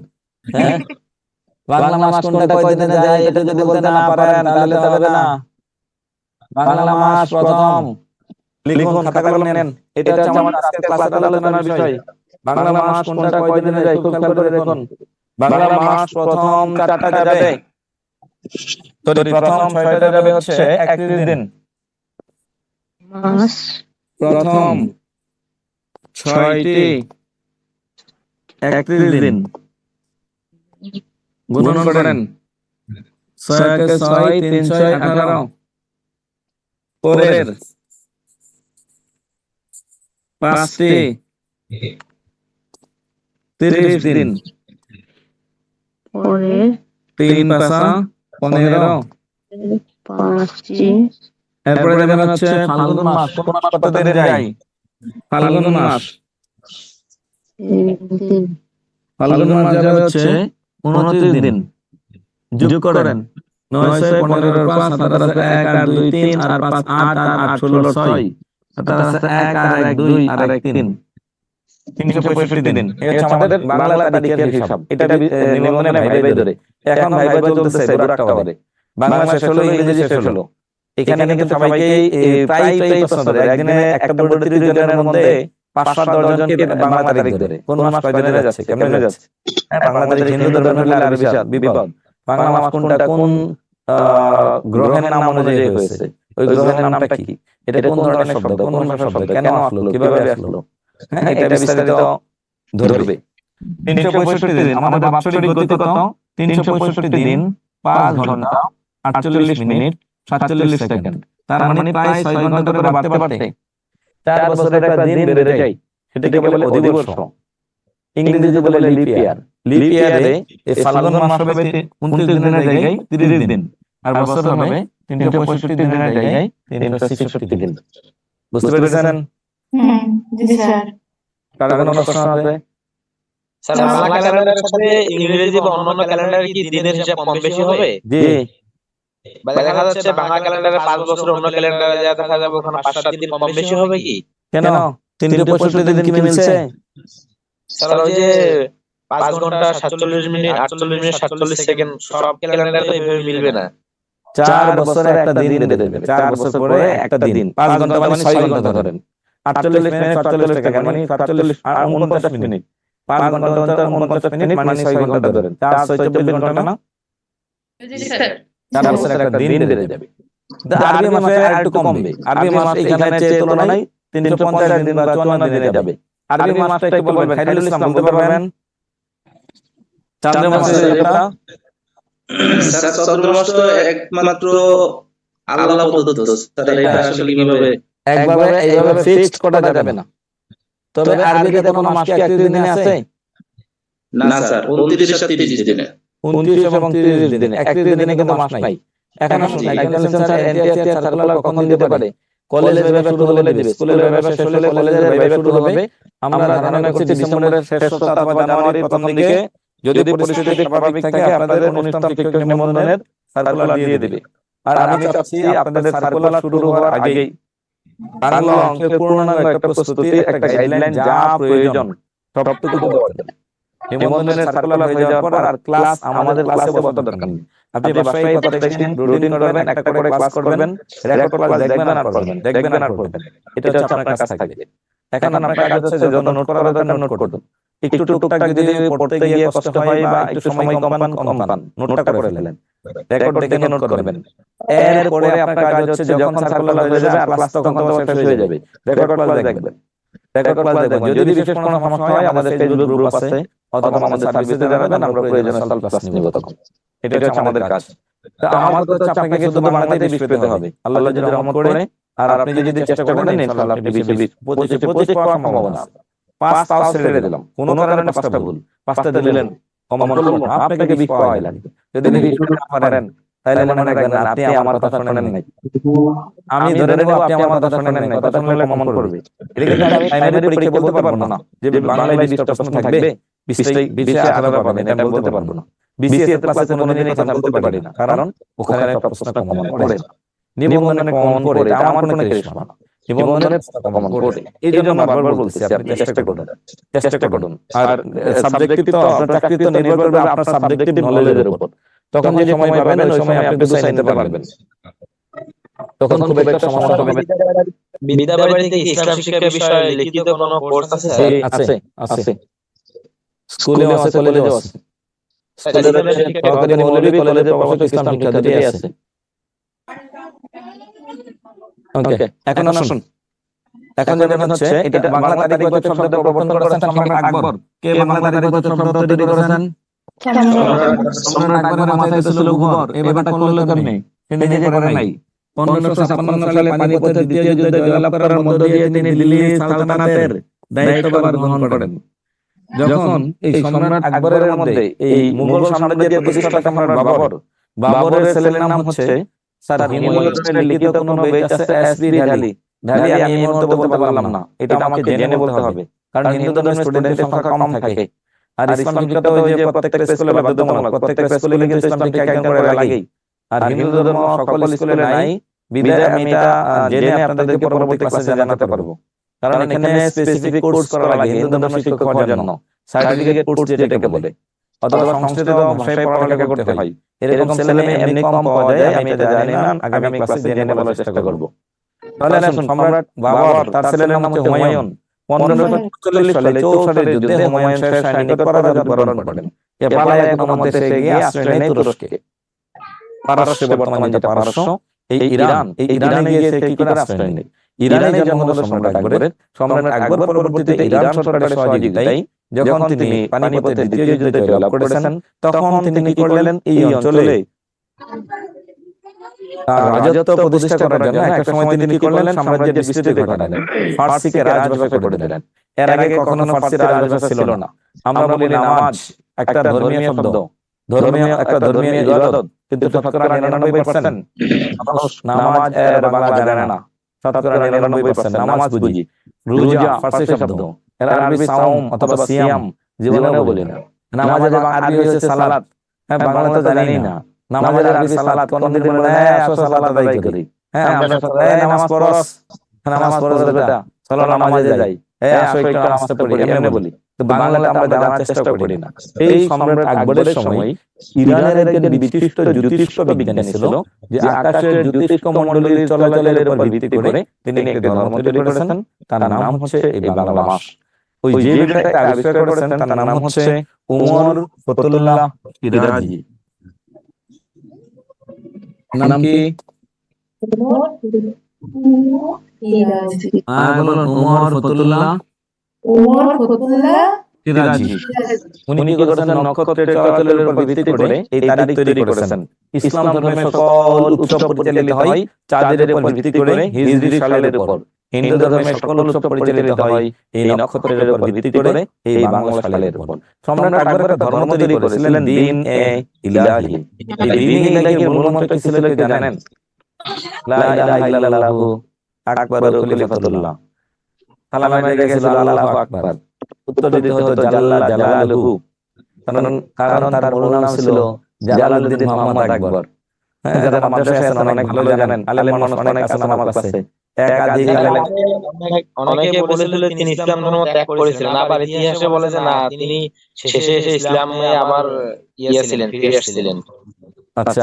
হ্যাঁ বাংলা মাস কোনটা কয় দিনে যায় এটা যদি বলতে না পারেন তাহলে তো হবে না। বাংলা মাস প্রথম লিখুন, খাতা কলম নেন। এটা হচ্ছে আমাদের আজকের ক্লাসের আলোচনার বিষয়। বাংলা মাস কোনটা কয় দিনে যায় খুব খেয়াল করে দেখুন। বাংলা মাস প্রথম 4টা যাবে, প্রথম 6টা যাবে হচ্ছে 31 দিন। মাস প্রথম 6টি 31 দিন গুণন করেন, 6 কে 6 318। পরের 5টি 30 দিন, পরে 3 5 15। 5টি এরপরে যাবেন হচ্ছে ফাল্গুন মাস। কোন মাস কত দিনে যায়? ফাল্গুন মাস। দিন ফাল্গুন মাস যাবে হচ্ছে 29 দিন। যোগ করেন, 9 6 15 5 7 আছে 1 আর 2 3 আর 5 8 আর 8 16 6 7 আছে 1 আর 1 2 আর 1 3 365 দিন। এই হচ্ছে আমাদের বাংলা তারিখের হিসাব। এটা নিবন্ধনে ভাই ধরে। এখন ভাই চলতেছে দুরাক্তাবাদে। বাংলা শেষ হলো, ইংরেজি শেষ হলো। এখানে কিন্তু সবাইকেই প্রায় প্রশ্ন ধরে। একদিনে একটা বোর্ডে 30 জনের মধ্যে 5-7 জনকে বাংলা তারিখ ধরে। কোন মাস কয় দিনে যাচ্ছে, কেমনে যাচ্ছে? হ্যাঁ, বাংলা তারিখ হিন্দু ধর্মের হলে আর বিপদ। বাংলা মাস কোনটা কোন গ্রহের নাম অনুযায়ী হয়েছে, ওই গ্রহের নামটা কি, এটা কোন ধরনের শব্দ, কোন ভাষার শব্দ, কেন আসলো, কিভাবে আসলো, হ্যাঁ, এটা বিস্তারিত ধরবে। 365 দিন, আমাদের বাৎসরিক গতি কত? 365 দিন 5 ঘন্টা 48 মিনিট 47 সেকেন্ড। তার মানে প্রায় 6 ঘন্টা করে বাড়তে বাড়তে 4 বছরের একটা দিন বেড়ে যায়। সেটাকে বলে অধিবর্ষ, ইংরেজিতে বলে লিপ ইয়ার। লিপ ইয়ারে এই ফাল্গুন মাস হবে 29 দিনের জায়গায় 30 দিন, আর বছর হবে 365 দিনের জায়গায় 366 দিন। বুঝতে পেরেছেন? জি স্যার। কার কোনো প্রশ্ন আছে? স্যার বাংলা ক্যালেন্ডারের সাথে ইংরেজি বা অন্যান্য ক্যালেন্ডারে কি দিনের হিসাব কম বেশি হবে? জি, বা দেখা যাচ্ছে বাংলা ক্যালেন্ডারে 5 বছর, অন্য ক্যালেন্ডারে যা দেখা যাবে ওখানে 5-7 দিন কম বেশি হবে কি? কেন 365 দিন কি মিলছে? স্যার ওই যে 5 ঘন্টা 47 মিনিট 48 মিনিট 47 সেকেন্ড সব ক্যালেন্ডারে তো এইভাবে মিলবে না। 4 বছরে একটা দিন বেড়ে যাবে, 4 বছর পরে একটা দিন। 5 ঘন্টা মানে 6 ঘন্টা ধরেন, 48 মিনিট 47 সেকেন্ড মানে 47 আর 49 মিনিট। 5 ঘন্টা অন্তর 49 মিনিট মানে 6 ঘন্টা ধরেন, 4 6 24 ঘন্টা না? জি স্যার। 4 বছরে একটা দিন বেড়ে যাবে। আরবি মাসে আর একটু কমবে। আরবি মাস এখানে চেয়ে তুলনায় 350 দিন বা 54 দিনে যাবে। আরবি মাসটা একটু বলবেন, খাইরুল ইসলাম বলতে পারবেন? চান্দ্র মাসে যেটা স্যার চন্দ্র মাস তো একমাত্র আল্লাহ প্রদত্ত। স্যার এটা আসলে কিভাবে? একভাবে এইভাবে ফিক্সড করা যাবে না। তবে আরবিতে কোনো মাস কি 31 দিনে আছে? না স্যার 29 আর 30 দিনে। 29 এবং 30 দিনে, 31 দিনে কিন্তু মাস নাই। এখন আসুন স্যার এনটিআর সার্কুলার কখন দিতে পারে? কলেজ ভাইভা শুরু হলে দিবে, স্কুলের ভাইভা শেষ হলে কলেজের ভাইভা শুরু হবে। আমরা ধারণা করছি ডিসেম্বরের শেষ সপ্তাহ অথবা জানুয়ারির প্রথম দিকে, যদি পরিস্থিতি স্বাভাবিক থাকে আপনাদের অনুষ্ঠান শিক্ষক নিবন্ধনের সার্কুলার দিয়ে দিবে। আর আমি চাচ্ছি আপনাদের সার্কুলার শুরু হওয়ার আগেই বাংলা অঙ্কের পূর্ণাঙ্গ একটা প্রস্তুতির একটা গাইডলাইন যা প্রয়োজন সবটুকু দেওয়া যাবে। নিবন্ধনের সার্কুলার হয়ে যাওয়ার পর আর ক্লাস আমাদের ক্লাসে বসার দরকার নেই। আপনি বাসায় কথা দেখেন, রুটিন করবেন, একটা করে ক্লাস করবেন, রেকর্ড ক্লাস দেখবেন আর পড়বেন, দেখবেন আর পড়বেন। এটা হচ্ছে আপনার কাছে থাকবে। এখন আপনার কাজ হচ্ছে যত নোট করা দরকার নোট করুন। একটু টুকটাক যদি পড়তে গিয়ে কষ্ট হয় বা একটু সময় কম পান, নোটটা করে ফেলেন, রেকর্ড দেখে নোট করবেন। এরপরে আপনার কাজ হচ্ছে যখন সার্কুলার হয়ে যাবে আর ক্লাস তখন তো শেষ হয়ে যাবে, রেকর্ড ক্লাস দেখবেন। রেকর্ড ক্লাস দেখবেন, যদি বিশেষ কোনো সমস্যা হয় আমাদের ফেসবুক গ্রুপ আছে অথবা আমাদের সার্ভিসে জানাবেন, আমরা প্রয়োজনে সলভ ক্লাস নিব তখন। এটা হচ্ছে আমাদের কাজ। তো আমার কথা হচ্ছে আপনাকে শুধু বাংলাতেই 20 পেতে হবে, আল্লাহ যদি রহমত করে। আর আপনি যদি চেষ্টা করেন ইনশাআল্লাহ আপনি 25 পাওয়ার সম্ভাবনা আছে। 5 পাও ছেড়ে দিলাম, কোনো কারণে 5টা ভুল, 5টা দিলেন কমন করলো না, আপনাকে 20 পাওয়াই লাগবে। যদি 20 না পারেন তাহলে মনে রাখবেন না আপনি আমার কথা শুনেন নাই। আমি ধরে নেব আপনি আমার কথা শুনেন নাই, কথা শুনলে কমন করবে। এটা কিন্তু আমি প্রাইমারি পরীক্ষা বলতে পারবো না যে বাংলায় 20টা প্রশ্ন থাকবে, 20 18 পাবেন, এটা বলতে পারবো না। বিসিএস ক্লাসে কোনোদিন এই কথা বলতে পারি না, কারণ ওখানে একটা প্রশ্ন কমন করে, নিবন্ধনে কমন করে, এটা আমার কোনো কৃষ্ণ না, নিবন্ধনে কমন করে। এই জন্য বারবার বলছি আপনি চেষ্টা করুন। আর সাবজেক্টিভ তো আপনার চাকরি তো নির্ভর করবে আপনার সাবজেক্টিভ নলেজের উপর। তখন যে সময় পাবেন ওই সময় আপনি গুছিয়ে নিতে পারবেন। তখন খুব একটা সমস্যা হবে না। বিদ্যাবাড়িতে ইসলাম শিক্ষা বিষয়ে লিখিত কোনো কোর্স আছে স্যার? আছে আছে, স্কুলেও আছে, কলেজেও আছে। স্কুলের সহকারী মৌলভী, কলেজের প্রভাষক ইসলাম শিক্ষা দুটোই আছে। ওকে, এখন আসুন, এখন যেমন হচ্ছে এটা বাংলা তারিখবাচক শব্দ প্রবর্তন করেছেন সম্রাট আকবর। কে বাংলা তারিখবাচক শব্দ তৈরি করেছেন? সম্রাট আকবরের মাথায় তো ছিল ঘুবর, এই ব্যাপারটা করলো কেমনে? সে নিজে করে নাই। 1556 সালে পানিপথের দ্বিতীয় যুদ্ধে জয়লাভ করার মধ্য দিয়ে তিনি দিল্লি সালতানাতের দায়িত্বভার গ্রহণ করেন। যখন এই সম্রাট আকবরের মধ্যে এই মুঘল সাম্রাজ্যের প্রতিষ্ঠাতা সম্রাট বাবরের ছেলের নাম হচ্ছে, স্যার হিমুলের লিখিত কোনো বই আছে এসবি ঢালি? ঢালি আমি এই মুহূর্তে বলতে পারলাম না, এটা আমাকে জেনে বলতে হবে, কারণ হিন্দু ধর্মের স্টুডেন্টের সংখ্যা কম থাকে। আর ইসলাম শিক্ষা তো ওই যে প্রত্যেকটা স্কুলে বাধ্যতামূলক, প্রত্যেকটা স্কুলে কিন্তু ইসলাম শিক্ষা একজন করে লাগেই। আর হিন্দু ধর্ম সকল স্কুলে নাই, বিধায় আমি এটা জেনে আপনাদেরকে পরবর্তী ক্লাসে জানাতে পারবো। কারণ এখানে স্পেসিফিক কোর্স করা লাগে হিন্দু ধর্ম শিক্ষক হওয়ার জন্য, সার্টিফিকেট কোর্স যেটাকে বলে, অথবা সংস্কৃত ভাষায় পড়ালেখা করতে হয়। এরকম ছেলে মেয়ে এমনি কম পাওয়া যায়, আমি এটা জানি না, আগামী ক্লাসে জেনে বলার চেষ্টা করবো। তাহলে আসুন, সম্রাট বাবর তার ছেলের নাম হচ্ছে হুমায়ুন। 1540 সালে 64 যুদ্ধে হুমায়ুন শের শাহ নিকট পরাজয় বরণ করেন। এ পালায় কোনো মতে সে গিয়ে আশ্রয় নেয় তুরস্কে, পারস্যে, বর্তমানে যেটা পারস্য, এই ইরান, এই ইরানে গিয়ে সে কি করে আশ্রয় নেয়। ইরানে জন্ম হলো সম্রাট আকবরের। সম্রাট আকবর পরবর্তীতে ইরান সরকারের সহযোগিতায় যখন তিনি পানিপথের দ্বিতীয় যুদ্ধে জয়লাভ করেছেন, তখন তিনি কি করলেন, এই অঞ্চলে তার রাজত্ব প্রতিষ্ঠা করার জন্য একটা সময় তিনি কি করলেন, সাম্রাজ্যের বিস্তৃতি ঘটালেন, ফার্সিকে রাজভাষা করে দিলেন। এর আগে কখনো ফার্সি রাজভাষা ছিল না। আমরা বলি নামাজ একটা ধর্মীয় শব্দ, ধর্মীয় একটা ধর্মীয় ইবাদত, কিন্তু শতকরা 99% মানুষ নামাজ এর বাংলা জানে না। শতকরা 99% নামাজ বুঝি, রোজা ফার্সি শব্দ, এর আরবি সাওম অথবা সিয়াম জীবনেও বলি না। নামাজের আরবি হচ্ছে সালাত, হ্যাঁ বাংলা তো জানি না। নামাজের আরবি সালাত, কোন দিন বলে আসো সালাত আদায় করি, হ্যাঁ আমরা নামাজ পড়স, নামাজ পড়স বেটা, চলো নামাজে যাই, আসো একটু নামাজটা পড়ি, এমনি বলি। তো বাংলাতে আমরা জানার চেষ্টা করি না। এই সম্রাট আকবরের সময় ইরানের একজন বিশিষ্ট জ্যোতিষ্ক বিজ্ঞানী ছিল, যে আকাশের জ্যোতিষ্ক মণ্ডলীর চলাচলের উপর ভিত্তি করে তিনি একটি ধর্ম তৈরি করেছেন, তার নাম হচ্ছে এই বাংলা মাস। ওই যে ব্যক্তিটা আবিষ্কার করেছেন তার নাম হচ্ছে উমর ফতুল্লাহ ইরাজি। নাম কি? বলুন, উমর ফতুল্লাহ ইরাজি। উনি কি করেছেন, নক্ষত্রের চলাচলের উপর ভিত্তি করে এই তারিখ তৈরি করেছেন। ইসলাম ধর্মের সকল উৎসব পরিচালিত হয় চাঁদের উপর ভিত্তি করে, হিজরি সালের উপর। হিন্দু ধর্মের সকল উৎসব পরিচালিত হয় এই নক্ষত্রের উপর ভিত্তি করে, এই বাংলা সালের উপর। সম্রাট আকবর ধর্ম তৈরি করেছিলেন দ্বীন এ ইলাহি। এই দ্বীন এ ইলাহির মূল মন্ত্র কি ছিল কি জানেন? লা ইলাহা ইল্লাল্লাহু আকবারু খলিফাতুল্লাহ। সালামে রেখেছিল আল্লাহু আকবার, উত্তর দিতে হতো জাল্লা জালালুহু, কারণ তার মূল নাম ছিল জালালউদ্দিন মুহাম্মদ আকবর। হ্যাঁ, যারা মাদ্রাসায় আছেন অনেক ভালো জানেন, আলেম মানুষ অনেক আছেন আমার কাছে। অনেকে বলেছিল তিনি ইসলাম ধর্ম ত্যাগ করেছিলেন, আবার ইতিহাসে বলে যে না, তিনি শেষে এসে ইসলামে আবার ছিলেন, ফিরে এসেছিলেন। আচ্ছা,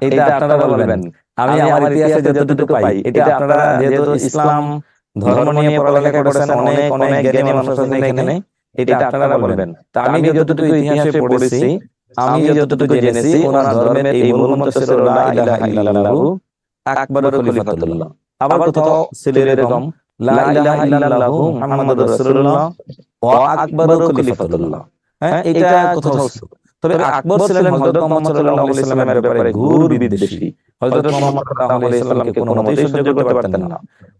এটা আপনারা বলবেন, আমি আমার ইতিহাসে যতটুকু পাই, এটা আপনারা যেহেতু ইসলাম ধর্ম নিয়ে পড়ালেখা করেছেন, অনেক অনেক জ্ঞানী মানুষ আছেন এখানে, এটা আপনারা বলবেন। তা আমি যতটুকু ইতিহাসে পড়েছি, আমি যতটুকু জেনেছি, ওনার ধর্মের এই মূল মন্ত্র ছিল লা ইলাহা ইল্লাল্লাহু আকবারু খলিফাতুল্লাহ। আবার কোথাও ছিল এরকম লা ইলাহা ইল্লাল্লাহু মুহাম্মাদুর রাসূলুল্লাহ ওয়া আকবারু খলিফাতুল্লাহ। হ্যাঁ, এটা কোথাও ছিল। তবে আকবর ছিলেন হযরত মুহাম্মদ সাল্লাল্লাহু আলাইহি ওয়াসাল্লামের ব্যাপারে ঘোর বিদ্বেষী। হযরত মুহাম্মদ সাল্লাল্লাহু আলাইহি ওয়াসাল্লামকে কোনো মতেই সহ্য করতে পারতেন না।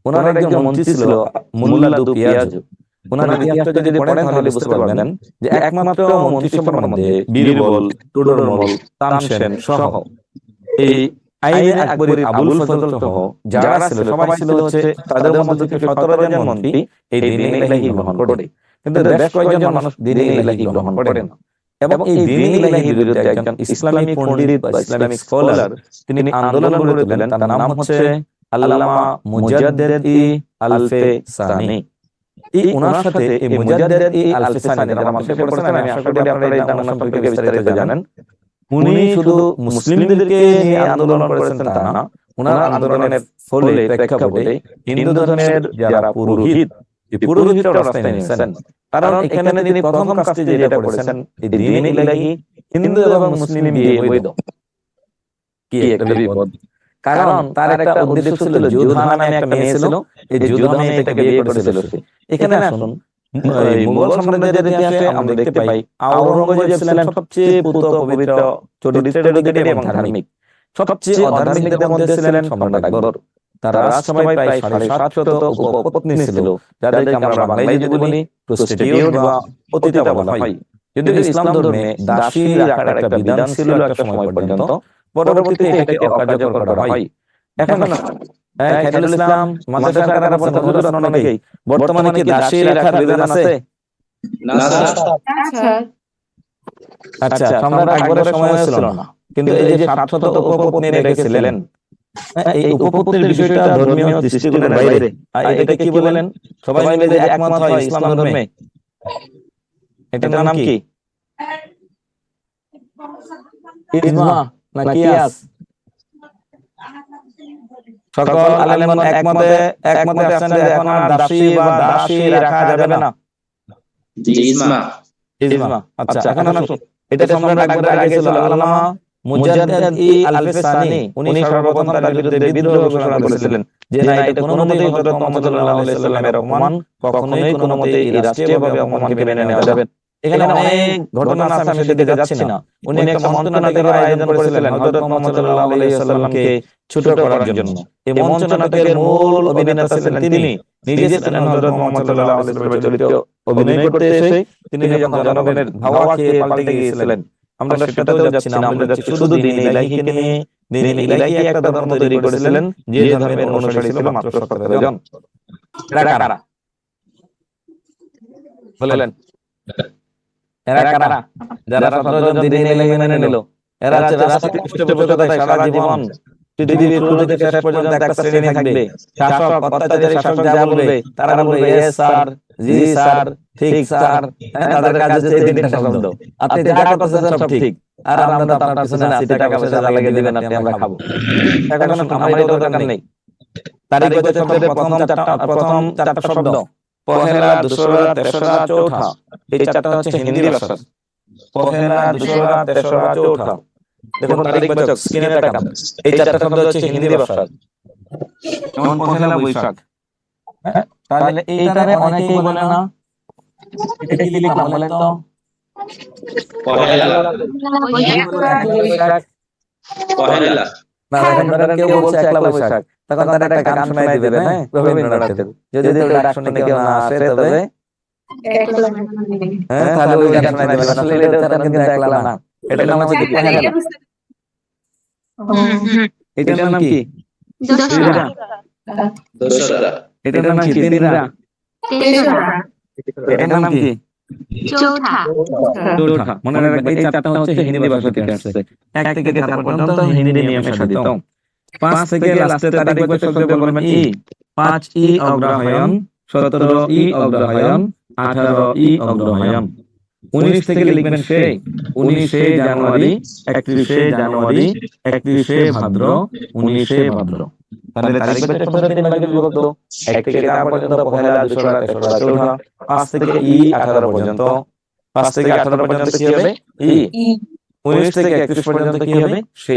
ওনার একজন মন্ত্রী ছিল মুল্লা দু পিয়াজ। ওনার ইতিহাসটা যদি পড়েন তাহলে বুঝতে পারবেন যে একমাত্র মন্ত্রিসভার মধ্যে বীরবল, টুডরমল, তামসেন সহ এই আইনে আকবরী আবুল ফজল সহ যারা ছিল সবাই ছিল হচ্ছে, তাদের মধ্যে থেকে 17 জন মন্ত্রী এই দ্বীন ইলাহি গ্রহণ করে, কিন্তু বেশ কয়েকজন মানুষ দ্বীন ইলাহি গ্রহণ করে না। এবং এই দ্বীন ইলাহির বিরুদ্ধে একজন ইসলামিক পণ্ডিত বা ইসলামিক স্কলার তিনি আন্দোলন গড়ে তুলেন, তার নাম হচ্ছে আল্লামা মুজাদ্দিদ-ই আলফে সানি। এই ওনার সাথে এই মুজাদ্দিদ-ই আলফে সানি, যারা মাসে পড়েছেন, আমি আশা করি আপনারা এই নাম সম্পর্কে বিস্তারিত জানেন। উনি শুধু মুসলিমদেরকে নিয়ে আন্দোলন করেছেন তা না, ওনার আন্দোলনের ফলে প্রেক্ষাপটে হিন্দু ধর্মের যারা পুরোহিত, এই পুরোহিতরা রাস্তায় নেমেছেন। কারণ এখানে তিনি প্রথম কাজটি যেটা করেছেন, এই দ্বীন ইলাহি হিন্দু এবং মুসলিম বিয়ে বৈধ। কি একটা বিপদ! কারণ তার একটা উদ্দেশ্য ছিল, যোধা নামে একটা মেয়ে ছিল, এই যোধা মেয়েটাকে বিয়ে করেছিল সে। এখানে আসুন, এই মুঘল সাম্রাজ্যের ইতিহাসে আমরা দেখতে পাই আওরঙ্গজেব ছিলেন সবচেয়ে পূত পবিত্র চরিত্রের অধিকারী এবং ধার্মিক। সবচেয়ে অধার্মিকদের মধ্যে ছিলেন সম্রাট আকবর। তার রাজসভায় প্রায় 750 উপপত্নী ছিল, যাদেরকে আমরা বাংলায় যদি বলি প্রস্টিটিউট বা পতিতা বলা হয়। যদিও ইসলাম ধর্মে দাসী রাখার একটা বিধান ছিল একটা সময় পর্যন্ত, পরবর্তীতে এটাকে অকার্যকর করা হয়। এখন খায়রুল ইসলাম মাদ্রাসা কারার পর হুজুর আপনারা অনেকেই, বর্তমানে কি দাসী রাখার বিধান আছে? না স্যার। আচ্ছা, সম্রাট আকবরের সময়ও ছিল না, কিন্তু এই যে 700 উপপত্নী রেখেছিলেন, এই উপপত্নীর বিষয়টা ধর্মীয় দৃষ্টিকোণের বাইরে। এটা কি বলেন? সবাই মিলে যে একমত হয় ইসলাম ধর্মে, এটার নাম কি? ইজমা না কিয়াস? সকল আলেমগণ একমতে আছেন যে এখন আর দাসী রাখা যাবে না। জি, ইজমা। ইজমা। আচ্ছা, এখন আসুন, এটা সম্রাট আকবরের আগে ছিল আল্লামা মুজাদ্দিদ আল-ফিসানি। উনি সর্বপ্রথম তার বিরুদ্ধে বিদ্রোহ ঘোষণা করেছিলেন যে না, এটা কোনোমতেই হযরত মুহাম্মদ সাল্লাল্লাহু আলাইহি সাল্লামের অপমান, কখনোই কোনোমতেই এই রাষ্ট্রীয়ভাবে অপমানকে মেনে নেওয়া যাবে। এখানে অনেক ঘটনা আছে, আমি সেদিকে যাচ্ছি না। উনি একটা মঞ্চনাটকের আয়োজন করেছিলেন হযরত মুহাম্মদ সাল্লাল্লাহু আলাইহি সাল্লামকে ছোট করার জন্য। এই মঞ্চনাটকের মূল অভিনেতা ছিলেন তিনি, নিজে ছিলেন হযরত মুহাম্মদ সাল্লাল্লাহু আলাইহি সাল্লামের চরিত্রে অভিনয় করতে এসে তিনি যখন জনগণের হাওয়া খেয়ে পাল্টে গিয়েছিলেন। আমরা সেটাতেও যাচ্ছি না, আমরা যাচ্ছি শুধু দ্বীন ইলাহিকে নিয়ে। দ্বীন ইলাহি একটা ধর্ম তৈরি করেছিলেন, যে ধর্মের অনুসারী ছিল মাত্র 17 জন। এরা কারা বলেন? এরা কারা যারা 17 জন দ্বীন ইলাহি মেনে নিল? এরা হচ্ছে রাষ্ট্রীয় পৃষ্ঠপোষকতায় সারা জীবন পৃথিবীর শুরু থেকে শেষ পর্যন্ত একটা শ্রেণী থাকবে, শাসক অত্যাচারী শাসক যা বলবে তারা বলবে ইয়েস স্যার, জি স্যার, ঠিক স্যার। তাদের কাজ হচ্ছে এই তিনটা শব্দ, আপনি যা করতেছেন সব ঠিক, আর আমরা তো আপনার পিছনে আছি, টাকা পয়সা যা লাগিয়ে দিবেন আপনি, আমরা খাবো। এখন আমার এটা দরকার নেই। তারিখ বছর শব্দের প্রথম চারটা শব্দ পহেলা, দুসরা, তেসরা, চৌঠা। এই চারটা হচ্ছে হিন্দি ভাষার। পহেলা, দুসরা, তেসরা, চৌঠা। দেখুন তারিখ বাচক, স্ক্রিনে তাকান। এই চারটা শব্দ হচ্ছে হিন্দি ভাষার। যেমন পহেলা বৈশাখ, তাহলে এইটারে অনেকেই বলে না, এটা কি লিখলাম বলেন তো? পহেলা। বৈশাখ। পহেলা। না, এখন ধরেন কেউ বলছে একলা বৈশাখ, তখন তার একটা গান শোনাই দিবেন, হ্যাঁ, রবীন্দ্রনাথের। যদি তো ডাক শুনে কেউ না আসে তবে তাহলে ওই গান শোনাই দিবেন। আসলে এটা উচ্চারণ কিন্তু একলা না, এটার নাম হচ্ছে পহেলা। এটার নাম কি? দুসরা। দোসরা। এটার নাম কি? তিনরা। এটার নাম কি? চৌঠা। চৌঠা। মনে রাখবেন এই চারটা হচ্ছে হিন্দি ভাষা থেকে আসছে। 1 থেকে 4 পর্যন্ত হিন্দি নিয়মে সাধিত। 5 থেকে লাস্টে তারিখ বছর শব্দ বলবেন ই। 5 ই অগ্রহায়ণ, 17 ই অগ্রহায়ণ, 18 ই অগ্রহায়ণ। 19 থেকে লিখবেন সে। 19 জানুয়ারি, 31 জানুয়ারি, 31 ভাদ্র, 19 ভাদ্র। তাহলে তারিখ বছর শব্দ 3 ভাগে বিভক্ত। 1 থেকে 4 পর্যন্ত পহেলা, দুসরা, তেসরা, চৌঠা। 5 থেকে ই 18 পর্যন্ত। 5 থেকে 18 পর্যন্ত কি হবে? ই। 19 থেকে 31 পর্যন্ত কি হবে? সে।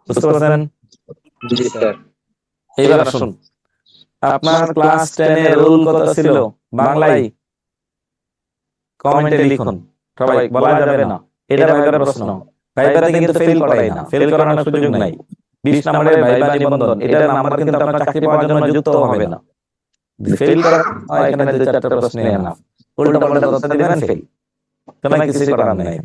বুঝতে পারছেন? জি স্যার। এবার আসুন, আপনার ক্লাস 10 এর রুল কত ছিল বাংলায়? কমেন্টে লিখুন। সবাই বলা যাবে না, এটা ভাইবার প্রশ্ন। ভাইবাতে কিন্তু ফেল করাই না, ফেল করানোর সুযোগ নাই। 20 নম্বরের ভাইবা নিবন্ধন, এটার নাম্বার কিন্তু আপনার চাকরি পাওয়ার জন্য যুক্ত হবে না। ফেল করা এখানে 2-4টা প্রশ্ন না, উল্টা পাল্টা তথ্য দিবেন, ফেল। কোনো কিছু করার নাই।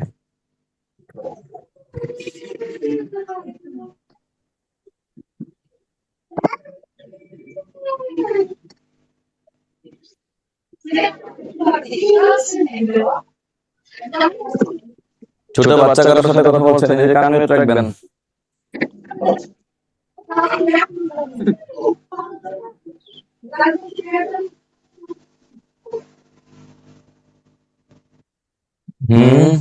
ছোট বাচ্চা কারোর সাথে কথা বলছেন, এই যে কান মিউট রাখবেন। হুম,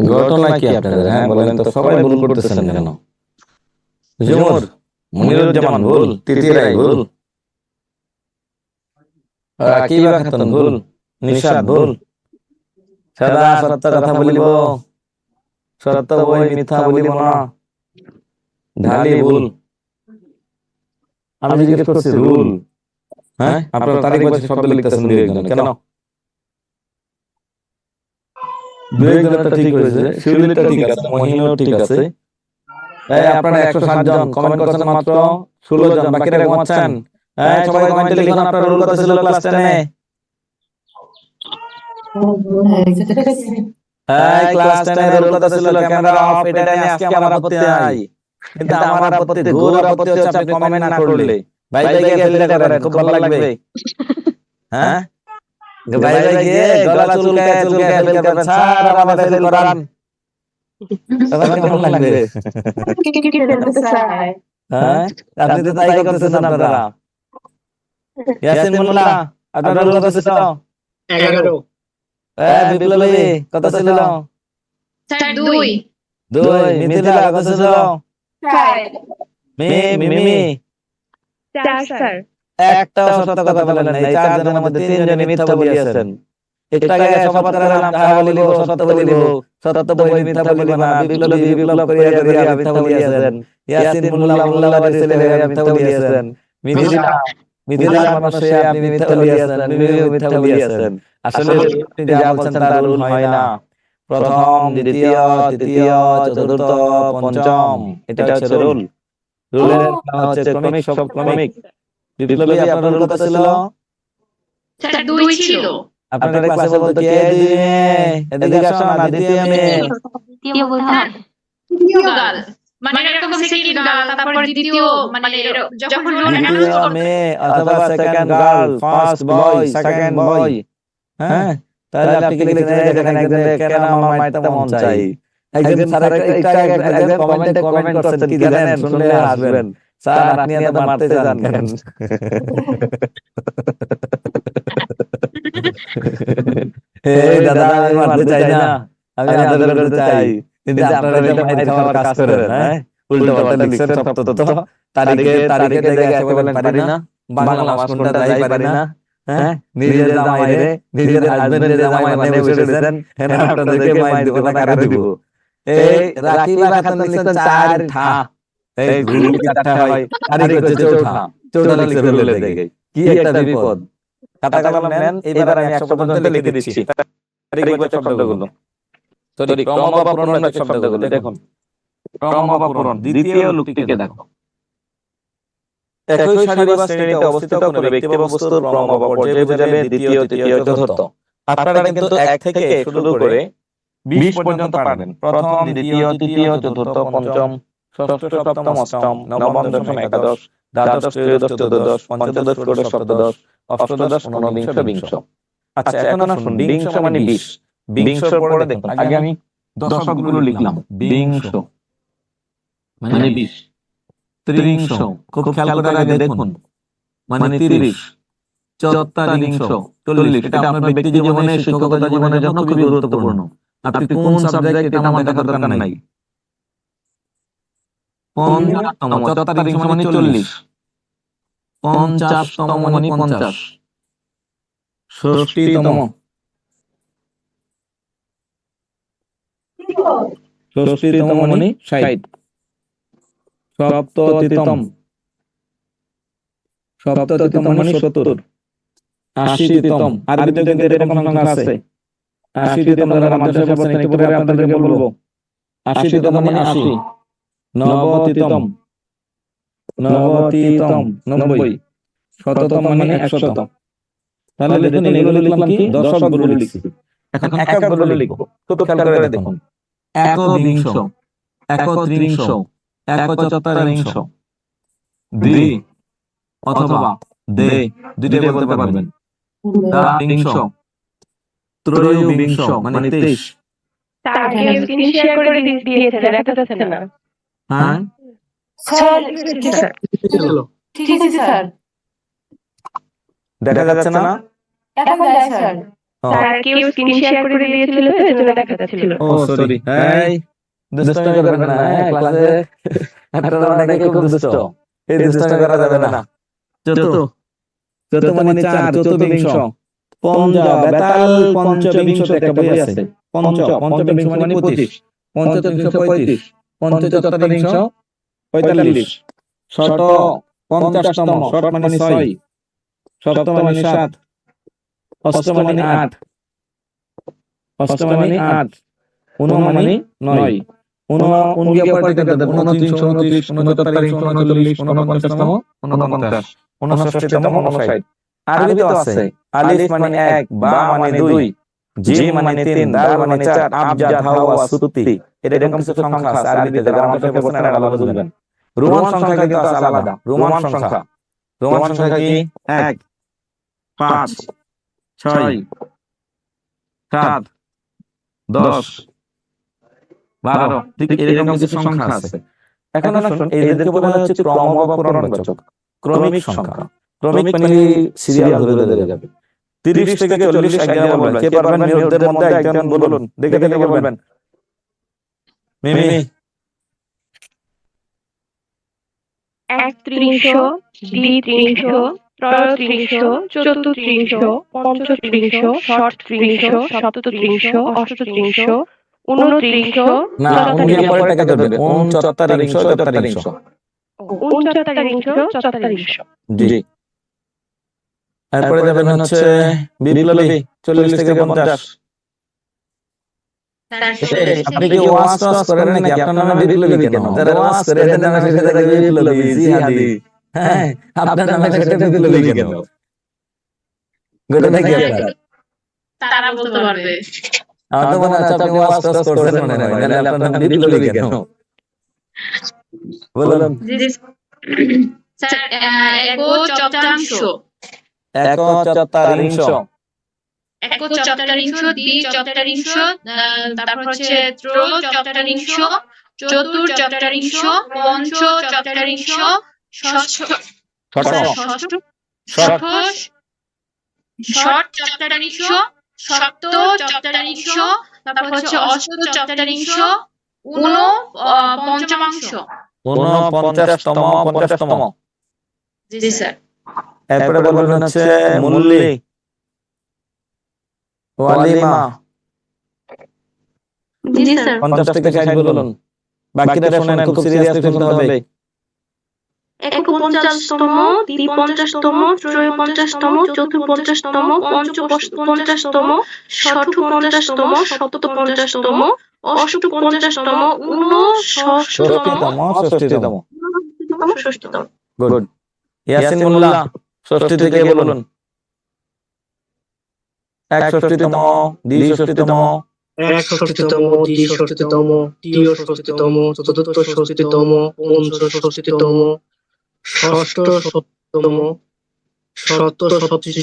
ঘটনা কি আপনাদের? হ্যাঁ বলেন তো, সবাই ভুল করতেছেন কেন? জুমুর, মনিরুজ্জামান ভুল, তৃতীয় রায় ভুল, আকিবা খাতুন ভুল, নিশাদ ভুল। সদা সত্য কথা বলিব, সত্য বই মিথ্যা বলিব না, ঢালি ভুল। আমি জিজ্ঞেস করছি রুল। হ্যাঁ আপনার তারিখ বছর শব্দ লিখতেছেন দুই একজনে কেন? দুই একজনেরটা ঠিক হয়েছে, শিউলিরটা ঠিক আছে, মহিমেও ঠিক আছে। এই আপনারা 160 জন কমেন্ট করছেন মাত্র 16 জন, বাকিরা ঘুমাচ্ছেন। এই সবাই কমেন্টে লিখুন আপনার রোল কত ছিল ক্লাস 10 এ। এই ক্লাস 10 এর রোল কত ছিল? Camera off. এটা নিয়ে আজকে আমার আপত্তি নাই, কিন্তু আমার আপত্তি, ঘোর আপত্তি হচ্ছে আপনি কমেন্ট না করলে। ভাই ভাই গিয়ে ফেলটা করেন, খুব ভালো লাগবে। হ্যাঁ ভাই ভাই গিয়ে গলা চুলকায় চুলকায় ফেল করবেন, স্যার আমাদের ফেল করান। তখন কেমন লাগবে? হ্যাঁ আপনি তো তাই করতেছেন আপনারা। ইয়াসিন মোল্লা আপনার রোল কত ছিল? 11 বিপ্লবী কত ছিল? স্যার 2 2। মিথিলা কত ছিল? মিমি 4 স্যার। একটাও সত্য কথা বলেন নাই। 4 জনের মধ্যে 3 জনই মিথ্যা বলিয়েছেন। একটা গায়ে শপথ করালাম তাহা বলিব, সত্য বলিব, সত্য বলি মিথ্যা বলিব না। বিপ্লবী বিপ্লব করিয়া করিয়া মিথ্যা বলিয়েছেন। ইয়াসিন মোল্লা মোল্লাবাড়ির ছেলে হয়ে মিথ্যা বলিয়েছেন। মিথিলা মিথিলার মানুষ হয়ে আপনি মিথ্যা বলিয়েছেন, মিমিও মিথ্যা বলিয়েছেন। আসলে আপনি যা বলছেন তা রুল হয় না। প্রথম, দ্বিতীয়, তৃতীয়, চতুর্থ, পঞ্চম, এটা হচ্ছে রুল। রুলের নাম হচ্ছে ক্রমিক, সব ক্রমিক। বিপ্লবী আপনার রুল কত ছিল? স্যার 2 ছিল। আপনাদের ক্লাসে বলতো কে দুই মেয়ে, এদিকে আসো না, দ্বিতীয় মেয়ে। দ্বিতীয় বলতে হয়। দ্বিতীয় গাল মানে এরকম সেকেন্ড গাল, তারপর দ্বিতীয় মানে যখন রোল দ্বিতীয় অ্যানাউন্স মেয়ে অথবা second girl, first boy, second boy. হ্যাঁ তাহলে আপনি কি লিখেছেন? এই দেখেন একজন কেন আমার মাইতে মন চাই। একজন স্যার একজন কমেন্টে কমেন্ট করছেন কি জানেন? শুনলে হাসবেন। স্যার আপনি এত মারতে যান কেন? এই দাদা আমি মারতে চাই না, আমি আদর করতে চাই, কিন্তু আপনারা এটা মাইর খাওয়ার কাজ করেন। হ্যাঁ উল্টো পাল্টা লিখছেন সব তথ্য। তারিখে তারিখে দেখে এসে বলেন পারি না, বাংলা মাস কোনটা যাই পারি না। হ্যাঁ নিজের জামাই রে, নিজের হাজবেন্ডের জামাই মানে বসে রয়েছেন। হ্যাঁ আপনাদেরকে মাইর দেব না, কারে দিব? এই রাকিবা খাতুন লিখছেন 4 ঠা। এই ভুল কি 4টা হয়? তারিখ হচ্ছে চৌঠা, চৌঠা লিখছে রুলের দেখে। কি একটা বিপদ। খাতা কলম নেন, এবার আমি 100 পর্যন্ত লিখে দিচ্ছি তারিখ বছর শব্দগুলো। সরি ক্রম বা পূরণবাচক শব্দগুলো দেখুন। ক্রম বা পূরণ, দ্বিতীয় লোকটিকে দেখো। একই সারি বা শ্রেণীতে অবস্থিত কোনো ব্যক্তি বা বস্তুর ক্রম বা পর্যায় বোঝালে দ্বিতীয়, তৃতীয়, চতুর্থ। আপনারা কিন্তু 1 থেকে শুরু করে 20 পর্যন্ত পারবেন। প্রথম, দ্বিতীয়, তৃতীয়, চতুর্থ, পঞ্চম, ষষ্ঠ, সপ্তম, অষ্টম, নবম, দশম, একাদশ, দ্বাদশ, ত্রয়োদশ, চতুর্দশ, পঞ্চদশ, ষোড়শ, সপ্তদশ, অষ্টদশ, ঊনবিংশ, বিংশ। আচ্ছা এখন আসুন বিংশ মানে 20। বিংশর পরে দেখুন, আগে আমি দশকগুলো লিখলাম। বিংশ মানে 20। ত্রিংশ খুব খেয়াল করে আগে দেখুন মানে 30। চত্বারিংশ 40। এটা আপনার ব্যক্তি জীবনে, শিক্ষকতা জীবনের জন্য খুবই গুরুত্বপূর্ণ। আপনি কোন সাবজেক্ট এটা আমার দেখার দরকার নাই। 50তম, চত্বারিংশ মানে 40। 50তম মানে 50। 60তম, 60তম মানে 60। 70তম, 70তম মানে 70। 80তম, আরবিতে কিন্তু এরকম সংখ্যা আছে। 80তম যারা মাদ্রাসায় পড়ছেন একটু পরে আপনাদেরকে বলবো। 80তম মানে 80। 90তম, 90তম 90। 100তম মানে 100তম। তাহলে দেখুন এগুলো লিখলাম কি? দশকগুলো লিখছি। এখন এককগুলো লিখবো। খুব খেয়াল করে দেখুন। একবিংশ, একত্রিংশ, একচত্বরিংশ, দ্বি অথবা দে, দুইটাই বলতে পারবেন। দ্বাবিংশ, ত্রয়োবিংশ মানে 23। তাকে স্ক্রিন শেয়ার করে দিয়েছে, দেখা যাচ্ছে না। হ্যাঁ স্যার ঠিক আছে স্যার, দেখা যাচ্ছে না? এখন যায় স্যার। স্যার কেউ স্ক্রিন শেয়ার করে দিয়েছিল তো এজন্য দেখা যাচ্ছিল ও সরি, এই দুষ্টামি করবেন না, ক্লাসে আপনারা অনেকে খুব দুষ্ট, এই দুষ্টামি করা যাবে না। চত মানে 4, চতুর্বিংশ, পঞ্চা বেতাল পঞ্চবিংশ একটা বই আছে, পঞ্চবিংশ মানে 25, পঞ্চত্রিংশ 35, পঞ্চচত্বরিংশ 45, শত 50তম, শত মানে 6, সপ্ত মানে 7, অষ্ট মানে 8, অষ্ট মানে 8, উন মানে 9, উন গিয়ে পরে থেকে দেব 29, 29, 69, 39, 49তম, 49, 69তম, 59। আরবিতে আছে আলিফ মানে 1, বা মানে 2, জিম মানে 3, দাল মানে 4, আবজাদ হাওয়া সুত্তি, এরকম কিছু সংখ্যা আছে আরবিতে, যারা আমাদের সাথে পড়ছেন এরা ভালো বুঝবেন। রোমান সংখ্যা কিন্তু আছে আলাদা, রোমান সংখ্যা কি 1, 5, 6, 7, 10, 12, ঠিক এরকম কিছু সংখ্যা আছে। এখন আসুন এদেরকে বলা হচ্ছে ক্রম বা পূরণবাচক, ক্রমিক সংখ্যা। ক্রমিক মানে সিরিয়াল ধরে ধরে যাবে। 30 থেকে 40 একজন বলবেন, কে পারবেন মেয়েদের মধ্যে একজন বলুন, দেখে দেখে বলবেন। মিমি 31, 32, 33, 34, 35, 36, 37, 38, 39, না, উনকে পরে টাকা ধরবে, 39, 44। 39, 44। জি। এরপরে যাবেন হচ্ছে বিপ্লবী 40 থেকে 50। আপনি কি ওয়াজ টাজ করেন নাকি? আপনার নামে বিপ্লবী কেন? যারা ওয়াজ করে এদের নামে সেটা থাকে বিপ্লবী, জিহাদি। হ্যাঁ, আপনার নামে সেটা বিপ্লবী কেন? ঘটনা কি আপনার? তারা বলতে পারবে। আমার তো মনে হচ্ছে আপনি ওয়াজ টাজ করছেন মনে হয়, নাহলে আপনার নাম বিপ্লবী কেন? বলুন। স্যার একো চতুর্থাংশ, এক চতুর্থাংশ, একো চতুর্থাংশ, দ্বি চতুর্থাংশ, তারপর হচ্ছে ত্র চতুর্থাংশ, চতুর চতুর্থাংশ, পঞ্চ চতুর্থাংশ, ষষ্ঠ ষট চতুর্থাংশ, সপ্ত চতুর্থাংশ, তারপর হচ্ছে অষ্ট চতুর্থাংশ, পঞ্চমাংশ। 49তম। জি স্যার। এরপরে বলবেন হচ্ছে মুল্লি, ওয়ালিমা। জি স্যার। 50 থেকে 60 বলুন, বাকিটা শুনেন, খুব সিরিয়াসলি শুনতে হবে। 51তম, 52তম, 53তম, 54তম, 55তম, 56তম, 57তম, 58তম, 60তম, 60তম। গুড। ইয়াসিন মোল্লা 60 থেকে বলুন, 61তম, 62তম, 61তম, 62তম, 63তম, 64তম, 65তম, 66তম, 67তম,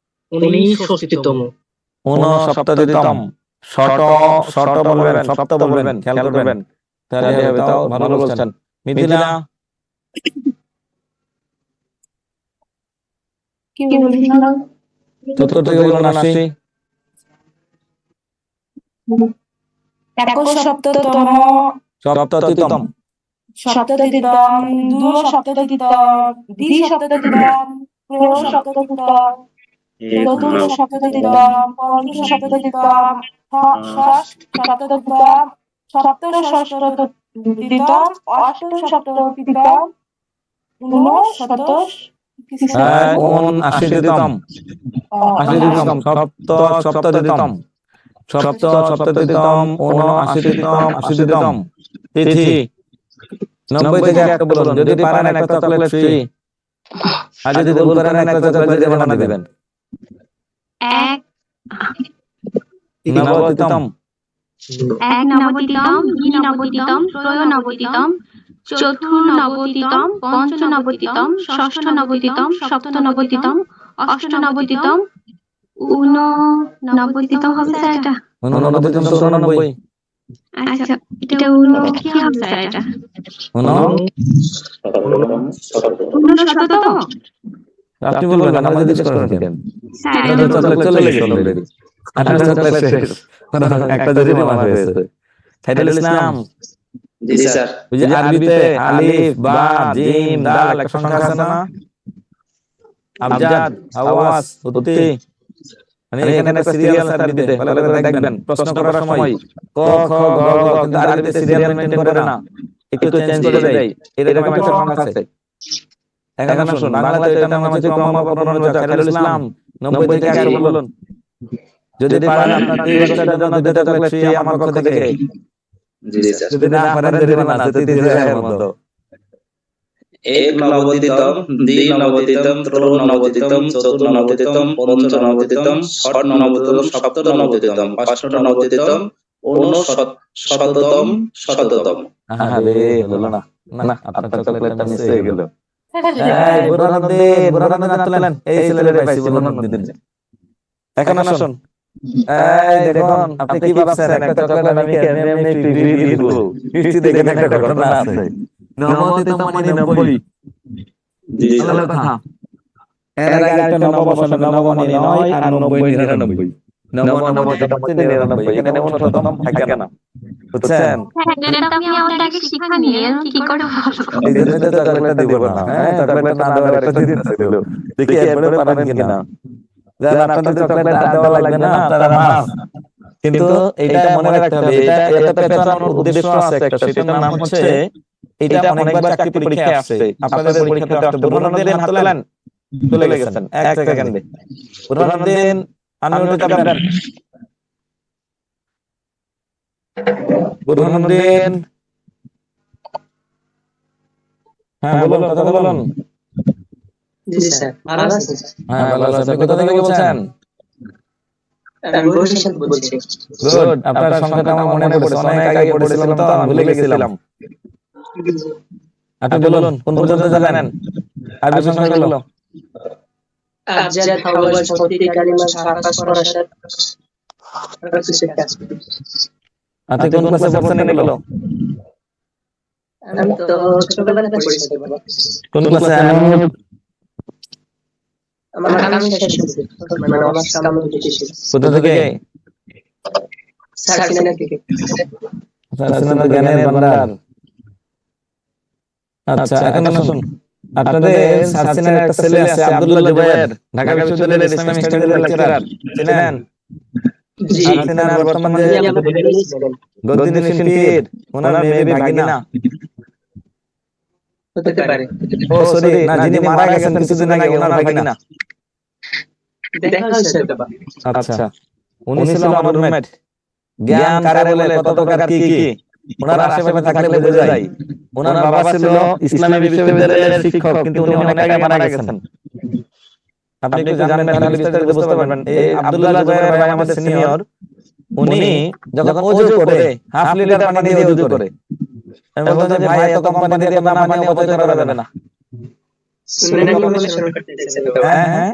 68তম, 69তম। 69তম। শত বলবেন, সপ্ত বলবেন, খেয়াল করবেন, তাহলে হবে। তাও ভালো বলছেন। মিথিলা চতুর্থ থেকে বলুন 80। 61তম, সপ্ততিতম, 70তম, 72, 73, 74, 74, 75, 76, 77, 78, 80তম, 80তম, সপ্ততিতম, 80তম, 80তম। তিথি 90 থেকে একটা বলুন, যদি পারেন একটা চকলেট ফ্রি, আর যদি ভুল করেন একটা চকলেট জরিমানা দিবেন। 90তম, 91তম, 92তম, 93তম, 94তম, 95তম, 96তম, 97তম, 98তম, 99তম হবে স্যার এটা? 89তম, 94। আচ্ছা, এটা কি হবে স্যার এটা? 69তম, আপনি বলবেন আমরা জিজ্ঞেস করেন কেন? স্যার আপনাদের চকলেট চলে গেছে অলরেডি। আপনার চকলেট শেষ। একটা জরিমানা হয়েছে। খাইরুল ইসলাম, জি স্যার। ওই যে আরবিতে আলিফ, বা, জিম, দাল একটা সংখ্যা আছে না? আবজাদ, আওয়াজ, উত্তি, মানে এখানে একটা সিরিয়াল আছে আরবিতে, ভালো করে দেখবেন। প্রশ্ন করার সময় ক, খ, গ, ঘ, কিন্তু আরবিতে সিরিয়াল মেইনটেইন করে না, একটু চেঞ্জ করে দেয়। এরকম একটা সংখ্যা আছে। এখন আসুন, বাংলাতে এটার নাম হচ্ছে ক্রম পূর্ণরোজা। খাইরুল ইসলাম 90 থেকে 100 বলুন। যদি পারেন আপনার 2 বছরের জন্য 2টা চকলেট ফ্রি আমার পক্ষ থেকে। জি স্যার। যদি না পারেন জরিমানা আছে 30,000 মতো। এক নবতিতম, দ্বি নবতিতম, ত্রো নবতিতম, চতুর্থ নবতিতম, পঞ্চ নবতিতম, ষট নবতিতম, সপ্ত নবতিতম, অষ্ট নবতিতম, ঊনশততম, শততম। আরে হলো না, না আপনার চকলেটটা মিস হয়ে গেল। এই বুরহানুদ্দিন হাত তোলেন। এই ছেলেরে পাইছি বুরহানুদ্দিন। এখন আসুন, এই দেখুন আপনি কি ভাবছেন একটা চকলেট আমি কেমনে এমনি ফ্রি দিয়ে দিব? ফ্রি দেখেন একটা ঘটনা আছে। নবতিতম মানে 90। জি ভালো স্যার। কথা। এর আগে একটা নব বসাবে, নব মানে 9 আর 90 99। নব নবতিতম হচ্ছে 99, এখানে 69তম থাকে না, বুঝছেন? এটা তো আপনি আমাদের আগে শিখাননি, এখন কি করে বলবো? এই জন্য তো চকলেটটা দিব না। হ্যাঁ, চকলেটটা না দেওয়ার একটা দিন আছে। দেখি এরপরে পারেন কিনা। জান আপনাদের চকলেট আর দেওয়া লাগবে না, আপনারা মাফ। কিন্তু এটা মনে রাখতে হবে, এটা এত পেছানোর উদ্দেশ্য আছে একটা, সেটার নাম হচ্ছে, এটা অনেকবার চাকরি পরীক্ষায় আসছে, আপনাদের পরীক্ষাতে আসছে। বুরহানুদ্দিন হাত তোলেন। চলে গেছেন 1 সেকেন্ডে। বুরহানুদ্দিন আনমিউট করবেন। বুরহানুদ্দিন, হ্যাঁ বলুন, কথা বলুন। জি স্যার, ভালো আছেন? হ্যাঁ ভালো আছি। আপনি কোথা থেকে বলছেন? আমি বরিশাল থেকে বলছি। গুড, আপনার সংখ্যাটা আমার মনে পড়েছে, অনেক আগে পড়েছিলাম তো আমি ভুলে গেছিলাম। আপনি বলুন কোন পর্যন্ত জানেন আরবি সংখ্যাগুলো? আবজাদ, হাওয়াজ, সত্যি, কালিমা, শাকাস, ফরাসাত। আপনি কোন ক্লাসে পড়ছেন এগুলো? আমি তো ছোটবেলা থেকে পড়ছি। কোন ক্লাসে? আমার কাম শেষ হয়েছে, মানে আমার কাম শেষ হয়েছে। কোথা থেকে? সার্সিনা থেকে। সার্সিনা তো জ্ঞানের ভান্ডার। আচ্ছা এখন আসুন, আপনাদের সার্সিনার একটা ছেলে আছে আব্দুল্লাহ জুবায়ের, ঢাকা বিশ্ববিদ্যালয়ের ইসলামিক স্টাডিজের লেকচারার, চিনেন? জি, সার্সিনার বর্তমানে যে গদ্দিনী শিল্পীর ওনার মেয়ে ভাগিনা, হতে পারে। ও সরি না, যিনি মারা গেছেন কিছুদিন আগে ওনার ভাগিনা। দেখা হয়েছে তো। আচ্ছা, উনি ছিল আমার রুমমেট। জ্ঞান কারে বলে, কত প্রকার কি কি, ওনার আশেপাশে থাকলে বোঝা যায়। ওনার বাবা ছিল ইসলামী বিশ্ববিদ্যালয়ের শিক্ষক, কিন্তু উনি অনেক আগে মারা গেছেন। আপনি একটু জানবেন তাহলে বিস্তারিত বুঝতে পারবেন। এই আব্দুল্লাহ জুবায়ের ভাই আমাদের সিনিয়র, উনি যখন ওযু করে হাফ লিটার পানি দিয়ে ওযু করে। আমি বলতাম যে ভাই এত কম পানি দিয়ে না পানি অপচয় করা যাবে না। সুন্নাহ অনুসরণ করতে চাইছেন তো। হ্যাঁ হ্যাঁ,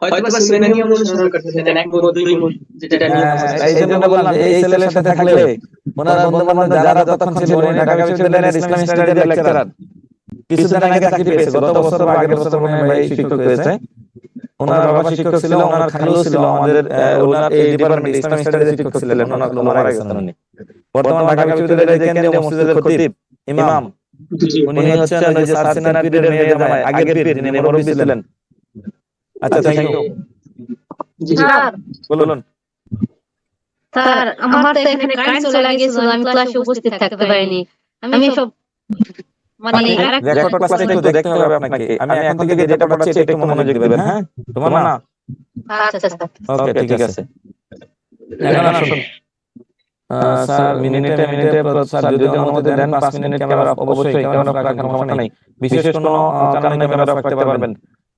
হয়তো বা সুন্নাহ অনুসরণ করতে চাইছেন, এক মুদ দুই মুদ যেটা নিয়ম আছে। এই জন্য বললাম যে এই ছেলের সাথে থাকলে ওনার বন্ধু বান্ধব যারা ততক্ষণ ছিল, উনি ঢাকা বিশ্ববিদ্যালয়ের ইসলামিক স্টাডিজের লেকচারার, কিছুদিন আগে চাকরি পেয়েছে, গত বছর বা আগের বছর মনে হয় ভাই শিক্ষক হয়েছে। ওনার বাবা শিক্ষক ছিল, ওনার খালু ছিল আমাদের ওনার এই ডিপার্টমেন্ট ইসলামিক স্টাডিজের শিক্ষক ছিলেন, ওনার খালু মারা গেছেন উনি। বর্তমান ঢাকা বিশ্ববিদ্যালয়ের যে কেন্দ্রীয় মসজিদের খতিব ইমাম, উনি হচ্ছেন ওই যে সার্সিনার পীরের মেয়ে জামাই, আগের পীর যিনি মুরব্বি ছিলেন। আচ্ছা থ্যাংক ইউ। স্যার, বলুন। স্যার আমার তো এখানে কারেন্ট চলে গিয়েছিল, আমি ক্লাসে উপস্থিত থাকতে পারিনি। আমি সব মানে রেকর্ড ক্লাসটা একটু দেখতে হবে আপনাকে। আমি এখন থেকে যেটা পড়াচ্ছি এটা একটু মনোযোগ দিবেন, হ্যাঁ? তোমার না? আচ্ছা স্যার। ওকে ঠিক আছে। এখন আসুন, স্যার মিনিটে স্যার যদি অনুমতি দেন 5 মিনিট ক্যামেরা অবশ্যই ক্যামেরা রাখার সমস্যা নেই। বিশেষ কোনো কারণে ক্যামেরা রাখতে পারবেন,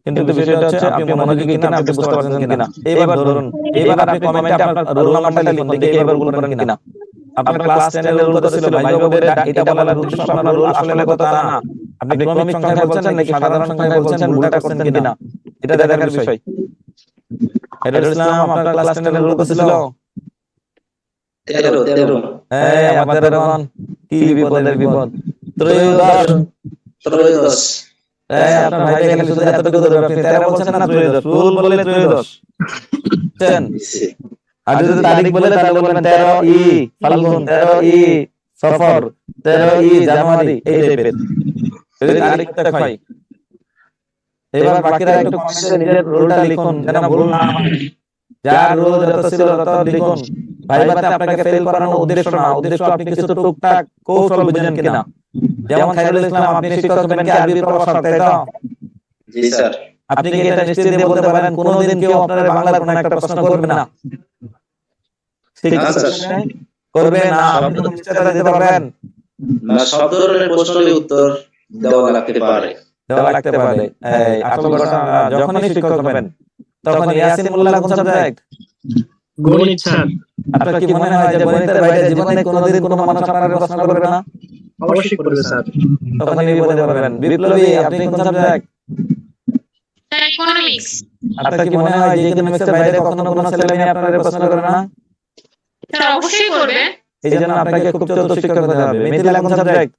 কিন্তু বিষয়টা হচ্ছে আপনি মনোযোগী কিনা, আপনি বুঝতে পারছেন কিনা। এইবার ধরুন, এইবার আপনি কমেন্টে আপনার রোল নাম্বারটা লিখুন, দেখি এবার ভুল করেন কিনা। আপনার ক্লাস 10 এর রুল কত ছিল? ভাই বাবুদের এটা বলার উদ্দেশ্য আপনার রুল আসলে কত তা না, আপনি ক্রমিক সংখ্যায় বলছেন নাকি সাধারণ সংখ্যায় বলছেন, ভুলটা করছেন কিনা এটা দেখার বিষয়। খাইরুল ইসলাম, আপনার ক্লাস 10 এর রুল কত ছিল? 13। এই আমাদের এখন কি বিপদের বিপদ। ত্রয়োদশ। আপনার ভাই এখানে শুধু এতটুকু ধরবে, আপনি 13 বলছেন না ত্রয়োদশ, রুল বললে ত্রয়োদশ, বুঝছেন? আর যদি তারিখ বলে তাহলে বলবেন 13 ই ফাল্গুন, 13 ই সফর, 13 ই জানুয়ারি, এই টাইপের যদি তারিখটা হয়। এবার বাকিরা একটু কমেন্টে নিজের রুলটা লিখুন যেন ভুল না হয়। যার রুল যত ছিল তত লিখুন। ভাইবাতে আপনাকে ফেল করানোর উদ্দেশ্য না, উদ্দেশ্য আপনি কিছু টুকটাক কৌশল বুঝেন কিনা। যেমন খায়রুল ইসলাম, আপনি শিক্ষক হবেন কি আরবি প্রভাষক, তাই তো? জি স্যার। আপনি কি এটা নিশ্চিত দিয়ে বলতে পারেন কোনোদিন কেউ আপনার বাংলার কোনো একটা প্রশ্ন করবে না? ঠিক না আছে, স্যার। করবে না, আপনি তো নিশ্চয়তা দিতে পারবেন? না, সব ধরনের প্রশ্নের উত্তর দেওয়া লাগতে পারে। দেওয়া লাগতে পারে। এই আসল ঘটনা, যখনই শিক্ষক হবেন তখন ইয়াসিন মোল্লা কোন সাবজেক্ট? গণিত স্যার। আপনার কি মনে হয় যে গণিতের বাইরে জীবনে কোনোদিন কোনো মানুষ আপনার প্রশ্ন করবে না? অবশ্যই করবে স্যার। তখনই বলতে পারবেন। বিপ্লবী, আপনি কোন সাবজেক্ট? Sir economics. আপনার কি মনে হয় যে ইকোনমিক্সের বাইরে কখনো কোনো ছেলে মেয়ে আপনার প্রশ্ন করবে না? স্যার অবশ্যই করবে। এই জন্য আপনাকে খুব চতুর শিক্ষক হতে হবে। মিথিলা কোন সাবজেক্ট?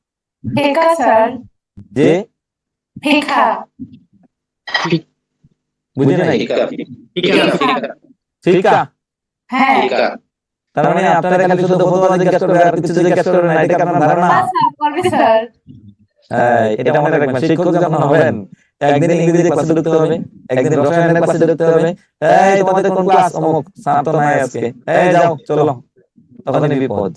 ফিকা স্যার, জি, ফিকা। বুঝি নাই। ফিকা। ফিকা। হ্যাঁ। ফিকা। তার মানে আপনারা খালি শুধু ফতোয়া জিজ্ঞাসা করবে আর কিছু জিজ্ঞাসা করবে না, এটা কি আপনার ধারণা? না স্যার, করবে স্যার। এটা মনে রাখবেন, শিক্ষক যখন হবেন একদিন ইংরেজি ক্লাসে ঢুকতে হবে, একদিন রসায়নের ক্লাসে ঢুকতে হবে। এই তোমাদের কোন ক্লাস? অমুক। স্যার তো নাই আজকে। এই যাও চলো। তখনই বিপদ।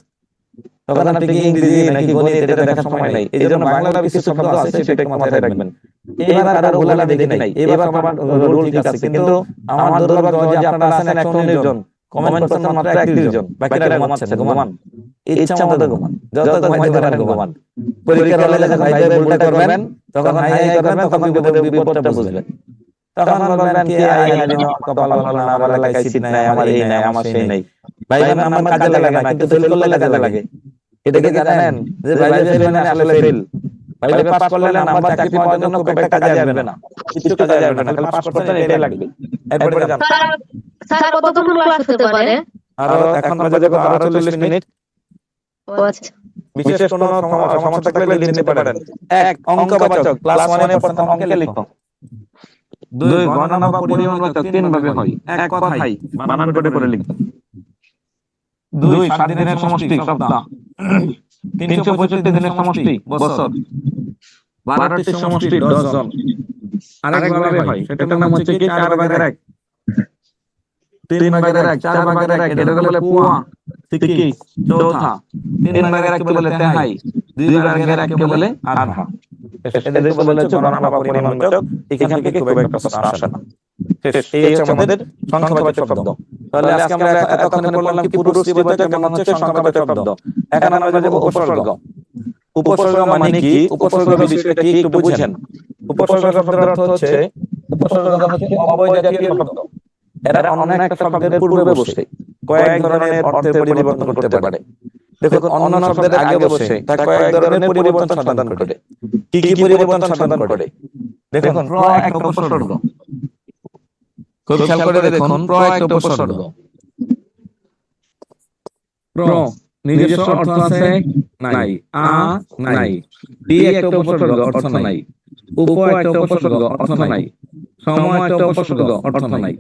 তখন আপনি কি ইংরেজি নাকি গণিত এটা দেখার সময় নাই। এই জন্য বাংলার কিছু শব্দ আছে সেটা একটু মাথায় রাখবেন। এবার আরো ভুলালা দেখি নাই, এবার আমার রুল ঠিক আছে, কিন্তু আমার দুর্ভাগ্য যে আপনারা আছেন 119 জন, কমেন্ট করছেন মাত্র 31 জন, বাকিরা ঘুমাচ্ছেন। ঘুমান, ইচ্ছা মতো ঘুমান, যত ঘুমাইতে পারেন ঘুমান। পরীক্ষার হলে যখন ভাই ভাই ভুলটা করবেন তখন হাই হাই করবেন, তখন বিপদটা বুঝবেন। তখন বলবেন কি আই জানি কপাল ভালো না, আমার এলাকায় সিট নাই, আমার এই নাই, আমার সেই নাই। ভাই ভাই আমার কাজে লাগে না, কিন্তু ফেল করলে কাজে লাগে। এটা কি জানেন যে ভাই ভাই ফেল মানে আসলে ফেল? ভাই ভাই পাস করলে নাম্বার চাকরি পাওয়ার জন্য খুব একটা কাজে আসবে না, কিছু কাজে আসবে না, খালি পাস করতে এটাই লাগবে। এরপরে যান। স্যার কতক্ষণ ক্লাস হতে পারে? আরো এখন বাজে কত? আরো 40 মিনিট। ও আচ্ছা। বিশেষ কোনো সমস্যা থাকলে লিখে নিতে পারেন। 1 অঙ্কবাচক ক্লাস 1 এ প্রথম অঙ্কে লিখো। 2 গণনা বা পরিমাণবাচক 3 ভাবে হয়। 1 কথাই বানান করে লিখো। 2 7 দিনের সমষ্টি সপ্তাহ, 365 দিনের সমষ্টি বছর, 12টির সমষ্টি ডজন। আরেক ভাবে হয়, সেটার নাম হচ্ছে কি 4 ভাগের 1, 3 ভাগের 1, 4 ভাগের 1, এটা বলে পুয়া, তিকি, চৌথা। 3 ভাগের 1 কে বলে তেহাই, 2 ভাগের 1 কে বলে আধা। এদেরকে বলে হচ্ছে গণনা বা পরিমাণবাচক। এখান থেকে খুব একটা প্রশ্ন আসে না। এই হচ্ছে আমাদের সংখ্যাবাচক শব্দ। তাহলে আজকে আমরা এতক্ষণ পড়লাম কি পুরুষ স্ত্রীবাচক এবং হচ্ছে সংখ্যাবাচক শব্দ। এখন আমরা যাব উপসর্গ। উপসর্গ মানে কি? উপসর্গ বিষয়টা কি একটু বুঝেন। উপসর্গ শব্দের অর্থ হচ্ছে, উপসর্গ হচ্ছে অব্যয় জাতীয় শব্দ। এরা অন্য একটা শব্দের পূর্বে বসে কয়েক ধরনের অর্থের পরিবর্তন করতে পারে। দেখুন, অন্য শব্দের আগে বসে তা কয়েক ধরনের পরিবর্তন সাধন করে। কি কি পরিবর্তন সাধন করে? দেখুন, প্র একটা উপসর্গ। খুব খেয়াল করে দেখুন, প্র একটা উপসর্গ। প্র নিজস্ব অর্থ আছে? নাই। আ নাই। টি একটা উপসর্গ, অর্থ নাই। উপ একটা উপসর্গ, অর্থ নাই। সম একটা উপসর্গ, অর্থ নাই।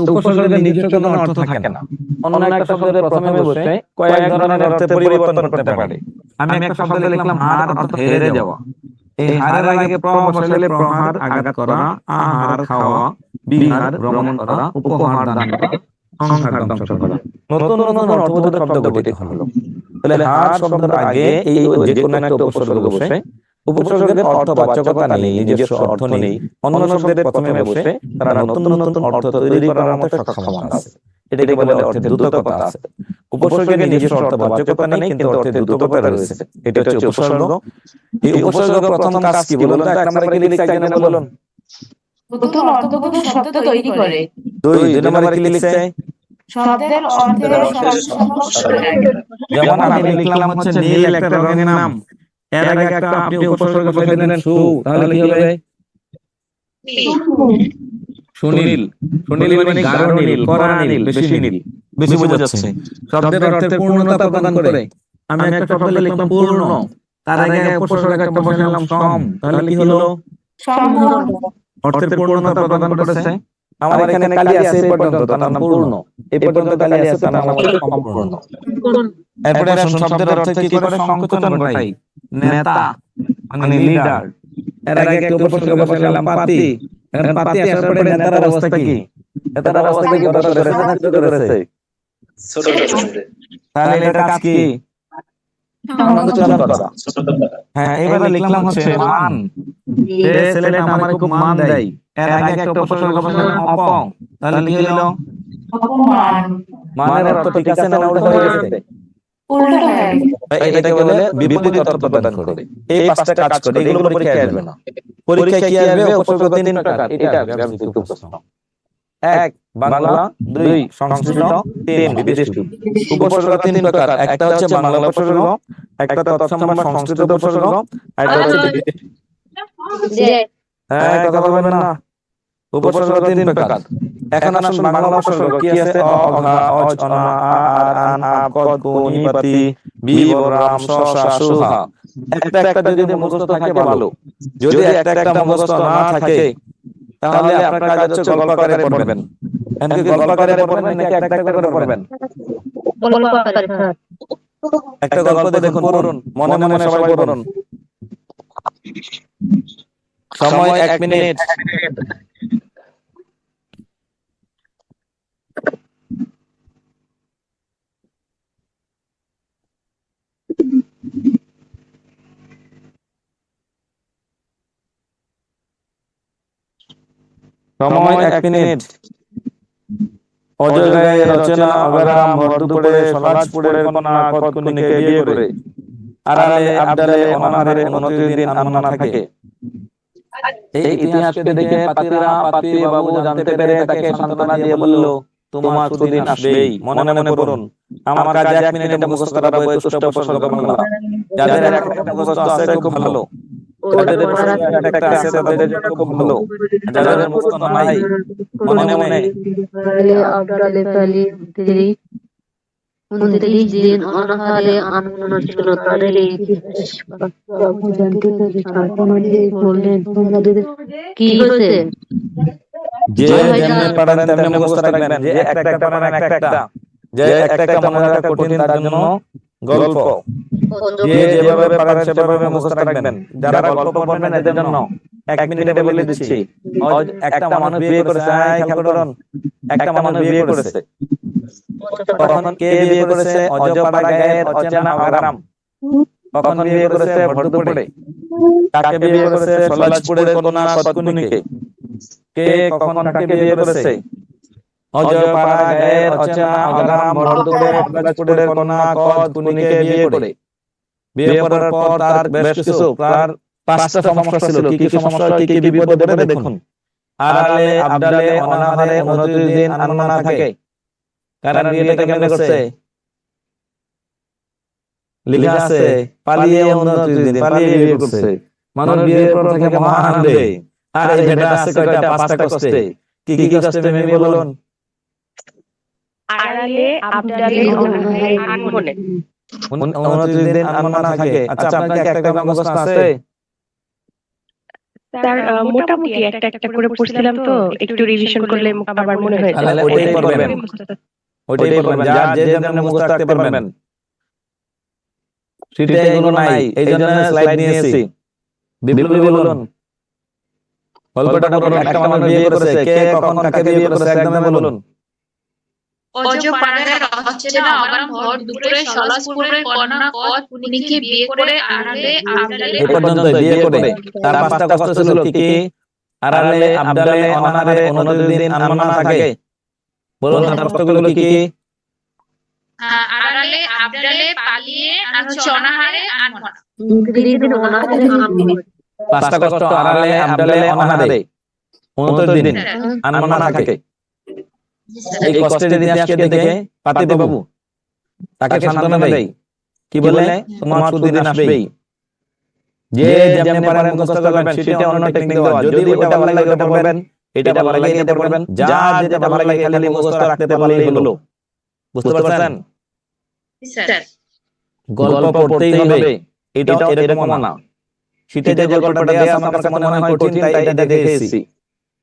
উপসর্গের নিজস্ব কোনো অর্থ থাকে না। অন্য একটা শব্দের প্রথমে বসে কয়েক ধরনের অর্থে পরিবর্তন করতে পারে। আমি একটা শব্দ লিখলাম হার, অর্থ হেরে যাওয়া। এই হারের আগে প্র বসাইলে প্রহার, আঘাত করা, আহার খাওয়া, বিহার ভ্রমণ করা, উপহার দান করা, সংহার ধ্বংস করা। নতুন নতুন অর্থবোধক শব্দ গঠিত হলো। তাহলে হার শব্দের আগে এই যে কোনো একটা উপসর্গ বসে, উপসর্গের অর্থবাচকতা নেই, নিজস্ব অর্থ নেই, অন্য শব্দের প্রথমে বসে তারা নতুন নতুন অর্থ তৈরি করার মতো সক্ষমতা আছে। এটাকে বলে অর্থের দ্রুততা আছে। উপসর্গের নিজস্ব অর্থবাচকতা নেই, কিন্তু অর্থের দ্রুততা রয়েছে। এটা হচ্ছে উপসর্গ। এই উপসর্গ প্রথম কাজ কি বলুন তো? 1 নম্বরে কি লিখছে একজনে বলুন? নতুন অর্থবোধক শব্দ তৈরি করে। 2 নম্বরে কি লিখছে? শব্দের অর্থের যেমন আমি লিখলাম হচ্ছে নীল একটা রঙের নাম, এর আগে একটা আপনি উপসর্গ বসাই দিলেন সু, তাহলে কি হবে? সুনীল। সুনীল মানে গাঢ় নীল, কড়া নীল, বেশি নীল, বেশি বোঝাচ্ছে। শব্দের অর্থের পূর্ণতা প্রদান করে। আমি একটা শব্দ লিখলাম পূর্ণ, তার আগে উপসর্গ একটা বসালাম সম, তাহলে কি হলো? সম্পূর্ণ অর্থের পূর্ণতা প্রদান করেছে। আমার এখানে কালি আছে এই পর্যন্ত, তার নাম পূর্ণ। এই পর্যন্ত কালি আছে, তার নাম হচ্ছে সম্পূর্ণ। এরপরে আসুন শব্দের অর্থ কি করে? সংকোচন ঘটাই। নেতা মানে লিডার। এর আগে একটা উপসর্গ বসালাম পাতি। এখন পাতি আসার পরে নেতার অবস্থা কি? নেতার অবস্থা কি বড় করেছে না ছোট করেছে? ছোট করেছে। তাহলে এটার কাজ কি? সংকোচন করা। হ্যাঁ, এবারে লিখলাম হচ্ছে মান। সে ছেলেটা আমারে খুব মান দেয়। এর আগে একটা উপসর্গ বসালাম অপং। তাহলে কি হলো? অপমান মানের অর্থ ঠিক আছে না উল্টো হয়ে গেছে? উল্টো হয়ে গেছে। এটাকে বলে বিপরীত অর্থ প্রদান করে। এই পাঁচটা কাজ করে, এগুলো পরীক্ষায় আসবে না। পরীক্ষায় কি আসবে? উপসর্গ তিন প্রকার। এটা আসবে MCQ প্রশ্ন। 1 বাংলা, 2 সংস্কৃত, 3 বিদেশি। উপসর্গ তিন প্রকার। একটা হচ্ছে বাংলা উপসর্গ, একটা তৎসম বা সংস্কৃত উপসর্গ, আর একটা হচ্ছে বিদেশি। হ্যাঁ, কথা বলবেন না। উপসর্গ তিন প্রকার। এখন আসুন বাংলা উপসর্গ কি আছে? অ, অঘা, অজ, অনা, আ, আর, আন, আব, কদ, কোন, ই, পাতি, বি, বরাম, স, সা, সু, হা। একটা একটা যদি মুখস্থ থাকে ভালো। যদি একটা একটা মুখস্থ না থাকে তাহলে আপনার কাজ হচ্ছে গল্প আকারে পড়বেন। এমনকি গল্প আকারে পড়বেন নাকি একটা একটা করে পড়বেন? একটা গল্প দেখুন, পড়ুন, মনে মনে সবাই পড়ুন। সময় 1 মিনিট। সময় 1 মিনিট। অজয় রচনা অগরাম ভরদুপুরে সলাজপুরের কন্যা কতকুনিকে বিয়ে করে আড়ালে আবডালে অনাহারে 29 দিন আনমনা থাকে। এই ইতিহাসকে দেখে পাতিরা পাতি বাবু জানতে পেরে তাকে সান্ত্বনা দিয়ে বলল, তোমার সুদিন আসবেই, মনে মনে পড়ুন। আমার কাজ 1 মিনিটে মুখস্থ করাবো 21টা উপসর্গ বাংলা। যাদের একটা মুখস্থ আছে খুব ভালো, যাদের একটা আছে তাদের জন্য খুব ভালো, যাদের মুখস্থ নাই মনে মনে 29 দিন অনাহারে আনমনা ছিল তাদের এই ইতিহাস বাবু জানতে পেরে সান্ত্বনা দিয়ে বললেন, তোমাদের কি হয়েছে? যে যেমনে পারেন তেমনি মুখস্থ রাখবেন। যে একটা একটা পারেন একটা একটা, যে একটা একটা মনে রাখা কঠিন তার জন্য গল্প। যে যেভাবে পারেন সেভাবে মুখস্থ রাখবেন। যারা গল্প পড়বেন এদের জন্য 1 মিনিটে বলে দিচ্ছি। একটা মানুষ বিয়ে করেছে, খেয়াল করুন। একটা মানুষ বিয়ে করেছে। তখন কে বিয়ে করেছে? অজপাড়া গায়ের অচেনা অগরাম। তখন বিয়ে করেছে ভরদুপুরে। কাকে বিয়ে করেছে? সলাজপুরের কন্যা কতকুনিকে। কে কখন কাকে বিয়ে করেছে? অজপাড়া গায়ের অচেনা অগরাম ভরদুপুরে সলাজপুরের কন্যা কতকুনিকে বিয়ে করে। বিয়ে করার পর তার বেশ কিছু তার 5টা সমস্যা ছিল। কি কি সমস্যা, কি কি বিপদ পড়ে দেখুন। আড়ালে আবডালে অনাহারে 29 দিন আনমনা থাকে। কারণ বিয়েটা কেমন করছে? লেখা আছে পালিয়ে 29 দিন পালিয়ে বিয়ে করছে। মানুষ বিয়ের পর থাকে মহা আনন্দে। আর এই বেটা আছে কয়টা? 5টা কষ্টে। কি কি কষ্টে মেয়ে বলুন? আড়ালে আবডালে অনাহারে আনমনে। 29 দিন আনমনা থাকে। আচ্ছা, আপনার কি একটা একটা মুখস্থ আছে? স্যার মোটামুটি একটা একটা করে পড়ছিলাম তো, একটু রিভিশন করলে আবার মনে হয়ে তাহলে যায়। ওইটাই পড়বেন। ওইটাই পড়বেন। যার যে যেমন মুখস্থ রাখতে পারবেন। শীটে এগুলো নাই, এই জন্য স্লাইড নিয়েছি। বিপ্লবী বলুন, গল্পটা বলুন। একটা মানুষ বিয়ে করেছে, কে কখন কাকে বিয়ে করেছে একদমই বলুন। অজপাড়ার অচেনা অগরাম ভরদুপুরে সলাজপুরের কন্যা কতকুনিকে বিয়ে করে আড়ালে আবডালে এই পর্যন্ত বিয়ে করে। তার 5টা কষ্ট ছিল কি কি? আড়ালে আবডালে অনাহারে 29 দিন আনমনা থাকে। বলুন তার কষ্টগুলো কি কি? আড়ালে আবডালে পালিয়ে অনাহারে আনমনা। 29 দিন অনাহারে আনমনা। 5টা কষ্ট আড়ালে আবডালে অনাহারে 29 দিন আনমনা থাকে। এই কষ্টের ইতিহাসকে দেখে পাতি বাবু তাকে সান্ত্বনা দেয়। কি বলে? তোমার সুদিন আসবেই। যে যেমন পারেন মুখস্থ করবেন। সেটা অন্য টেকনিক দেওয়া। যদি ওটা ভালো লাগে ওটা পড়বেন, এটা ভালো লাগে এটা পড়বেন। যার যেটা ভালো লাগে খালি মুখস্থ রাখতে পারলেই হলো। বুঝতে পারছেন? স্যার গল্প পড়তেই হবে এটাও এরকম না। শীটে যে গল্পটা দেয়া আছে আমার কাছে মনে হয় কঠিন, তাই এটা দেখেছি।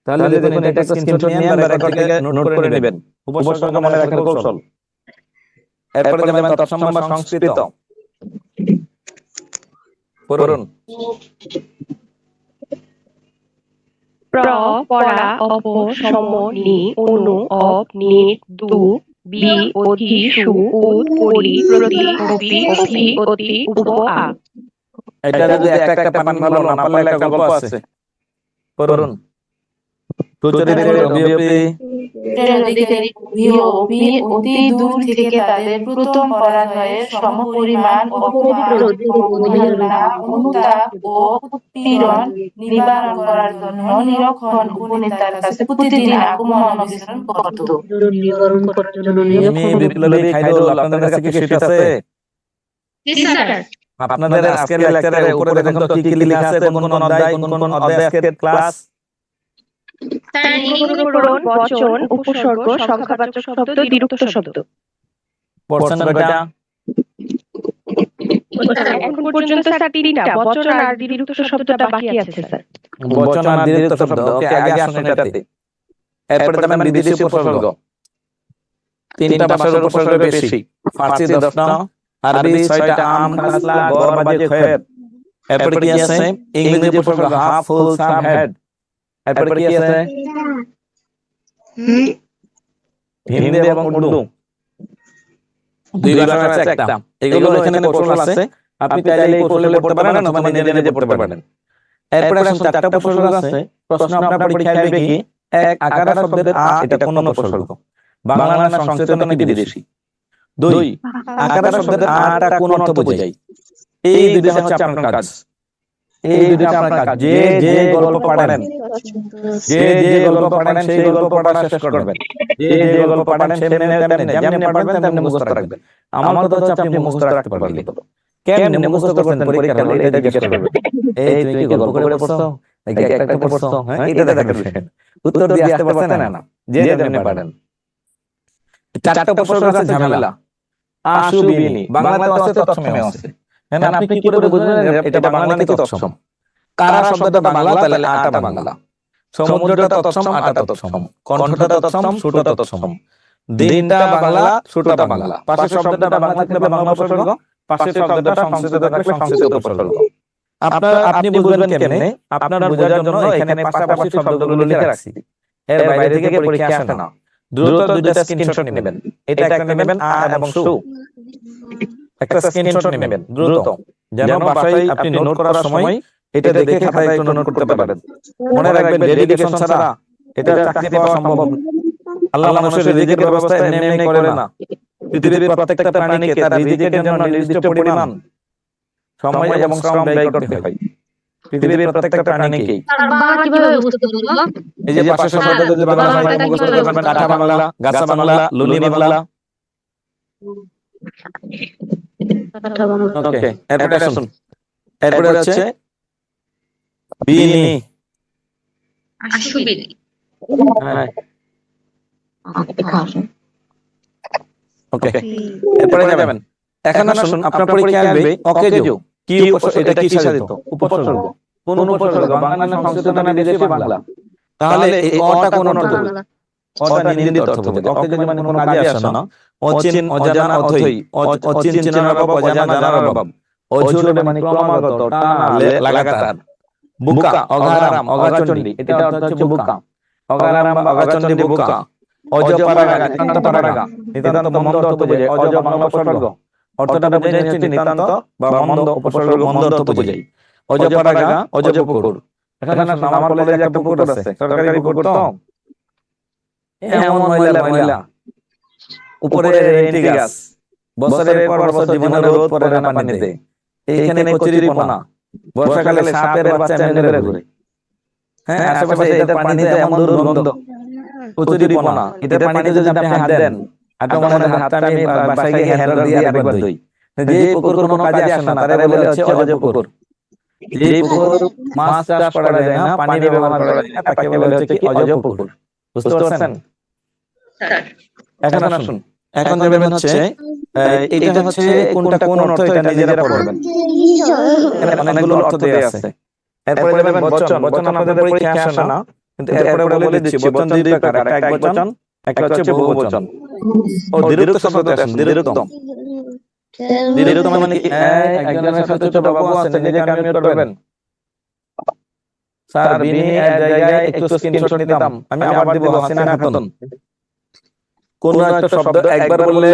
তাহলে দেখুন এটা স্ক্রিনশট নিয়ে বা রেকর্ড থেকে নোট করে নেবেন। উপসর্গ মনে রাখার কৌশল। এরপরে যাবেন তৎসম বা সংস্কৃত। পড়ুন। প্র, পরা, অপ, সম, নি, অনু, অপ, নিট, দু, বি, অধি, সু, উদ, পরি, প্রতি, অপি, অভি, অতি, উপ, আ। এটা যদি একটা একটা পারেন ভালো, না পারলে একটা গল্প আছে। পড়ুন। সুচরিতের অভিঅপি অধিকারী কবি ও অতি দূর থেকে তাদের প্রথম পরাজয়ের সমপরিমাণ অপমান, অবহেলনা, অনুতাপ ও উৎপীড়ন নিবারণ করার জন্য নিরক্ষণ উপনেতার কাছে প্রতিদিন আগমন অভিসরণ করত। নিবারণ করার জন্য ইনি বিপ্লবী খাইরুল, আপনাদের কাছে কি শীট আছে? জি স্যার। আপনাদের আজকের লেকচারে উপরে দেখুন তো কি কি লেখা আছে, কোন কোন অধ্যায়, কোন কোন অধ্যায় আজকের ক্লাস। স্যার নিরূপণ, বচন, উপসর্গ, সংখ্যাবাচক শব্দ, দ্বিরুক্ত শব্দ। পড়ছেন কয়টা? এখন পর্যন্ত স্যার 3টা, বচন আর দ্বিরুক্ত শব্দটা বাকি আছে স্যার। বচন আর দ্বিরুক্ত শব্দ। ওকে, আগে আসুন এটাতে। এরপরে যাবেন বিদেশি উপসর্গ। 3টা ভাষার উপসর্গ বেশি। ফার্সি 10টা, আরবি 6টা, আম, খাসলা, গড়, বাজে, খয়ের। এরপরে কি আছে? ইংরেজি উপসর্গ হাফ, ফুল, সাম, হেড। এরপরে কি আছে? হিন্দি এবং উর্দু। 2 ভাষা আছে একটা। এগুলো এখানে কৌশল আছে। আপনি চাইলে এই কৌশলে পড়তে পারেন অথবা নিজে নিজে পড়তে পারেন। এরপরে আসুন 4টা উপসর্গ আছে। প্রশ্ন আপনার পরীক্ষায় আসবে কি? 1 আকারা শব্দের আ, এটা কোন উপসর্গ? বাংলা না সংস্কৃত নাকি বিদেশি? 2 আকারা শব্দের আটা কোন অর্থ বোঝায়? এই দুইটা হচ্ছে আপনার কাজ। এই দুইটা আপনার কাজ। যে যে গল্প পড়েন, যে যে গল্প পড়েন সেই গল্প পড়া শেষ করবেন। যে যে গল্প পড়েন যেমনি পড়বেন তেমনি মুখস্থ রাখবেন। আমার কথা হচ্ছে আপনি মুখস্থ রাখতে পারবেন। কেমনে মুখস্থ করতেন পরীক্ষার হলে এটা জিজ্ঞেস করবেন। এই তুমি কি গল্প করে পড়ছো নাকি একটা পড়ছো? হ্যাঁ, এটা দেখেন। উত্তর দিয়ে আসতে পারছেন না? যে যেমনি পারেন। 4টা উপসর্গ আছে ঝামেলা। আশু, বিনি, বাংলাতেও আছে, তৎসমেও আছে। হ্যাঁ, আপনি কি করে বুঝবেন এটা বাংলা নাকি তৎসম? কারা শব্দটা বাংলা, তাহলে আটা বাংলা। সমুদ্রটা তৎসম, আটা তৎসম। কণ্ঠটা তৎসম, সুরটা তৎসম। দিনটা বাংলা, সুরটা বাংলা। পাশের শব্দটা বাংলা থাকলে বাংলা উপসর্গ, পাশের শব্দটা সংস্কৃত থাকলে সংস্কৃত উপসর্গ। আপনি বুঝবেন কেমনে? আপনার বোঝার জন্য এখানে পাশাপাশি শব্দগুলো লিখে রাখছি। এর বাইরে থেকে পরীক্ষা আসে না। দ্রুত 2টা স্ক্রিনশট নেবেন। এটা একটা নেবেন আ এবং সু। একটা স্ক্রিনশট নেবেন দ্রুত, যেন বাসায় আপনি নোট করার সময় এটা দেখে খাতায় একটু নোট করতে পারেন। মনে রাখবেন ডেডিকেশন ছাড়া এটা চাকরি পাওয়া সম্ভব না। আল্লাহ মানুষের রিজিকের ব্যবস্থা এমনি এমনি করে না। পৃথিবীর প্রত্যেকটা প্রাণীকে তার রিজিকের জন্য নির্দিষ্ট পরিমাণ সময় এবং শ্রম ব্যয় করতে হয়। পৃথিবীর প্রত্যেকটা প্রাণীকে কিভাবে বুঝতে পারলাম? এই যে পাশের শব্দ যদি বাংলা হয় মুখস্থ করবেন, কাঁঠা বাংলা, গাছা বাংলা, লুনি বাংলা। ওকে, এরপরে আসুন। এরপরে হচ্ছে বিনি। আশুবিনি। হ্যাঁ, ওকে, এরপরে যাবেন। এখন আসুন আপনার পরীক্ষায় আসবে অকেজো। কি এটা কি সাধিত? উপসর্গ। কোন উপসর্গ? বাংলা না সংস্কৃত না বিদেশি বাংলা? তাহলে এই অটা কোন অর্থ বোঝায়? অটা নিন্দিত অর্থ বোঝায়। অকেজো মানে কোনো কাজে আসে না। অচিন, অজানা, অথই। অচিন চিনার অভাব, অজানা জানার অভাব। অঝুর মানে ক্রমাগত, টানা, লাগাতার। বুকা, অগারাম, অগাচণ্ডী, এটা অর্থ হচ্ছে বুকা। অগারাম, অগাচণ্ডী, বুকা। অজপারাগা, নিতান্ত পারাগা। নিতান্ত মন্দ অর্থ বোঝায়। অজ বাংলা উপসর্গ। অর্থটা বোঝায় হচ্ছে নিতান্ত বা মন্দ, উপসর্গ মন্দ অর্থ বোঝায়। অজপারাগা, অজপুকুর। এখানে আমার কলেজে একটা পুকুর আছে, সরকারি পুকুর তো। এমন ময়লা উপরে রেন্টি গাছ, বছরের পর বছর জীবনে রোদ পড়ে না পানিতে। এইখানে কচুরিপানা, বর্ষাকালে সাপের বাচ্চা এমনি ঘুরে। হ্যাঁ, আশেপাশে এটার পানিতে এমন দুর্গন্ধ, কচুরিপানা। এটার পানিতে যদি আপনি হাত দেন, আপনি মনে হয় হাতটা আমি বাসায় গিয়ে হ্যান্ড দিয়ে আরেকবার ধুই। যে পুকুর কোনো কাজে আসে না, তারে বলে হচ্ছে অজ পুকুর। যে পুকুর মাছ চাষ করা যায় না, পানি ব্যবহার করা যায় না, তাকে বলে হচ্ছে কি অজ পুকুর। বুঝতে পারছেন? এখন আসুন এখন যাবেন হচ্ছে এটা হচ্ছে কোনটা কোন অর্থ, এটা নিজেরা পড়বেন। এখানে অনেকগুলো অর্থ দেয়া আছে। এরপরে যাবেন বচন। বচন আপনাদের পরীক্ষায় আসে না, কিন্তু এরপরে বলে দিচ্ছি বচন দুই প্রকার, একটা একবচন, একটা হচ্ছে বহুবচন। ও দ্বিরুক্ত শব্দ আছে, দ্বিরুক্ত। দ্বিরুক্ত মানে কি? একজনের সাথে ছোট বাবু আছে, নিজেকে আনমিউট করবেন। স্যার বিনি এর জায়গায় একটু স্ক্রিনশট নিতাম, আমি আবার দিব হাসিনা খাতুন। কোন একটা শব্দ একবার বললে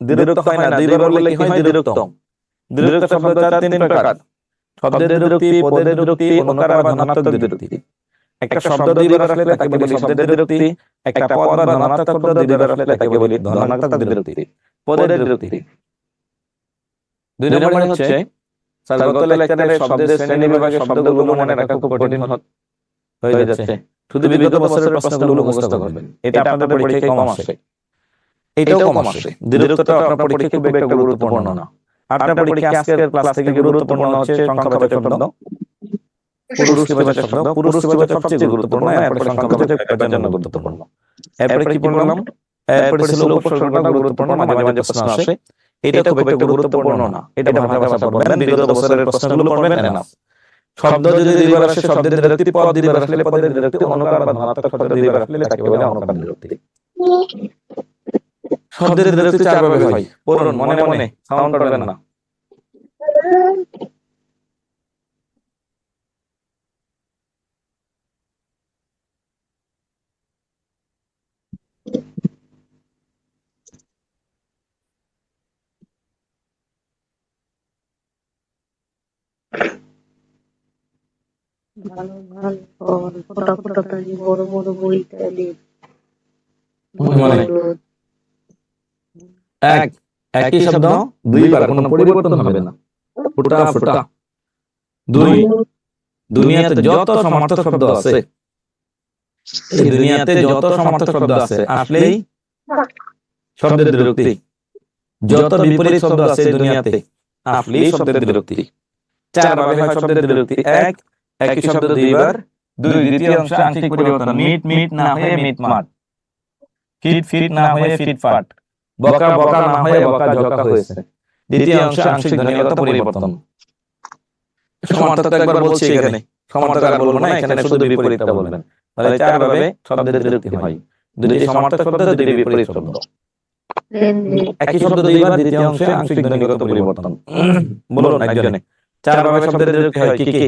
দ্বিরুক্ত হয় না, দুইবার বললে কি হয়? দ্বিরুক্ত। দ্বিরুক্ত শব্দ তিন প্রকার: শব্দের দ্বিরুক্তি, পদের দ্বিরুক্তি, অনুকার বা ধনাত্মক দ্বিরুক্তি। একটা শব্দ দুইবার আসলে তাকে বলি শব্দের দ্বিরুক্তি, একটা পদ বা ধনাত্মক শব্দ দুইবার আসলে তাকে বলি ধনাত্মক দ্বিরুক্তি, পদের দ্বিরুক্তি। দুই নম্বরে হচ্ছে স্যার গত লেকচারে শব্দের শ্রেণী বিভাগে শব্দগুলো মনে রাখা খুব কঠিন হয়ে যাচ্ছে, শুধু বিগত বছরের প্রশ্নগুলো মুখস্থ করবেন, এটা আপনাদের পরীক্ষায় কম আসে, এটাও কম আসে। দ্বিরুক্তটা আপনার পরীক্ষায় খুব একটা গুরুত্বপূর্ণ না। আপনার পরীক্ষা আজকের ক্লাস থেকে গুরুত্বপূর্ণ হচ্ছে সংখ্যাবাচক শব্দ, পুরুষবাচক শব্দ। পুরুষবাচক সবচেয়ে গুরুত্বপূর্ণ, এরপরে সংখ্যাবাচক এর জন্য গুরুত্বপূর্ণ। এরপরে কি পড়লাম? এরপরে ছিল উপসর্গটা গুরুত্বপূর্ণ, মাঝে মাঝে প্রশ্ন আসে। এটা খুব একটা গুরুত্বপূর্ণ না, এটা ভাষা ভাষা পড়বেন, বিগত বছরের প্রশ্নগুলো পড়বেন না। শব্দ যদি দুইবার আসে শব্দের দ্বিরুক্তি, পদ দুইবার আসলে পদের দ্বিরুক্তি, অনুকার বা ধনাত্মক শব্দ দুইবার আসলে তাকে বলে অনুকার দ্বিরুক্তি। শব্দের দ্বিরুক্তি চার ভাবে হয়, পড়ুন মনে মনে, সাউন্ড করবেন না। ভালো ভালো ফল, ফোটা ফোটা কালি, বড় বড় বৈতালি, এক একই শব্দ দুইবার, কোনো পরিবর্তন হবে না। ফোটা ফোটা। দুই, দুনিয়াতে যত সমার্থক শব্দ আছে, এই দুনিয়াতে যত সমার্থক শব্দ আছে আসলেই শব্দের দ্বিরুক্তি। যত বিপরীত শব্দ আছে দুনিয়াতে আসলেই শব্দের দ্বিরুক্তি। চার ভাবে হয় শব্দের দ্বিরুক্তি: এক, একই শব্দ দুইবার। দুই, দ্বিতীয় অংশ আংশিক পরিবর্তন, মিট মিট না হয়ে মিট মাট, ফিট ফিট না হয়ে ফিট ফাট, বকা বকা না হয়ে বকা ঝকা হয়েছে। দ্বিতীয় অংশ আংশিক ধ্বনিগত পরিবর্তন। সমার্থক তো একবার বলছি এখানে, সমার্থক আর বলবো না, এখানে শুধু বিপরীতটা বলবেন। তাহলে চার ভাবে শব্দের দ্বিরুক্তি হয়: দুটি সমার্থক শব্দ, দুটি বিপরীত শব্দ। একই শব্দ দুইবার, দ্বিতীয় অংশে আংশিক ধ্বনিগত পরিবর্তন। বলুন একজনে, চার ভাবে শব্দের দ্বিরুক্তি হয় কি কি?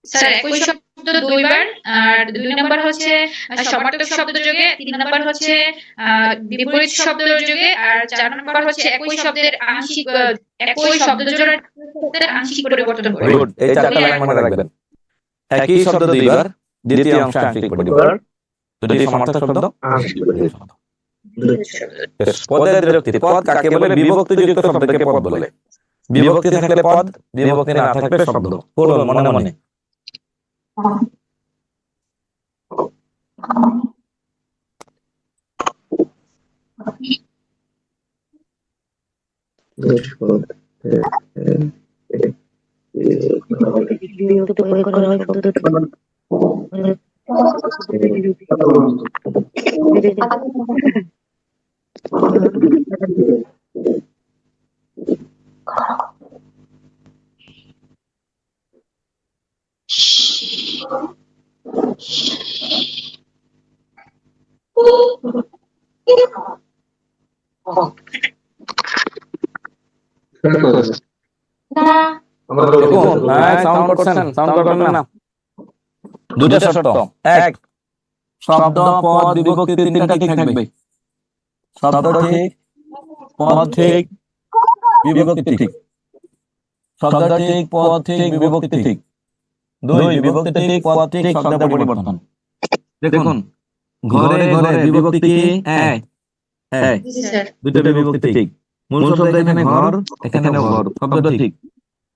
স্যার একই শব্দ দুইবার, আর দুই নাম্বার হচ্ছে সমার্থক শব্দ যোগে, তিন নাম্বার হচ্ছে বিপরীত শব্দ যোগে, আর চার নাম্বার হচ্ছে একই শব্দের আংশিক একই শব্দ জোড়ার শব্দের আংশিক পরিবর্তন করে। গুড, এই চারটা লাইন মনে রাখবেন। একই শব্দ দুইবার, দ্বিতীয় অংশ আংশিক পরিবর্তন, দুটি সমার্থক শব্দ, আংশিক পরিবর্তন। পদের দ্বিরুক্তি। পদ কাকে বলে? বিভক্তিযুক্ত শব্দকে পদ বলে। বিভক্তি থাকলে পদ, বিভক্তি না থাকলে শব্দ। বলুন মনে মনে। বিভক্তি প্রয়োগ করা হয় শব্দ সাউন্ড করছেন, সাউন্ড করবেন না। দুটো শর্ত: এক, শব্দ পদ বিভক্তি তিনটা ঠিক থাকবে। শব্দ ঠিক, পদ ঠিক, বিভক্তি ঠিক। শব্দ ঠিক, পদ ঠিক, বিভক্তি ঠিক। দুই, বিভক্তি ঠিক, পদ ঠিক, শব্দের পরিবর্তন। দেখুন, ঘরে ঘরে বিভক্তি কি? দুটো বিভক্তি ঠিক। মূল শব্দ এখানে ঘর, এখানে ঘর, শব্দ ঠিক।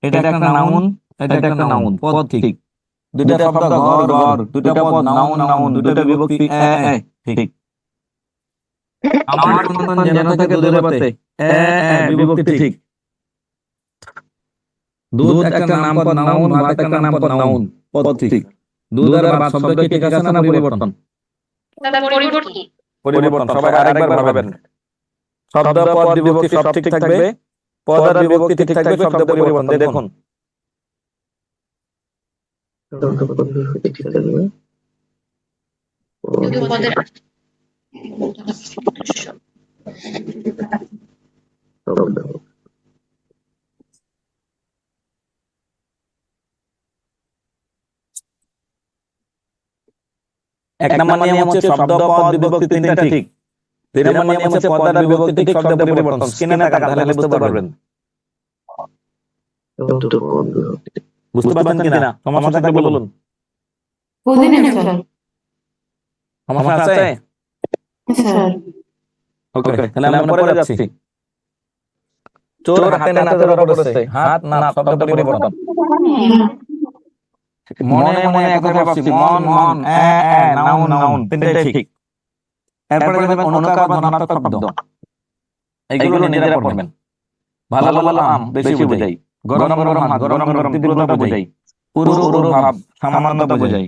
এটা একটা নাউন, এটা একটা নাউন, পদ ঠিক। দুটো শব্দ ঘর ঘর, দুটো পদ নাউন নাউন, দুটো বিভক্তি ঠিক। আমার সন্তান যেন থাকে দুধের পাতে, বিভক্তি ঠিক। দুধ একটা নামপদ নাউন, ভাত একটা নামপদ নাউন, পদ ঠিক। দুধ আর ভাত শব্দ কি ঠিক আছে না পরিবর্তন? পরিবর্তন। পরিবর্তন। সবাই আরেকবার ভাবেন। শব্দ পদ বিভক্তি সব ঠিক থাকবে, পদ আর বিভক্তি ঠিক থাকবে, শব্দ পরিবর্তন দেখুন। শুধু পদের এক নম্বর নিয়ম হচ্ছে শব্দ পদ বিভক্তি তিনটা ঠিক। দুই নম্বর নিয়ম হচ্ছে পদ আর বিভক্তি ঠিক, শব্দ পরিবর্তন। স্ক্রিনে তাকান তাহলে বুঝতে পারবেন। বুঝতে পারছেন কিনা? সমস্যা থাকলে বলুন। বুঝলেন স্যার? সমস্যা আছে? স্যার ওকে, তাহলে আমরা পরে যাচ্ছি। চোর হাতে নাতে ধরা পড়েছে, হাত না শব্দ পরিবর্তন। মনে মনে এক কথা ভাবছি, মন মন নাউন নাউন তিনটাই ঠিক। এরপরে যাবেন অনুকার বা ধনাত্মক শব্দ, এগুলো নিজেরা পড়বেন। ভালো ভালো আম বেশি বোঝাই, গরম গরম হাত গরম গরম তীব্রতা বোঝাই, পুরো পুরো ভাব সামান্যতা বোঝাই।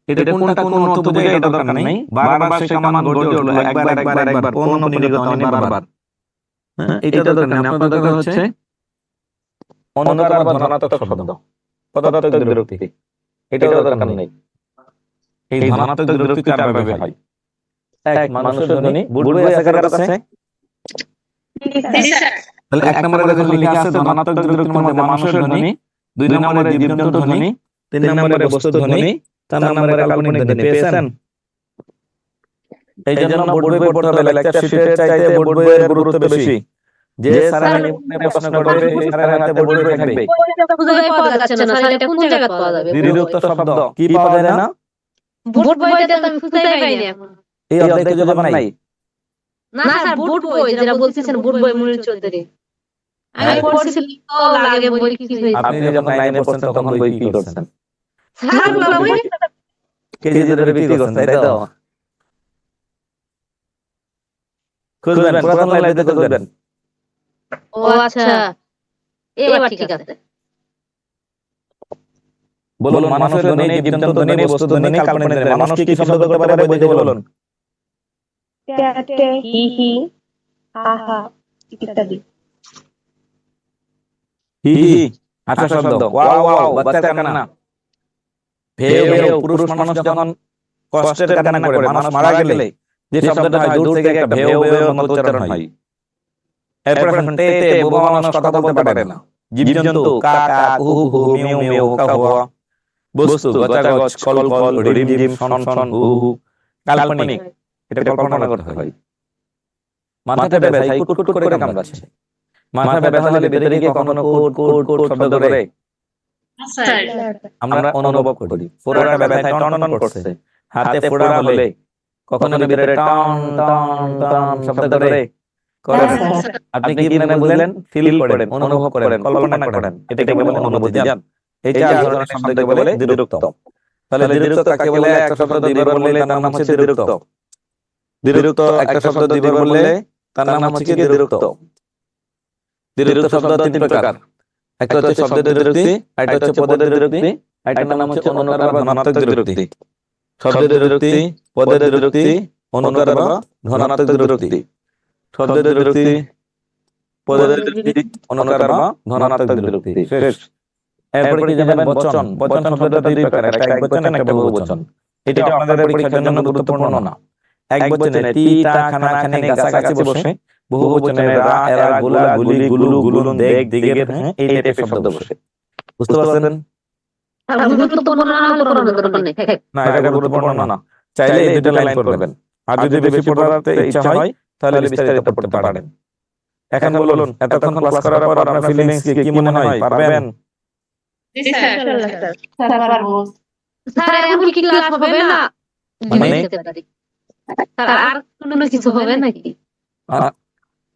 এটা কোনটা কোন অর্থ বোঝাই এটা দরকার নেই, বারবার সে কামান গর্জে উঠলো, একবার একবার একবার পৌনঃপুনিগত অনেক বারবার। এটা দরকার নেই, আপনার দরকার হচ্ছে অনুকার বা ধনাত্মক শব্দ, পদার্থক বিরক্তি, এটাও দরকার নেই। এই ধনাত্মক বিরক্তি চার ভাবে হয়। এক, মানুষের ধ্বনি, বুড় বই আছে কার কাছে? জি স্যার। তাহলে এক নম্বরে দেখুন লেখা আছে ধনাত্মক বিরক্তির মধ্যে মানুষের ধ্বনি, দুই নম্বরে জীবজন্তুর ধ্বনি, তিন নম্বরে বস্তুর ধ্বনি, চার নম্বরে কাল্পনিক ধ্বনি। পেয়েছেন? এই জন্য বোর্ড বই পড়তে হবে, লেকচার শিটের চাইতে বোর্ড বইয়ের গুরুত্ব বেশি। যে স্যারের নিবন্ধনে প্রশ্ন করবে সেই স্যারের হাতে বোর্ড বই থাকবে। খুঁজে পাওয়া যাচ্ছে না স্যার, এটা কোন জায়গায় পাওয়া যাবে? বিরুক্ত শব্দ কি পাওয়া যায় না? বুট বইটা তো আমি খুঁজে পাইনি এখন। এই অধ্যায় খুঁজে পাবেন নাই? না স্যার, বুট বই যেটা বলতেছেন, বুট বই মুনির চৌধুরী আমি পড়ছিলাম তো লাগে বই কিছু হয়েছে। আপনি যখন 9 এ পড়ছেন তখন বই কি করছেন? স্যার বই কেজি ধরে বিক্রি করছেন, তাই তো? খুঁজবেন, পুরাতন লাইব্রেরিতে খুঁজবেন। ও আচ্ছা, এবার ঠিক আছে। বলুন মানুষের ধ্বনি, জীবজন্তুর ধ্বনি, বস্তুর ধ্বনি, কাল্পনিক ধ্বনি। মানুষ কি কি শব্দ করতে পারে বই দেখে বলুন। ট্যাটে, হি হি, হা হা ইত্যাদি। হি হি আচ্ছা শব্দ, ওয়াও ওয়াও বাচ্চার কান্না, ভেউ ভেউ পুরুষ মানুষ যখন কষ্টের কান্না করে, মানুষ মারা গেলে যে শব্দটা হয় দূর থেকে একটা ভেউ ভেউ মতো উচ্চারণ হয়। এরপর তে তে বোবা মানুষ কথা বলতে পারে না। জীবজন্তু কা কা কুহু কুহু মিউ মিউ কা হুয়া, বস্তু গচা গচ খল খল রিম রিম শন শন হু হু। কাল্পনিক এটা কল্পনা করতে হয়। মাথাটা ব্যথা কুট কুট করে কামড়াচ্ছে, মাথা ব্যথা হলে ভিতরে গিয়ে কখনো কোট কোট কোট শব্দ করে স্যার। আমরা অনুভব করি। ফোড়াটা ব্যথায় টন টন করছে, হাতে ফোড়া হলে কখনো ভিতরে টন টন টন শব্দ করে। আপনি কি মানে বুঝলেন? ফিল করেন, অনুভব করেন, কল্পনা করেন, এটাকে বলে অনুভূতি। জান এই চার ধরনের শব্দকে বলে দ্বিরুক্ত। তাহলে দ্বিরুক্ত কাকে বলে? একটা শব্দ দুইবার বললে তার নাম হচ্ছে দ্বিরুক্ত। দ্বিরুক্ত একটা শব্দ দুইবার বললে তার নাম হচ্ছে কি? দ্বিরুক্ত। দ্বিরুক্ত শব্দ তিন প্রকার, একটা হচ্ছে শব্দের দ্বিরুক্তি, একটা হচ্ছে পদের দ্বিরুক্তি, আরেকটার নাম হচ্ছে অনুকার বা ধনাত্মক দ্বিরুক্তি। শব্দের দ্বিরুক্তি, পদের দ্বিরুক্তি, অনুকার বা ধনাত্মক দ্বিরুক্তি। শব্দের দ্বিরুক্তি, পদের দ্বিরুক্তি, অনুকার বা ধনাত্মক দ্বিরুক্তি। শেষ। এরপরে কি যাবেন বচন। বচন শব্দটা দুই প্রকার, একটা একবচন একটা বহুবচন। এটা আপনাদের পরীক্ষার জন্য গুরুত্বপূর্ণ না। একবচনে টি টা খানা খানে গাছাগাছি বসে, বহুবচনে রা এরা গুলা গুলি গুলু গুলুন দেগ দিগের এই টাইপের শব্দ বসে। বুঝতে পারছেন? গুরুত্বপূর্ণ না হলে পড়ানোর দরকার নেই। না এটা গুরুত্বপূর্ণ না, চাইলে এই দুটো লাইন পড়বেন। আর যদি বেশি পড়াতে ইচ্ছা হয় তাহলে বিস্তারিত পড়তে পারেন। এখন বলুন, এতক্ষণ ক্লাস করার পর আপনার ফিলিংস কি মনে হয়? পারবেন? জি স্যার। স্যার পারবো। স্যার এখন কি ক্লাস হবে না? মানে? স্যার আর কোনো কিছু হবে নাকি?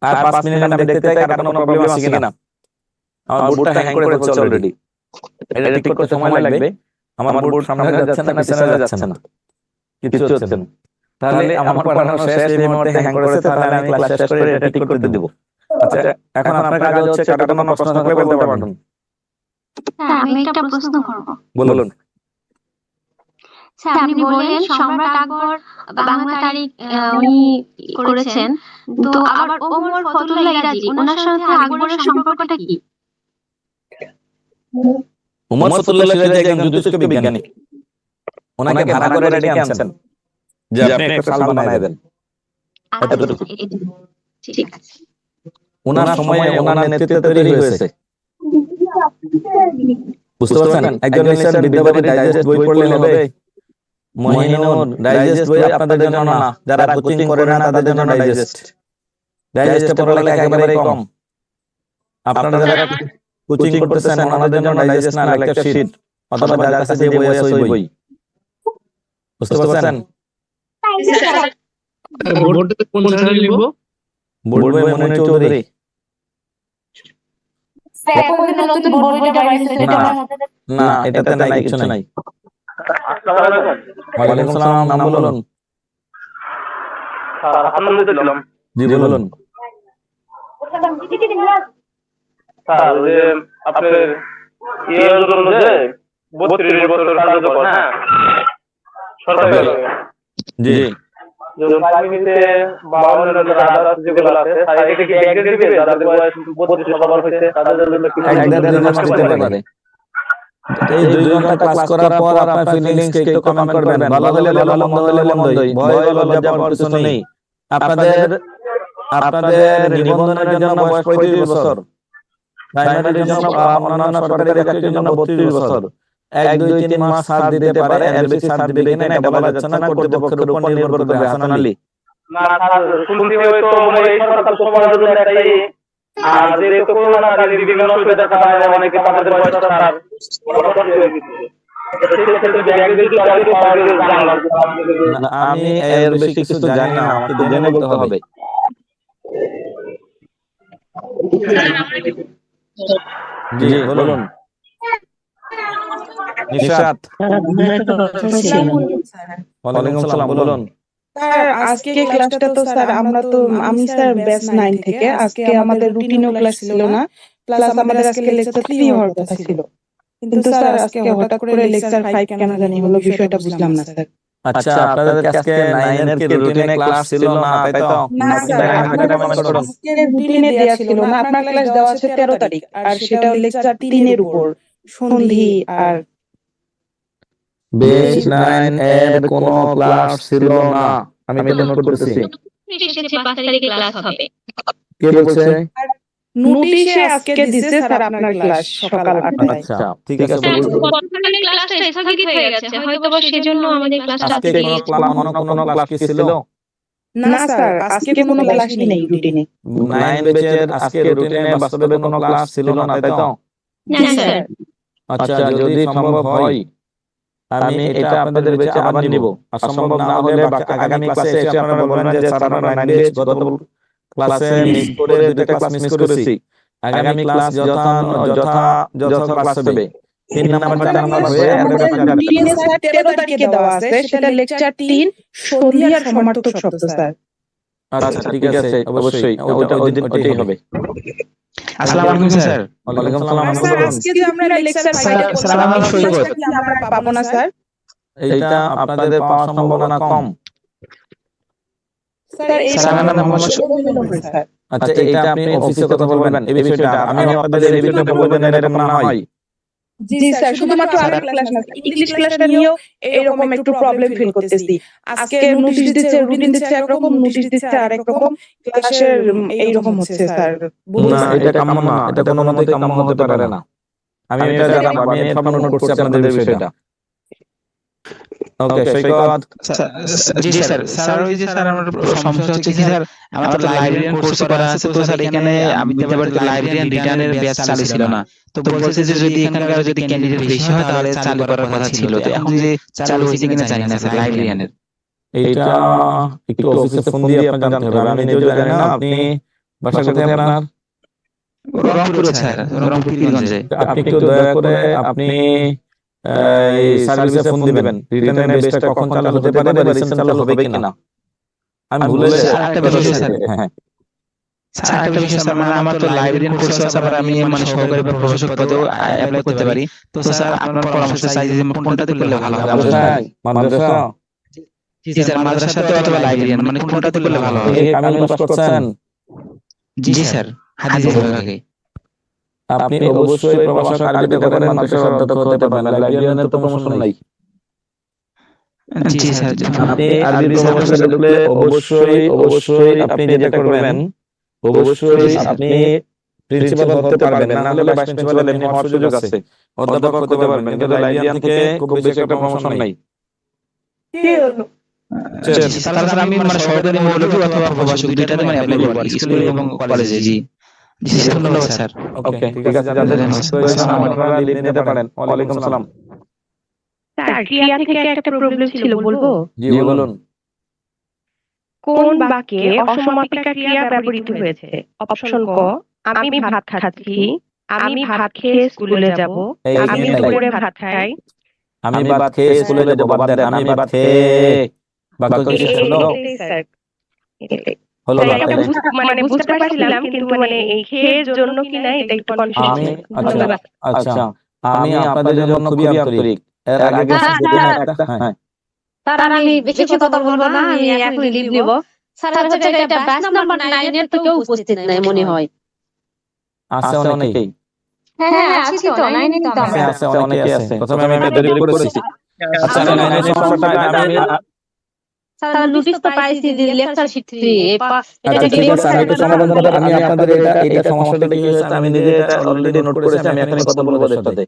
আর 5 মিনিট আমি দেখতে চাই কার কোনো প্রবলেম আছে কিনা। আমার বোর্ডটা হ্যাং করে ফেলছে অলরেডি, এটা ঠিক করতে সময় লাগবে। আমার বোর্ড সামনে যাচ্ছে না, পিছনে যাচ্ছে না, কিছু হচ্ছে না। তাহলে আমার পড়ানো শেষ, এই মুহূর্তে হ্যাং করেছে, তাহলে আমি ক্লাস শেষ করে এটা ঠিক করতে দেব। আচ্ছা এখন আপনার কাজ হচ্ছে কার কোনো প্রশ্ন থাকলে বলতে পারবেন। স্যার আমি একটা প্রশ্ন করব। বলুন। স্যার আপনি বললেন সম্রাট আকবর বাংলা তারিখ উনি করেছেন, তো আবার ওমর ফতুল্লাহ ইরাজি ওনার সাথে আকবরের সম্পর্কটা কি? উমর ফতুল্লাহ সিরাজি একজন জ্যোতিষ্ক বিজ্ঞানী, ওনাকে ভাড়া করে ডেকে আনছেন যে আপনি একটা সাল বানায় দেন। এতটুকু। ঠিক আছে। ওনার সময়ে ওনার নেতৃত্বে তৈরি হয়েছে, বুঝতে পারছেন? একজন নিশ্চয় বিদ্যাবাড়ি ডাইজেস্ট বই পড়লে হবে, মহিনুর ডাইজেস্ট বই আপনাদের জন্য না, যারা কোচিং করে না তাদের জন্য ডাইজেস্ট। ডাইজেস্টে পড়ালেখা একেবারে কম। আপনারা যারা কোচিং করতেছেন ওনাদের জন্য ডাইজেস্ট না, লেকচার শিট অথবা যার কাছে যে বই আছে ওই বই। বুঝতে পারছেন? বোর্ডে কোন চ্যানেল লিখবো? বোর্ড বই মনির চৌধুরী। স্যার এখন কিন্তু নতুন বোর্ড বইটা বাইরেছে, এটা আমার মধ্যে না, এটাতে নাই, কিছু নাই। ওয়ালাইকুম সালাম, নাম বলুন। আলহামদুলিল্লাহ। জি বলুন। স্যার ওই যে আপনার ইয়ের জন্য যে 32 বছর কার্যকর, হ্যাঁ সরকারি, জি যেমন প্রাইমারিতে 52 আদার্স যেগুলো আছে তাই এটা কি এক দিবে যাদের বয়স 32 বছর হয়েছে তাদের জন্য কি এক দেড় মাস দিতে পারে। এই 2 ঘন্টা ক্লাস করার পর আপনার ফিলিংস কে একটু কমেন্ট করবেন, ভালো হলে ভালো, মন্দ হলে মন্দই, ভয় বা লজ্জা পাওয়ার কিছু নেই। আপনাদের নিবন্ধনের জন্য বয়স 35 বছর, প্রাইমারির জন্য অন্যান্য সরকারি চাকরির জন্য 32 বছর। 1 2 3 মাস ছাড় দিতে পারে, এর বেশি ছাড় দিবে কিনা এটা বলা যাচ্ছে না, কর্তৃপক্ষের উপর নির্ভর করবে। হাসান আলী, না স্যার শুনতে হয়তো মানে এই সরকার সবার জন্য একটাই, আর যে করোনাকালীন বিভিন্ন অসুবিধার কারণে অনেকে তাদের বয়স স্যার আমি এর বেশি কিছু জানি না, আমাকে তো জেনে বলতে হবে। জি বলুন। নিশাত, ওয়ালাইকুম সালাম, বলুন। স্যার আজকে ক্লাসটা তো স্যার আমি স্যার ব্যাচ 9 থেকে আজকে আমাদের রুটিনও ক্লাস ছিল না, প্লাস আমাদের আজকে লেকচার 3 হওয়ার কথা ছিল, কিন্তু স্যার আজকে হঠাৎ করে লেকচার 5 কেন জানি হলো, বিষয়টা বুঝলাম না স্যার। আচ্ছা, আপনাদের আজকে 9 এর কি রুটিনে ক্লাস ছিল না, তাই তো? না স্যার আজকে রুটিনে দেয়া ছিল না, আপনার ক্লাস দেওয়া আছে 13 তারিখ আর সেটাও লেকচার 3 এর উপর সন্ধি আর বেশ 9 এর কোনো ক্লাস ছিল না, আমি তো নোট করতেছি। এসেছে 5 তারিখে ক্লাস হবে। কে বলছে? নোটিশে আজকে দিছে স্যার আপনার ক্লাস সকাল 8টায়। আচ্ছা ঠিক আছে, বলুন। গতকালের ক্লাসটা স্থগিত হয়ে গেছে, হয়তোবা সেজন্য আমাদের ক্লাসটা আজকে কোনো ক্লাস কি ছিল? না স্যার আজকে কোনো ক্লাস নেই রুটিনে। 9 ব্যাচের আজকে রুটিনে বাস্তবে কোনো ক্লাস ছিল না, তাই তো? না স্যার। আচ্ছা, যদি সম্ভব হয় আমি এটা আপনাদের ব্যাচে আবার নিব, আর সম্ভব না হলে আগামী ক্লাসে এসে আপনারা বলবেন যে স্যার আমরা 9 ব্যাচ গত ক্লাসে মিস করে 2টা ক্লাস মিস করেছি। আগামী ক্লাস যথা ক্লাস হবে। 3 নাম্বার 4 নাম্বার হয়ে রুটিনে স্যার 13 তারিখে দেওয়া আছে, সেটা লেকচার 3 সন্ধি আর সমার্থক শব্দ স্যার। আচ্ছা ঠিক আছে, অবশ্যই ওইটাই হবে। আসসালামু আলাইকুম স্যার। ওয়ালাইকুম সালাম, স্যার আজকে যে আমরা লেকচার আমরা পাবো না স্যার? এইটা আপনাদের পাওয়ার সম্ভাবনা কম। স্যার এই স্যার আচ্ছা, এটা আপনি অফিসে কথা বলবেন এই বিষয়টা, আমি আপনাদের এই বিষয়টা বলবো না এরকম না হয়। জি স্যার, শুধুমাত্র আরেক ক্লাস না, ইংলিশ ক্লাসটা নিয়েও এরকম একটু প্রবলেম ফিল করতেছি। আজকে নোটিশ দিচ্ছে, রুটিন দিচ্ছে একরকম, নোটিশ দিচ্ছে আরেক রকম, ক্লাসের এইরকম হচ্ছে স্যার। না, এটা কাম্য না, এটা কোনো মতেই কাম্য হতে পারে না। আমি এটা জানাবো, আমি সব নোট করছি আপনাদের বিষয়টা। ওকে সৈকত। জি স্যার। স্যার ওই যে স্যার আমার সমস্যা হচ্ছে কি স্যার, আমার তো লাইব্রেরিয়ান কোর্স করা আছে, তো স্যার এখানে আমি বিদ্যাবাড়িতে লাইব্রেরিয়ান রিটার্নের ব্যাচ চালু ছিল না, তো বলছে যে যদি এখানকার যদি ক্যান্ডিডেট বেশি হয় তাহলে চালু করার কথা ছিল, তো এখন যে চালু হয়েছে কিনা জানি না স্যার লাইব্রেরিয়ানের। এইটা একটু অফিসে ফোন দিয়ে আপনাকে জানতে হবে, আমি নিজেও জানি না। আপনি বাসা কোথায় আপনার? রংপুরে স্যার, রংপুর পীরগঞ্জে। আপনি একটু দয়া করে আপনি এই সার্ভিসে ফোন দিবেন, রিটার্নের বেসটা কখন চালু হতে পারে বা রিসেন্ট চালু হবে কিনা। আমি ভুলে আরেকটা বিষয় স্যার, হ্যাঁ স্যার একটা বিষয় স্যার, মানে আমার তো লাইব্রেরিয়ান কোর্স আছে, আবার আমি মানে সহকারী বা প্রভাষক পদেও অ্যাপ্লাই করতে পারি। তো স্যার আপনার পরামর্শ চাই যে কোনটাতে করলে ভালো হবে? মাদ্রাসায় মাদ্রাসা জি স্যার, মাদ্রাসাতে অথবা লাইব্রেরিয়ান, মানে কোনটাতে করলে ভালো হবে? কামিল পাস করছেন? জি স্যার, হাদিস বিভাগে। আপনি অবশ্যই প্রভাষক আরবিতে করেন, মাদ্রাসার অধ্যক্ষ হতে পারবেন। লাইব্রেরিয়ানের তো প্রমোশন নাই। জি স্যার। আপনি আরবি প্রভাষকে ঢুকলে অবশ্যই আপনি যেটা করবেন, অবশ্যই আপনি প্রিন্সিপাল হতে পারবেন, না হলে ভাইস প্রিন্সিপাল এমনি হওয়ার সুযোগ আছে, অধ্যাপক হতে পারবেন, কিন্তু লাইব্রেরিয়ান থেকে খুব বেশি একটা প্রমোশন নাই। তাহলে স্যার আমি মানে সহকারী মৌলভী অথবা প্রভাষক দুইটাতে মানে অ্যাপ্লাই করব স্কুলে এবং কলেজে। জি জি স্যার, ধন্যবাদ স্যার। ওকে, ঠিক আছে, যাদের আপনারা লিভ নিতে পারেন। ওয়ালাইকুম আসসালাম। স্যার ক্রিয়া থেকে একটা প্রবলেম ছিল, বলবো? জি বলুন। কোন বাক্যে অসমাপিকা ক্রিয়া ব্যবহৃত হয়েছে? অপশন ক, আমি ভাত খাচ্ছি, আমি ভাত খেয়ে স্কুলে যাব, আমি দুপুরে ভাত খাই। আমি ভাত খেয়ে স্কুলে যাব, বাদ দেন আমি ভাত খেয়ে, বাক্য কি শেষ হলো? স্যার হলো না, তাই না? মানে বুঝতে পারছিলাম, কিন্তু মানে এই খেয়ের জন্য কি না এটা একটু কনফিউজ আমি ছিল। আচ্ছা আমি আপনাদের জন্য খুবই আন্তরিক। এর আগে গেছে যেদিন একটা, হ্যাঁ স্যার আমি বেশি কথা বলবো না, আমি এখন লিভ নিব। স্যার হচ্ছে এটা ব্যাচ নাম্বার 9 এর তো কেউ উপস্থিত নাই মনে হয়। আছে অনেকেই, হ্যাঁ আছি তো, 9 এ তো আমরা। আছে অনেকেই আছে। প্রথমে আমি বেদরি করেছি। আচ্ছা আমি 9 এর সমস্যাটা আমি স্যার নোটিস তো পাইছি যে লেকচার শিট 3 আচ্ছা ঠিক আছে, আমি একটু সমাধান করে আমি আপনাদের এটা সমস্যাটা কি হয়েছে আমি নিজে এটা অলরেডি নোট করেছি, আমি এখনই কথা বলবো এর সাথে।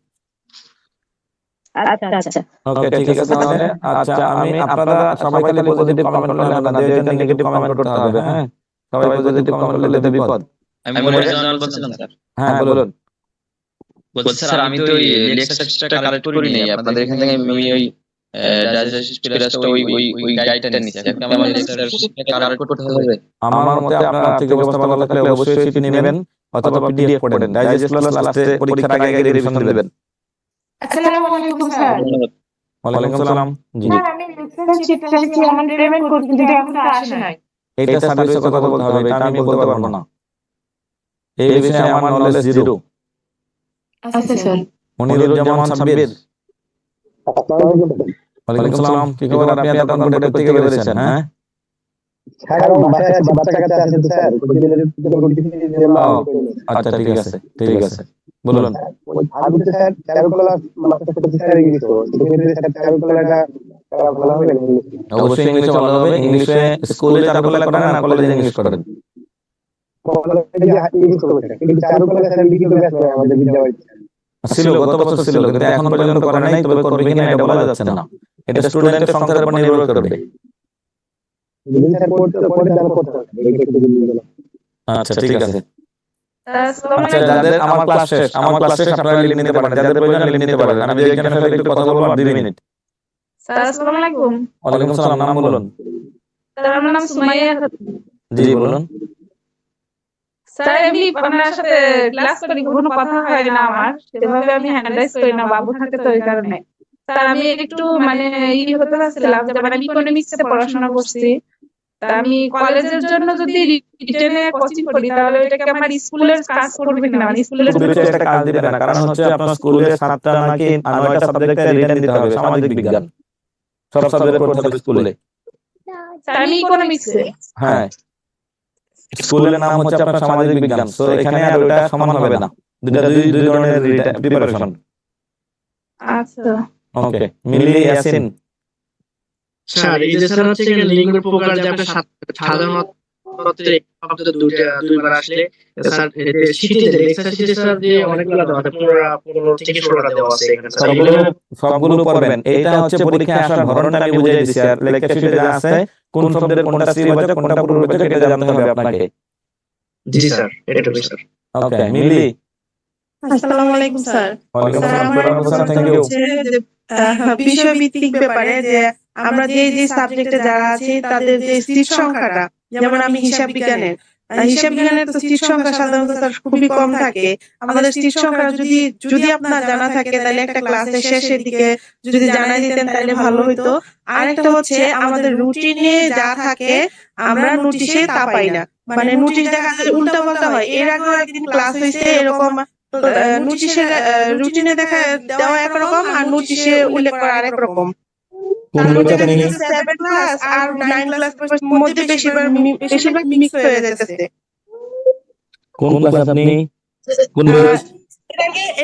আচ্ছা আচ্ছা ওকে ঠিক আছে তাহলে। আচ্ছা আমি আপনারা সবাই খালি পজিটিভ কমেন্ট করলে হবে না, দুইজন নেগেটিভ কমেন্ট করতে হবে। হ্যাঁ সবাই পজিটিভ কমেন্ট করলে তো বিপদ। আমি মনিরুজ্জামান বলছিলাম স্যার। হ্যাঁ বলুন। বলছি স্যার আমি তো ওই লেকচারটা কালেক্ট করি নাই আপনাদের এখান থেকে, আমি ওই ডাইজেস্ট ক্লাসটা ওই গাইডটা নিছি। এখন আমার লেকচার কালেক্ট করতে হবে। আমার মতে আপনার আর্থিক অবস্থা ভালো থাকলে অবশ্যই সিটি নেবেন অথবা পিডিএফ পড়েন। ডাইজেস্ট ক্লাস লাস্টে পরীক্ষার আগে রিভিশন দিবেন। আসসালামু আলাইকুম স্যার। ওয়ালাইকুম আসসালাম। জি স্যার আমি লেকচার শিটটা কি অন পেমেন্ট করতে, কিন্তু এখন তো আসে নাই। এটা সার্ভিসে কথা বলতে হবে, এটা আমি বলতে পারবো না। এই বিষয়ে আমার নলেজ জিরো। আচ্ছা স্যার। মনিরুজ্জামান সাব্বির। ওয়ালাইকুম আসসালাম। কি খবর, আপনি এতক্ষণ পরে থেকে বেরিয়েছেন? হ্যাঁ আচ্ছা ঠিক আছে ঠিক আছে বলুন। অবশ্যই ইংলিশে ভালো হবে। ইংলিশে স্কুলে চারুকলা করেন না কলেজে ইংলিশ করেন? ছিল, গত বছর ছিল, কিন্তু এখন পর্যন্ত করে নাই। তবে করবে কিনা এটা বলা যাচ্ছে না, এটা স্টুডেন্টের সংখ্যার উপর নির্ভর করবে। আচ্ছা ঠিক আছে। আচ্ছা যাদের আমার ক্লাস শেষ আপনারা লিভ নিতে পারেন, যাদের প্রয়োজন লিভ নিতে পারেন। আমি একজনের সাথে একটু কথা বলবো 2 মিনিট। স্যার আসসালামু আলাইকুম। ওয়ালাইকুম আসসালাম। নাম বলুন। স্যার আমার নাম সুমাইয়া। জি বলুন। স্যার এমনি আপনার সাথে ক্লাস করি, কোনো কথা হয় না আমার, সেভাবে আমি হ্যান্ডেলাইজ করি না, বাবু থাকে তো ওই কারণে। স্যার আমি একটু মানে হতে চাচ্ছিলাম যে মানে আমি ইকোনমিক্সে পড়াশোনা করছি, তা আমি কলেজের জন্য যদি রিটেনে কোচিং করি তাহলে এটাকে আমার স্কুলের কাজ করবে কিনা, মানে স্কুলের খুব বেশি একটা কাজ দিবে না, কারণ হচ্ছে আপনার স্কুলে 7টা নাকি 9টা সাবজেক্টে রিটেন দিতে হবে। সামাজিক বিজ্ঞান সব সাবজেক্ট পড়তে হবে স্কুলে। স্যার আমি ইকোনমিক্সে। হ্যাঁ স্কুলের নাম হচ্ছে আপনার সামাজিক বিজ্ঞান, সো এখানে আর ওটা সমান হবে না, দুই ধরনের প্রিপারেশন। আচ্ছা ওকে মিলি ইয়াসিন। স্যার এই যে স্যার হচ্ছে লিঙ্গের প্রকার যে আপনি সাধারণত শব্দ দুইবার আসলে স্যার এই শীটে যে লেকচার শীটে স্যার যে অনেকগুলো দেওয়া আছে, 15 থেকে 16টা দেওয়া আছে এখানে স্যার। সবগুলো পড়বেন। এটা হচ্ছে পরীক্ষায় আসার ধরনটা আমি বুঝিয়ে দিছি। আর লেকচার শিটে যা আছে কোন শব্দের কোনটা শ্রীবাচক কোনটা পূর্ববাচক এটা জানতে হবে আপনাকে। জি স্যার এটা স্যার। ওকে মিলি। আসসালামু আলাইকুম স্যার। ওয়ালাইকুম স্যার আসসালাম। আমার প্রশ্নটা থ্যাংক ইউ। হচ্ছে যে বিষয়ভিত্তিক ব্যাপারে, যে আমরা যে সাবজেক্টে যারা আছি তাদের যে সিট সংখ্যাটা, যেমন আমি হিসাব বিজ্ঞানের হিসাব বিজ্ঞানের তো সিট সংখ্যা সাধারণত স্যার খুবই কম থাকে। আমাদের সিট সংখ্যা যদি আপনার জানা থাকে তাহলে একটা ক্লাসের শেষের দিকে যদি জানাই দিতেন তাহলে ভালো হতো। আরেকটা হচ্ছে আমাদের রুটিনে যা থাকে আমরা নোটিশে তা পাই না, মানে নোটিশ দেখা যায় উল্টা পাল্টা হয়। এর আগেও একদিন ক্লাস হয়েছে এরকম, নোটিশের রুটিনে দেখা দেওয়া একরকম আর নোটিশে উল্লেখ করা আরেক রকম। কোন তারপরে ব্যাচ আপনি? 7 ক্লাস আর 9 ক্লাস মধ্যে বেশিরভাগ মিক্স হয়ে যাচ্ছে। কোন ক্লাস আপনি? কোন ব্যাচ?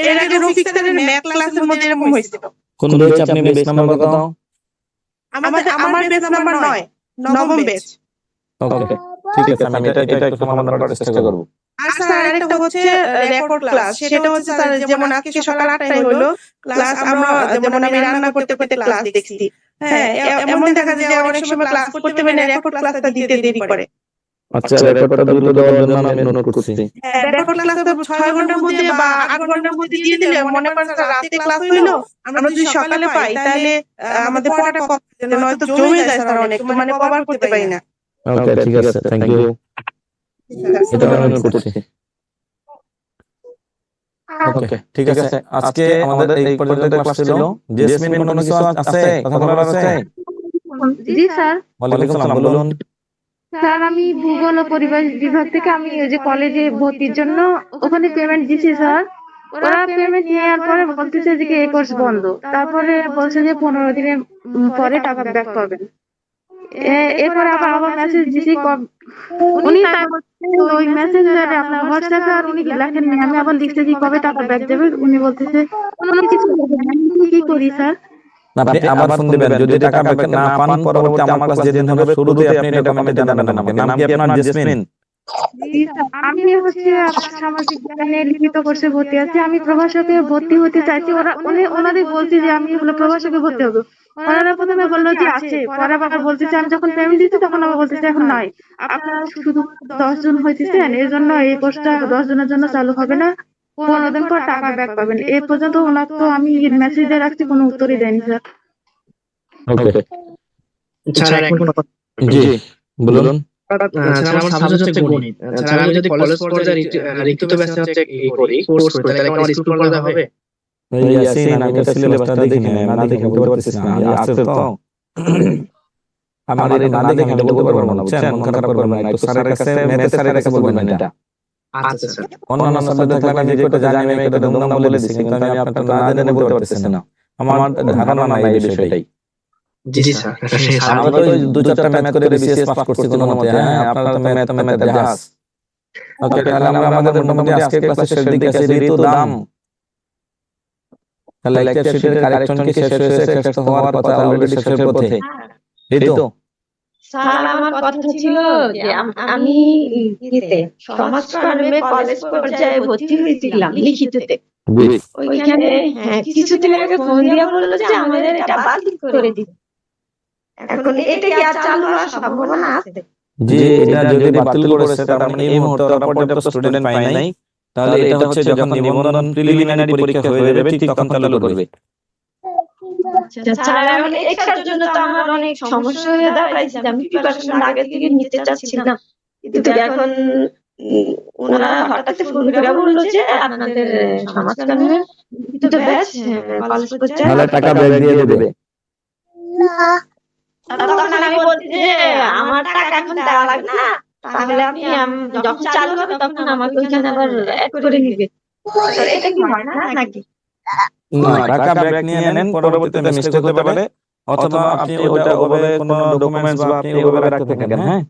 এর আগে রফিক স্যারের ম্যাথ ক্লাসের মধ্যে এরকম হয়েছিল। কোন ব্যাচ আপনি? ব্যাচ নাম্বার কত? আমার ব্যাচ নাম্বার 9, নবম ব্যাচ। ওকে, ঠিক আছে, আমি এটা একটু সমাধান করার চেষ্টা করব। আর স্যার আরেকটা হচ্ছে রেকর্ড ক্লাস, সেটা হচ্ছে স্যার যেমন আজকে সকাল 8টায় হলো ক্লাস, আমরা যেমন আমি রান্না করতে করতে ক্লাস দেখছি। হ্যাঁ, এমন দেখা যায় যে অনেক সময় ক্লাস করতে পারে না, রেকর্ড ক্লাসটা দিতে দেরি করে। আচ্ছা, রেকর্ডটা দ্রুত দেওয়ার জন্য আমি নোট করছি। হ্যাঁ, রেকর্ড ক্লাসটা 6 ঘন্টার মধ্যে বা 8 ঘন্টার মধ্যে দিয়ে দিলে, মনে করেন স্যার রাতে ক্লাস হইলো, আমরা যদি সকালে পাই তাহলে আমাদের পড়াটা নয়তো জমে যায় স্যার অনেক, তো মানে কভার করতে পারি না। ওকে, ঠিক আছে, থ্যাংক ইউ। এটা আমি নোট করছি। ওকে, ঠিক আছে, আজকে আমাদের এই পর্যন্ত ক্লাস ছিল। জেসমিন, কোনো কিছু আছে কথা বলার আছে? জি স্যার। ওয়ালাইকুম আসসালাম, বলুন। স্যার আমি ভূগোল ও পরিবেশ বিভাগ থেকে আমি ওই যে কলেজে ভর্তির জন্য ওখানে পেমেন্ট দিছি স্যার। ওরা পেমেন্ট নেওয়ার পরে বলতেছে যে এই কোর্স বন্ধ, তারপরে বলছে যে 15 দিনের পরে টাকা ব্যাক পাবেন। এরপরে আবার মেসেজ দিছি, উনি ওই মেসেঞ্জারে আপনার হোয়াটসঅ্যাপে আর উনি লেখেননি, আমি আবার লিখতেছি কবে টাকা ব্যাক দেবে, উনি বলতেছে উনি কিছু বলবেন না। আমি কি করি স্যার? না, আপনি আবার ফোন দিবেন, যদি টাকা ব্যাক না পান পরবর্তী আমার ক্লাস যেদিন হবে শুরুতে আপনি এটা কমেন্টে জানাবেন আমাকে। নাম কি আপনার? জেসমিন? জি স্যার, আমি হচ্ছে আপনার সামাজিক বিজ্ঞানে লিখিত কোর্সে ভর্তি আছি। আমি প্রভাষকে ভর্তি হতে চাইছি। ওনাদের বলছি যে আমি হলো প্রভাষকে ভর্তি হবো। ওনারা প্রথমে বললো যে আছে, পরে আবার বলতেছে, আমি যখন পেমেন্ট দিচ্ছি তখন আবার বলতেছে এখন নাই, আপনারা শুধু 10 জন হইতেছেন, এই জন্য এই কোর্সটা 10 জনের জন্য চালু হবে না, 15 দিন পর টাকা ব্যাক পাবেন। এই পর্যন্ত ওনার তো আমি মেসেজ দিয়ে রাখছি, কোনো উত্তরই দেয়নি স্যার। ওকে, স্যার এখন জি বলুন। স্যার আমার সাবজেক্ট হচ্ছে গণিত। স্যার আমি যদি কলেজ পর্যায়ে লিখিত ব্যাচে হচ্ছে এই করি কোর্স করি, তাহলে কি আমার স্কুল পর্যায়ে হবে? এই ইয়াসিন, আমি এটা সিলেবাসটা দেখি না, না দেখে বলতে পারতেছি না। আছে তো আমার এটা না দেখে আমি বলতে পারবো না, বুঝছেন? মন খারাপ করবেন না, একটু স্যারের কাছে, ম্যাথের স্যারের কাছে বলবেন এটা। আচ্ছা স্যার। অন্যান্য সাবজেক্ট থাকলে আমি যে কটা জানি আমি একটা দুমদাম বলে দিচ্ছি, কিন্তু আমি আপনারটা না জেনে বলতে পারতেছি না। আমার ধারণা নাই এই বিষয়টাই। জি স্যার। আমরা তো 2-4টা ম্যাথ করে বিসিএস পাস করছি কোনো মতে। হ্যাঁ, আপনারা তো ম্যাথ জাহাজ। ওকে, তাহলে আমরা আমাদের মোটামুটি আজকের ক্লাসে শেষ দিকে আছি। ঋতু দাম, তাহলে লেকচার শিটের কারেকশন কি শেষ হয়েছে? শেষ তো হওয়ার কথা, অলরেডি শেষের পথে। ঋতু স্যার আমার কথা ছিল যে আমি সমাজকর্মে কলেজ পর্যায়ে ভর্তি হয়েছিলাম লিখিততে। ওইখানে কিছুদিন আগে ফোন দিয়ে বললো যে আমাদের এটা বাতিল করে দিতে। এখন এটা কি আর চালু হওয়ার সম্ভাবনা আছে? জি, এটা যদি বাতিল করেছে তার মানে এই মুহূর্তে ওরা পর্যাপ্ত স্টুডেন্ট পায় নাই, তাহলে এটা হচ্ছে যখন নিবন্ধন প্রিলিমিনারি পরীক্ষা হয়ে যাবে ঠিক তখন চালু করবে। স্যার এখন এটার জন্য তো আমার অনেক সমস্যা হয়ে দাঁড়াইছে, আমি প্রিপারেশন আগে থেকে নিতে চাচ্ছিলাম, কিন্তু এখন ওনারা হঠাৎ ফোন করে বললো যে আপনাদের সমাজকর্মের লিখিত ব্যাচ কলেজ পর্যায়ে তাহলে টাকা ব্যাক দিয়ে দেবে। তখন আমি বলছি যে আমার টাকা এখন দেওয়া লাগবে না, তাহলে আপনি যখন চালু হবে তখন আমাকে ওইখানে আবার অ্যাড করে নিবে। এটা কি হয় না নাকি? না, টাকা ব্যাক নিয়ে নেন, পরবর্তীতে মিস্টেক হতে পারে, অথবা আপনি ওটা ওভাবে কোনো ডকুমেন্টস বা আপনি ওভাবে রাখতে থাকেন। হ্যাঁ,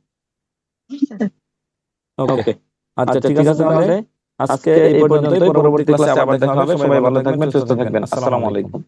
ওকে, আচ্ছা ঠিক আছে, তাহলে আজকে এই পর্যন্তই। পরবর্তী ক্লাসে আবার দেখা হবে। সবাই ভালো থাকবেন, সুস্থ থাকবেন। আসসালামু আলাইকুম।